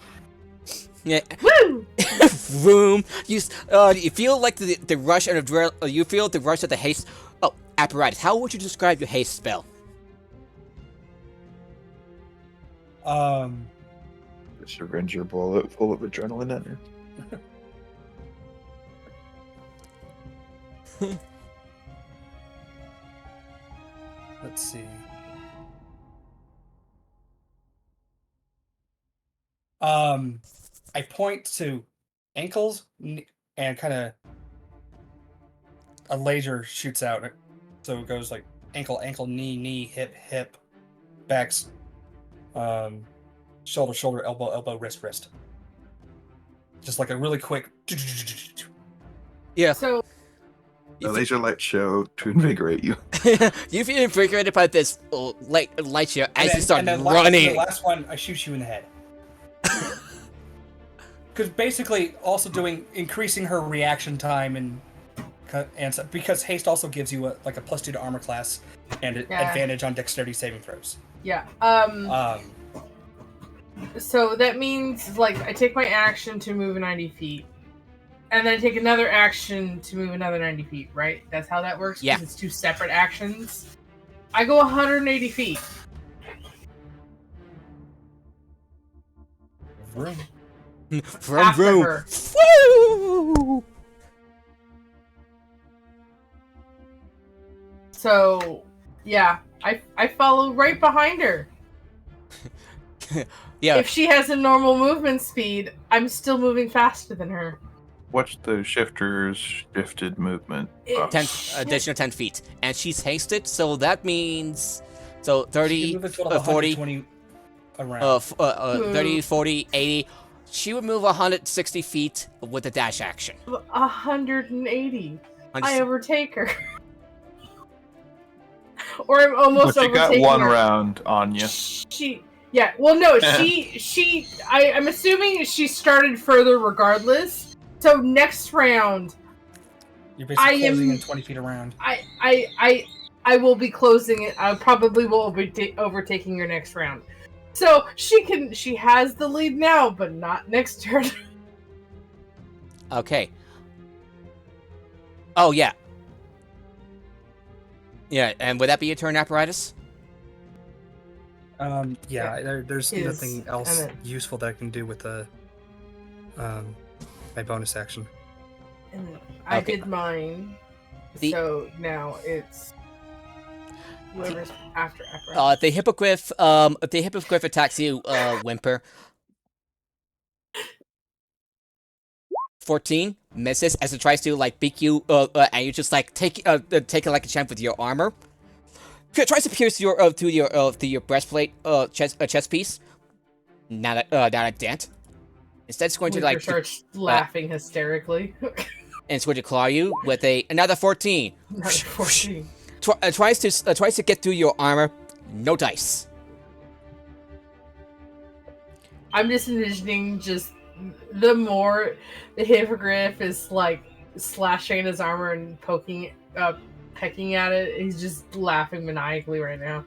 A: Yeah.
C: Woo!
A: Vroom. You feel like the rush and you feel the rush of the haste. Oh, Apparatus. How would you describe your haste spell?
D: Just Avenger bullet full of adrenaline in her.
F: Let's see. I point to ankles and kind of a laser shoots out, so it goes like ankle, ankle, knee, knee, hip, hip, backs, shoulder, shoulder, elbow, elbow, wrist, wrist. Just like a really quick.
A: Yeah.
C: So
D: The laser light show to invigorate you.
A: You feel invigorated by this light show as you start
F: and then
A: running.
F: The last one, I shoot you in the head. Because basically, also increasing her reaction time and stuff, because haste also gives you a +2 to armor class and an advantage on dexterity saving throws.
C: yeah. So that means like I take my action to move 90 feet, and then I take another action to move another 90 feet. Right? That's how that works. 'Cause
A: Yeah.
C: It's 2 separate actions. I go 180 feet.
F: Vroom.
A: Vroom,
C: After
A: vroom.
C: her.
A: Woo!
C: So yeah, I follow right behind her.
A: Yeah.
C: If she has a normal movement speed, I'm still moving faster than her.
D: What's the shifter's shifted movement?
C: It-
A: 10
C: Shit.
A: additional 10 feet, and she's hasted, so that means 30,
F: You move a total of
A: 40,
F: 120 around.
A: 30, 40, 80. She would move 160 feet with a dash action.
C: 180. I
A: 100
C: overtake her. Or I'm almost
D: But you got
C: overtaking
D: one
C: her.
D: round on you.
C: I'm assuming she started further regardless. So next round,
F: You're basically
C: I
F: closing
C: am-
F: in 20 feet around.
C: I will be closing it. I probably will be overtaking her next round. So she has the lead now, but not next turn.
A: Okay. Oh, yeah. Yeah, and would that be your turn, Apparatus?
F: There's
C: Is
F: nothing else
C: Emmett.
F: useful that I can do with my bonus action.
C: And I
A: Okay.
C: did mine.
A: The-
C: So now it's whoever's after Apparatus.
A: The hippogriff attacks you, Whimper. 14 misses as it tries to beat you, and you just take it like a champ with your armor. It tries to pierce your through your breastplate, chest piece. Not a dent. Instead, it's going to
C: Weaver starts laughing hysterically.
A: and it's going to claw you with another 14.
C: Another 14.
A: Tries to get through your armor. No dice.
C: I'm just envisioning the more the hippogriff is slashing at his armor and pecking at it. He's just laughing maniacally right now.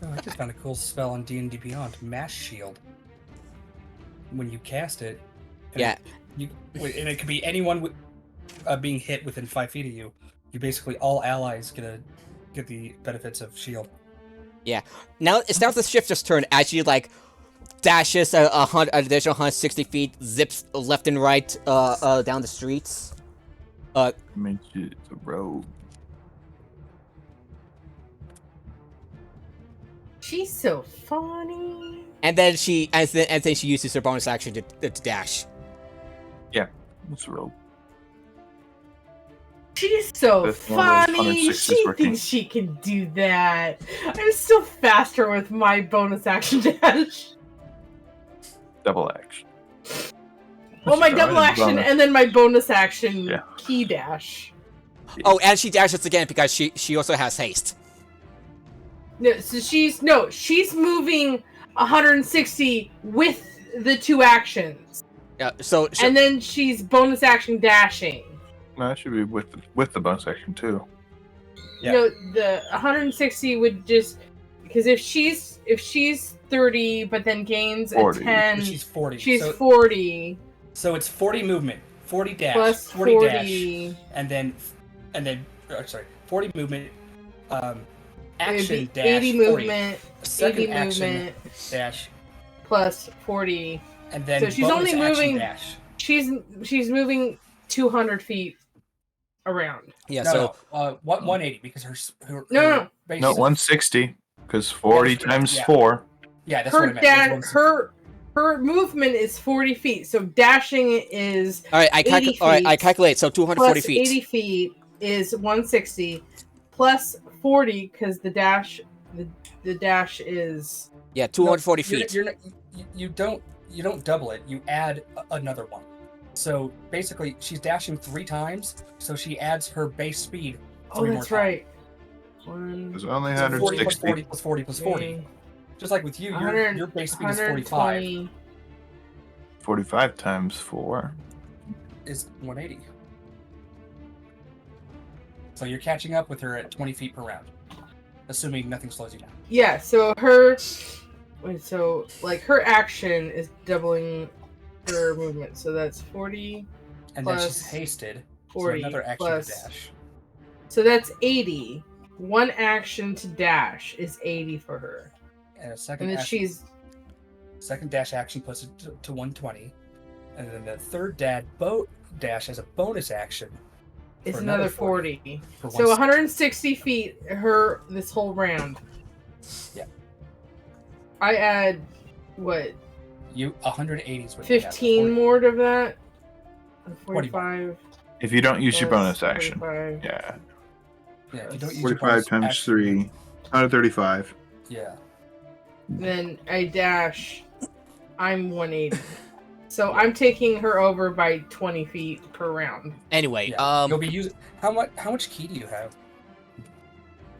F: Oh, I just found a cool spell on D&D Beyond, Mass Shield. When you cast it, and and it could be anyone being hit within 5 feet of you. You basically all allies get the benefits of shield.
A: Now it's the shifter's turn as she dashes an additional 160 feet, zips left and right down the streets.
D: I mean, she's a rogue.
C: She's so funny.
A: And then she uses her bonus action to dash.
D: It's a rogue.
C: She's so
D: This one was
C: funny.
D: 160
C: She
D: working.
C: thinks she can do that. I'm still faster with my bonus action dash.
D: Double action.
C: Well, my
D: That's
C: double
D: right,
C: action
D: bonus.
C: and then my bonus action
D: Yeah.
C: key dash.
A: Oh, and she dashes again because she also has haste.
C: No, so she's moving 160 with the 2 actions,
A: Yeah. So
C: and then she's bonus action dashing.
D: No, that should be with the bonus action too.
F: Yeah.
C: No, the 160 would just because if she's 30, but then gains
D: 40.
C: a 10,
F: She's 40.
C: she's
F: so,
C: 40
F: so it's 40 movement, 40 dash,
C: plus
F: 40
C: 40.
F: dash, and then 40 movement, action
C: It'd be
F: dash
C: 80
F: 40.
C: movement,
F: Second
C: 80
F: action
C: movement
F: dash,
C: plus 40.
F: and then
C: So she's
F: bonus
C: only
F: action
C: moving-
F: dash.
C: She's moving 200 feet around.
A: yeah.
F: No,
A: So
F: no, 180 because her
C: No.
F: base
D: No,
F: is-
D: 160 because 40
F: Yeah,
D: times
F: yeah.
D: 4.
F: Yeah, that's
C: Her
F: what I meant. It was 160.
C: her movement is 40 feet. So dashing is
A: all right, I
C: 80
A: calculate. So
C: plus
A: 240 feet.
C: 80 feet is 160 plus 40 because the dash is
A: Yeah, 240 feet.
F: You don't double it. You add another one. So basically, she's dashing 3 times. So she adds her base speed. 3 more
C: that's
F: times.
C: right.
D: There's only
F: So 40 plus
D: 160.
F: 40 plus 40 plus 40. Just like with you, your base speed is 45.
D: 45 times 4.
F: Is 180. So you're catching up with her at 20 feet per round, assuming nothing slows you down.
C: Yeah, so her action is doubling her movement. So that's 40
F: And
C: plus
F: then she's hasted.
C: 40
F: so another action
C: plus.
F: to dash.
C: So that's 80. One action to dash is 80 for her.
F: And a second
C: And then
F: action, second dash action puts it to 120. And then the third dash as a bonus action.
C: It's
F: for
C: another 40.
F: For
C: So
F: 160.
C: 160 feet this whole round.
F: Yeah.
C: I add what?
F: You 180 is what you have.
C: 15 more of that? 45.
D: If you don't use your
C: plus
D: bonus action.
C: 45.
D: Yeah.
F: Yeah, if you don't use your
D: 45
F: bonus
D: times
F: action,
D: 3. 135.
F: Yeah.
C: Then I dash. I'm 180. So I'm taking her over by 20 feet per round.
A: Anyway,
F: Yeah. You'll be using how much key do you have?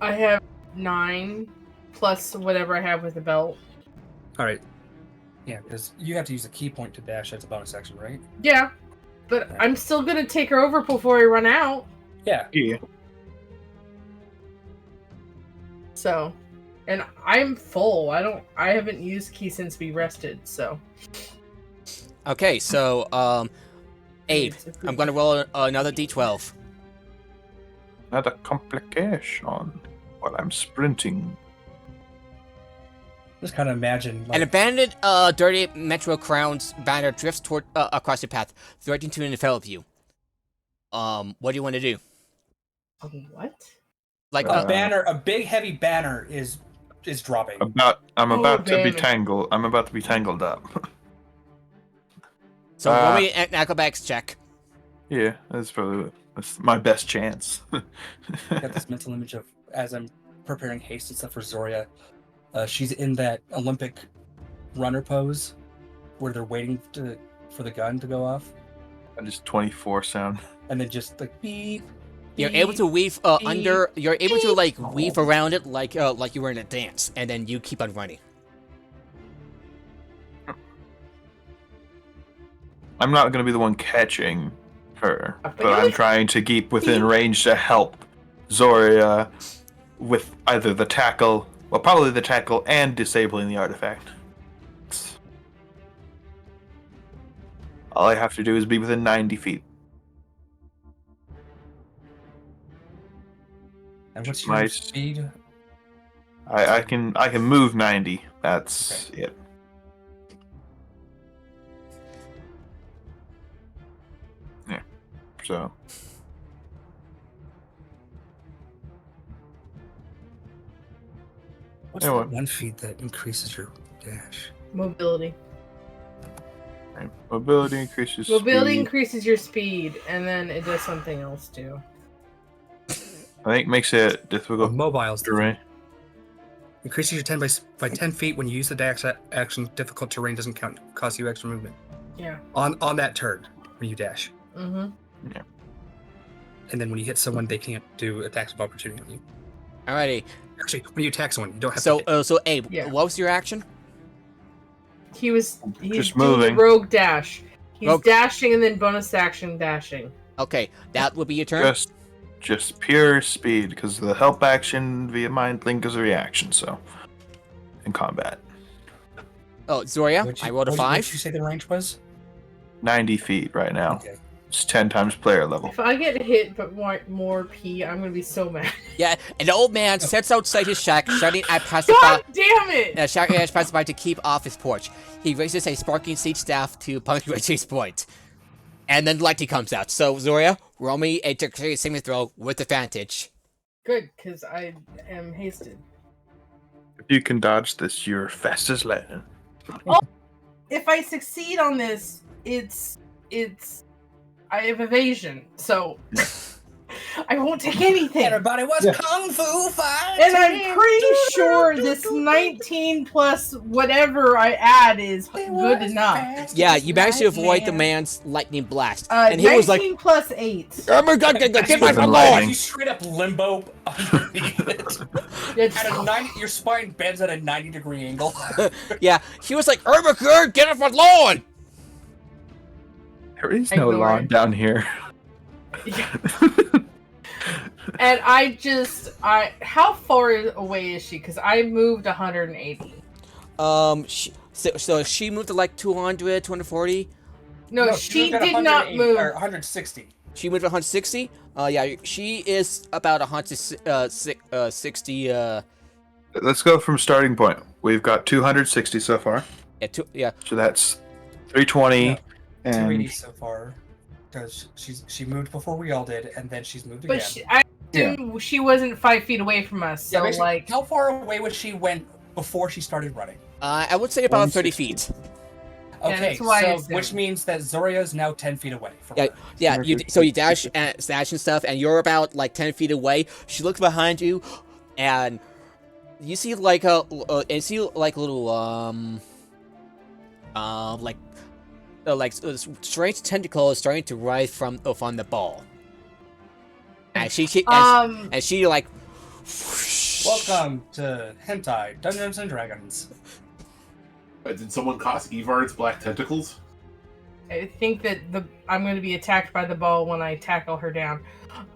C: I have 9 plus whatever I have with the belt.
F: All right. Yeah, because you have to use a key point to dash as a bonus action, right?
C: Yeah, but I'm still gonna take her over before I run out.
F: Yeah.
D: Yeah.
C: So, and I'm full. I haven't used key since we rested. So.
A: okay, so Abe, I'm gonna roll another d12.
D: Another complication while I'm sprinting.
F: Just kind of imagine.
A: An abandoned, dirty Metro Crown's banner drifts toward across your path, threatening to envelop you. What do you want to do?
C: What?
A: Like
F: a banner, a big heavy banner is dropping.
D: I'm about to be
C: banner.
D: tangled. I'm about to be tangled up.
A: so roll me an acrobatics check.
D: Yeah, that's my best chance.
F: I got this mental image of as I'm preparing haste and stuff for Zoria. She's in that Olympic runner pose where they're waiting for the gun to go off,
D: And just 24 sound.
F: and then just like beep.
A: You're able to weave under. You're able to like weave around it like you were in a dance, and then you keep on running.
D: I'm not going to be the one catching her,
C: But
D: but I'm trying to keep within range to help Zoria with either the tackle, well, probably the tackle and disabling the artifact. All I have to do is be within 90 feet.
F: And what's
D: My
F: your speed?
D: I can move 90. That's it. Yeah. So
F: What's
D: Yeah,
F: that
D: what?
F: 1 feet that increases your dash?
C: Mobility.
D: right, mobility increases.
C: Mobility
D: speed.
C: increases your speed, and then it does something else too.
D: I think makes it difficult.
F: Mobiles
D: Terrain.
F: increases your 10 by 10 feet when you use the dash action. Difficult terrain doesn't cost you extra movement
C: Yeah.
F: on that turn when you dash.
C: Mm-hmm.
F: And then when you hit someone, they can't do attacks of opportunity on you.
A: Alrighty.
F: Actually, when you attack someone, you don't have
A: So
F: to hit.
A: so Abe,
C: Yeah.
A: what was your action?
C: He's
D: Just
C: doing
D: moving.
C: rogue dash. He's
A: Rogue-
C: dashing and then bonus action dashing.
A: Okay, that would be your turn.
D: Just pure speed, because the help action via mind link is a reaction. So in combat,
A: Oh, Zoria,
F: What'd
A: I
F: you-
A: rolled a
F: what
A: 5.
F: did you say the range was?
D: 90 feet right now.
F: Okay.
D: It's 10 times player level.
C: If I get hit but more P, I'm gonna be so mad.
A: Yeah, and the old man sits outside his shack, shouting at passerby.
C: God damn it!
A: Shouting at passerby to keep off his porch. He raises a sparking siege staff to punctuate his point, and then lightning comes out. So Zoria, roll me a dexterity saving throw with advantage.
C: Good, because I am hasted.
D: If you can dodge this, you're fast as lightning.
C: If I succeed on this, it's I have evasion, so I won't take anything.
F: Everybody was kung fu fighting.
C: And I'm pretty sure this 19 plus whatever I add is good enough.
A: Yeah, you managed to avoid the man's lightning blast. And he was like,
C: 19 plus 8.
A: oh my god, get my
D: Even
A: lord!
D: lightning.
F: You straight up limbo underneath it. At a 90, your spine bends at a 90-degree angle.
A: Yeah, he was like, oh my god, get off my lawn!
D: There is
C: I
D: no
C: ignore
D: lawn
C: it.
D: down here.
C: And how far away is she? Because I moved 180.
A: So she moved to like 200, 240.
C: No, she did not move.
F: Or 160.
A: She moved to 160. Yeah, she is about 160.
D: Let's go from starting point. We've got 260 so far.
A: Yeah.
D: So that's 320
F: Yeah. 280
D: and
F: so far. Because she moved before we all did, and then she's moved
C: But
F: again.
C: I assume she wasn't 5 feet away from us. So,
F: basically,
C: like.
F: how far away was she when before she started running?
A: I would say about 30 feet.
F: Okay,
C: that's why I
F: so
C: assumed.
F: which means that Zoria is now 10 feet away from her.
A: Yeah. So you dash and slash and stuff, and you're about like 10 feet away. She looks behind you, and you see like a little strange tentacles starting to rise from the ball. And she like.
F: Welcome to Hentai Dungeons and Dragons.
E: Did someone cast Evard's black tentacles?
C: I think that I'm going to be attacked by the ball when I tackle her down.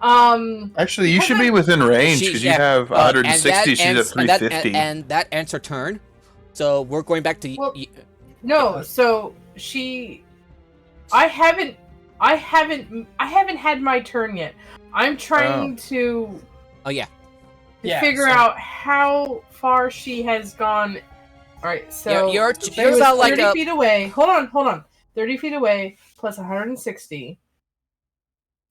D: actually you should be within range because you have 160. She's at 350.
A: And that ends her turn. So we're going back to.
C: Well, no, so I haven't had my turn yet. I'm trying to
A: Oh yeah.
C: figure out how far she has gone. All right, so
A: You're
C: she was
A: about like
C: 30 feet away. Hold on. 30 feet away plus 160.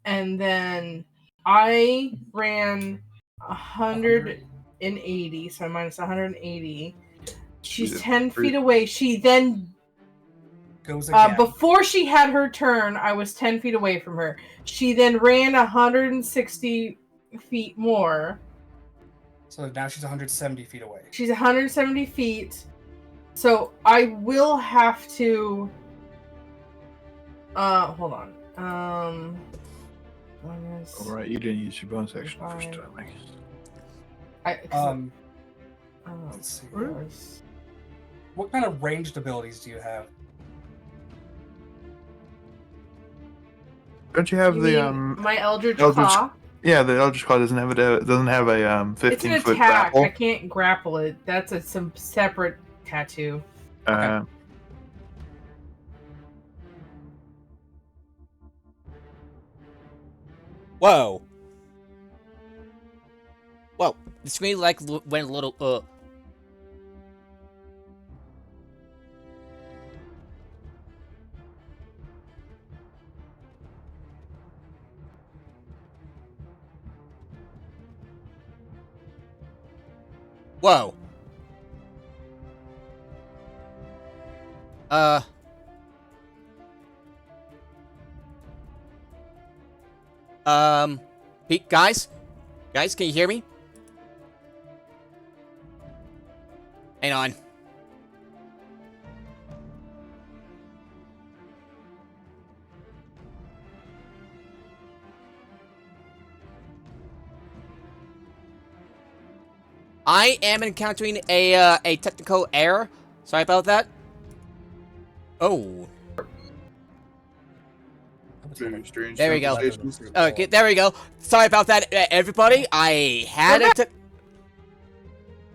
C: And then I ran 180, so I'm minus 180. She's 10 feet away. She then,
F: Goes again.
C: before she had her turn, I was 10 feet away from her. She then ran 160 feet more.
F: So now she's 170 feet away.
C: She's 170 feet. So I will have to. Hold on. Minus.
D: All right, you didn't use your bonus action the first time. I guess.
F: Let's see. What kind of ranged abilities do you have?
D: Don't you have
C: You
D: the
C: mean my Eldritch
D: Eldritch-
C: Claw?
D: Yeah, the Eldritch Claw doesn't have a 15
C: It's an
D: foot
C: attack.
D: grapple.
C: I can't grapple it. That's some separate tattoo.
A: Whoa. Whoa. The screen like went a little Whoa. Pete, guys, can you hear me? Hang on. I am encountering a technical error. Sorry about that. Oh. There we go. Okay, there we go. Sorry about that, everybody. I had it.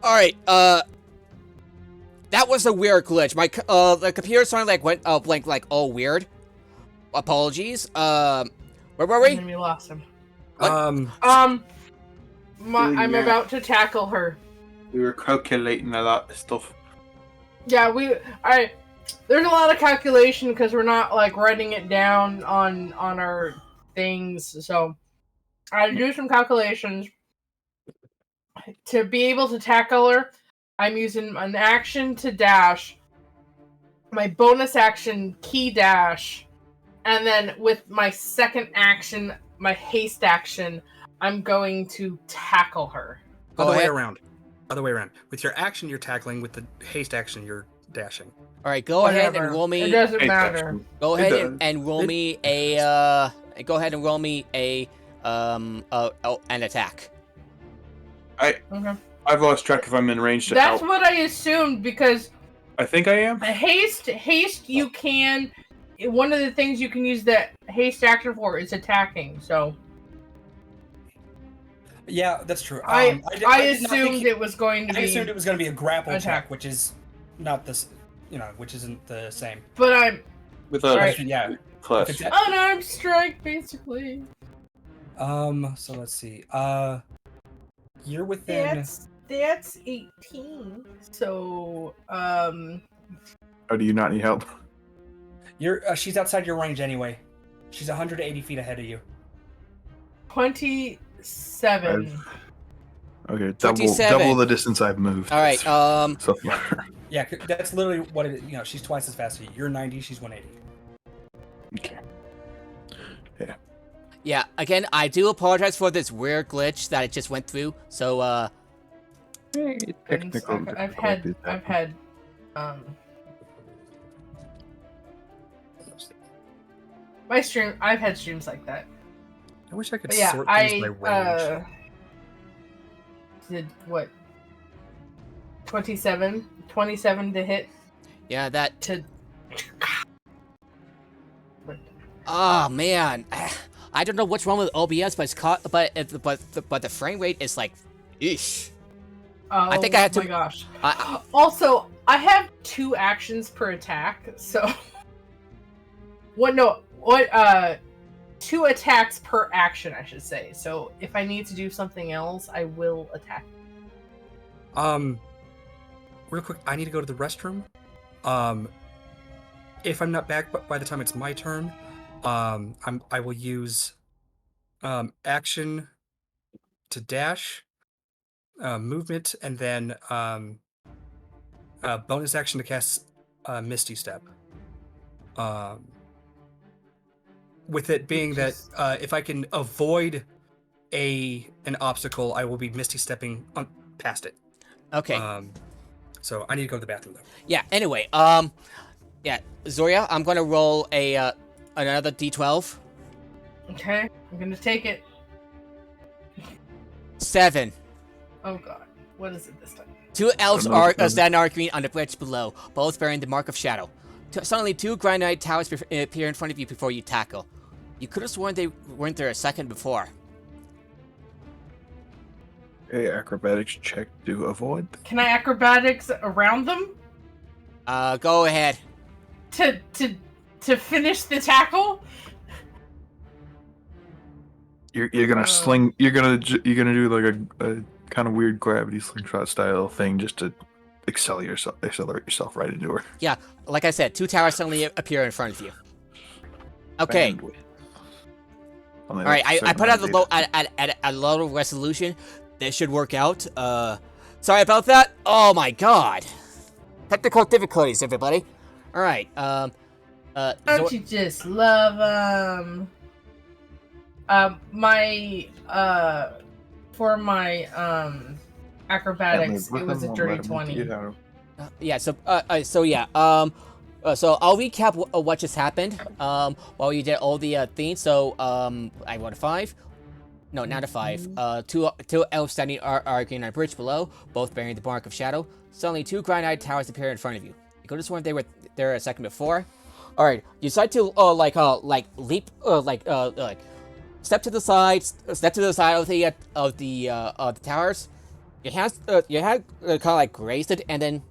A: Alright, that was a weird glitch. My the computer suddenly like went blank, like all weird. Apologies. Where were we?
C: And then we lost him.
A: What?
C: I'm about to tackle her.
D: We were calculating a lot of stuff.
C: Yeah, there's a lot of calculation because we're not like writing it down on our things. So I do some calculations to be able to tackle her. I'm using an action to dash, my bonus action key dash, and then with my second action, my haste action, I'm going to tackle her.
A: Go
F: Other way
A: ahead.
F: around. Other way around. With your action, you're tackling. With the haste action, you're dashing.
A: All right, go ahead and
C: Whatever.
A: roll me.
C: It doesn't
D: Hey,
C: matter.
D: Dutchman.
A: Go
D: It
A: ahead
D: does.
A: and roll
F: It-
A: me a. Go ahead and roll me a an attack.
C: Okay.
D: I've lost track if I'm in range to
C: That's
D: help.
C: what I assumed because
D: I think I am.
C: haste. You can. One of the things you can use that haste action for is attacking. So
F: Yeah, that's true.
C: I
F: did not think
C: assumed it was going to
F: I assumed
C: be,
F: it was going to be a grapple
C: attack.
F: check, which is not this. Which isn't the same.
C: but I'm
D: With a
C: Right.
F: Yeah.
D: plus.
F: If it's-
C: unarmed strike basically.
F: So let's see. You're within.
C: That's 18. So
D: Oh, do you not need help?
F: She's outside your range anyway. She's 180 feet ahead of you.
C: 27.
D: Okay,
A: 27.
D: double the distance I've moved.
A: All right.
D: So far.
F: Yeah, that's literally what it is. She's twice as fast as you. You're 90, she's 180.
D: Okay.
A: Yeah. Again, I do apologize for this weird glitch that it just went through. So
D: Technical
C: I've had
D: difficulties.
C: my stream. I've had streams like that.
F: I wish I could
C: But yeah,
F: sort things by range.
C: Did what? 27 to hit
A: yeah, that.
C: to.
A: Oh man, I don't know what's wrong with OBS, but but the frame rate is like, ish.
C: Oh,
A: think I had to-
C: my gosh.
A: I-
C: Also, I have 2 actions per attack, so. What? 2 attacks per action, I should say. So if I need to do something else, I will attack.
F: Real quick, I need to go to the restroom. If I'm not back by the time it's my turn, I will use action to dash, movement, and then bonus action to cast Misty Step. With it being that if I can avoid an obstacle, I will be Misty Stepping past it.
A: Okay.
F: So I need to go to the bathroom though.
A: Yeah. Anyway, yeah, Zoria, I'm gonna roll a another D12.
C: Okay, I'm gonna take it.
A: 7.
C: Oh god, what is it this time?
A: 2 elves
D: I don't know
A: are
D: if I'm-
A: stand arguing on the bridge below, both bearing the mark of shadow. Suddenly, 2 granite towers appear in front of you before you tackle. You could have sworn they weren't there a second before.
D: A acrobatics check to avoid.
C: Can I acrobatics around them
A: Go ahead.
C: to finish the tackle?
D: You're gonna sling. You're gonna do like a kind of weird gravity slingshot style thing just to accelerate yourself right into her.
A: Yeah, like I said, 2 towers suddenly appear in front of you. Okay.
D: Bandwidth.
A: All right, I put out the low at a low resolution. This should work out. Sorry about that. Oh my god. Technical difficulties, everybody. All right.
C: Don't you just love my for my acrobatics it was a dirty 20.
A: Yeah. So yeah. So I'll recap what just happened. While you did all the things. So I rolled a 5. No, not a 5. Two elves standing arguing on a bridge below, both bearing the mark of shadow. Suddenly, 2 granite towers appear in front of you. You could have sworn they were there a second before. All right, you decide to leap, step to the side of the towers. Your hand kind of like grazed it, and then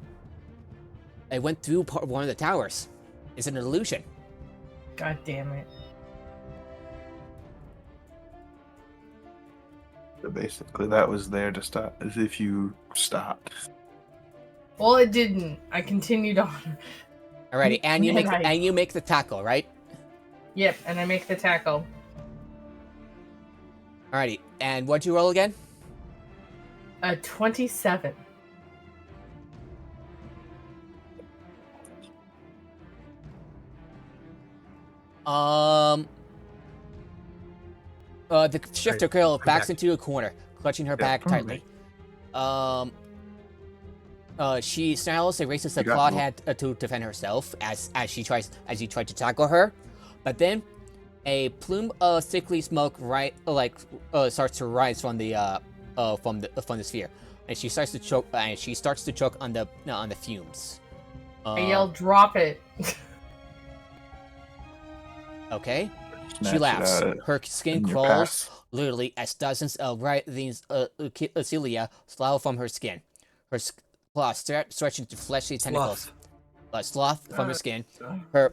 A: it went through one of the towers. It's an illusion.
C: God damn it.
D: So basically, that was there to stop. As if you stopped.
C: Well, it didn't. I continued on.
A: Alrighty, and you
C: Man,
A: make the tackle, right?
C: Yep, and I make the tackle.
A: Alrighty, and what'd you roll again?
C: 27.
A: The shifter girl
F: Come
A: backs
F: back.
A: into a corner, clutching her back tightly. She snarls and raises a
D: You got
A: clawed
D: me.
A: hand to defend herself as you try to tackle her, but then a plume of sickly smoke starts to rise from the sphere, and she starts to choke. On the fumes.
C: I yell, "Drop it!"
A: Okay.
D: Snatch
A: She
D: it
A: laughs.
D: out of-
A: Her skin
D: in your
A: crawls,
D: pass.
A: literally, as dozens of Writhe's cilia slough from her skin. Her claws stretch into fleshly tentacles. Sloth from her skin. Her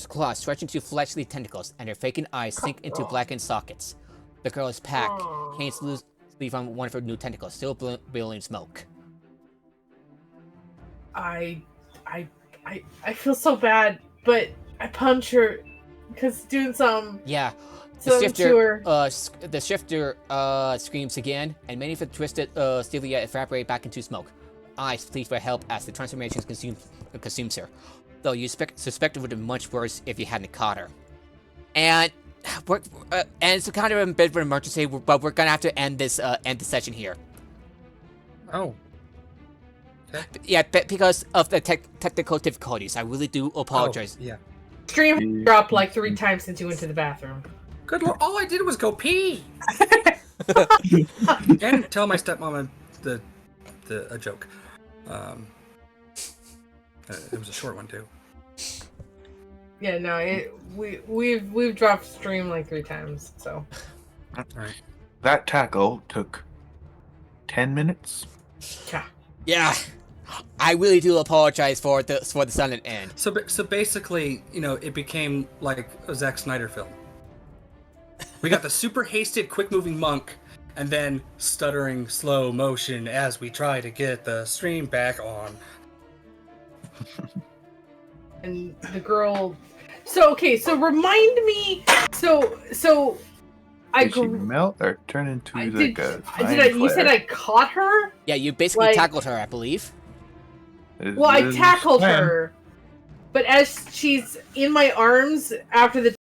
A: claws stretch into fleshly tentacles, and her vacant eyes sink into blackened sockets. The girl's pack hangs loosely from one of her new tentacles, still billowing smoke.
C: I feel so bad, but I punch her because doing some.
A: Yeah.
C: Something to her.
A: The shifter screams again, and many of the twisted cilia evaporate back into smoke. Eyes plead for help as the transformation consumes her. Though you suspect it would have been much worse if you hadn't caught her. And it's kind of a bit of an emergency, but we're gonna have to end the session here.
F: Oh.
A: Yeah, because of the technical difficulties. I really do apologize.
F: Oh, yeah.
C: Stream dropped like 3 times since you went to the bathroom.
F: Good lord, all I did was go pee! And tell my stepmom a joke. It was a short one too.
C: Yeah, no, we've dropped stream like 3 times, so.
F: Alright.
D: That tackle took 10 minutes.
C: Yeah.
A: Yeah, I really do apologize for the sudden end.
F: So basically, it became like a Zack Snyder film. We got the super hasted, quick-moving monk, and then stuttering slow motion as we try to get the stream back on.
C: And the girl. So remind me. So I
D: Did she melt or turn into
C: I
D: like
C: did.
D: a
C: You said I caught her?
A: Yeah, you basically
C: Like-
A: tackled her, I believe.
C: Well, I tackled her, but as she's in my arms after the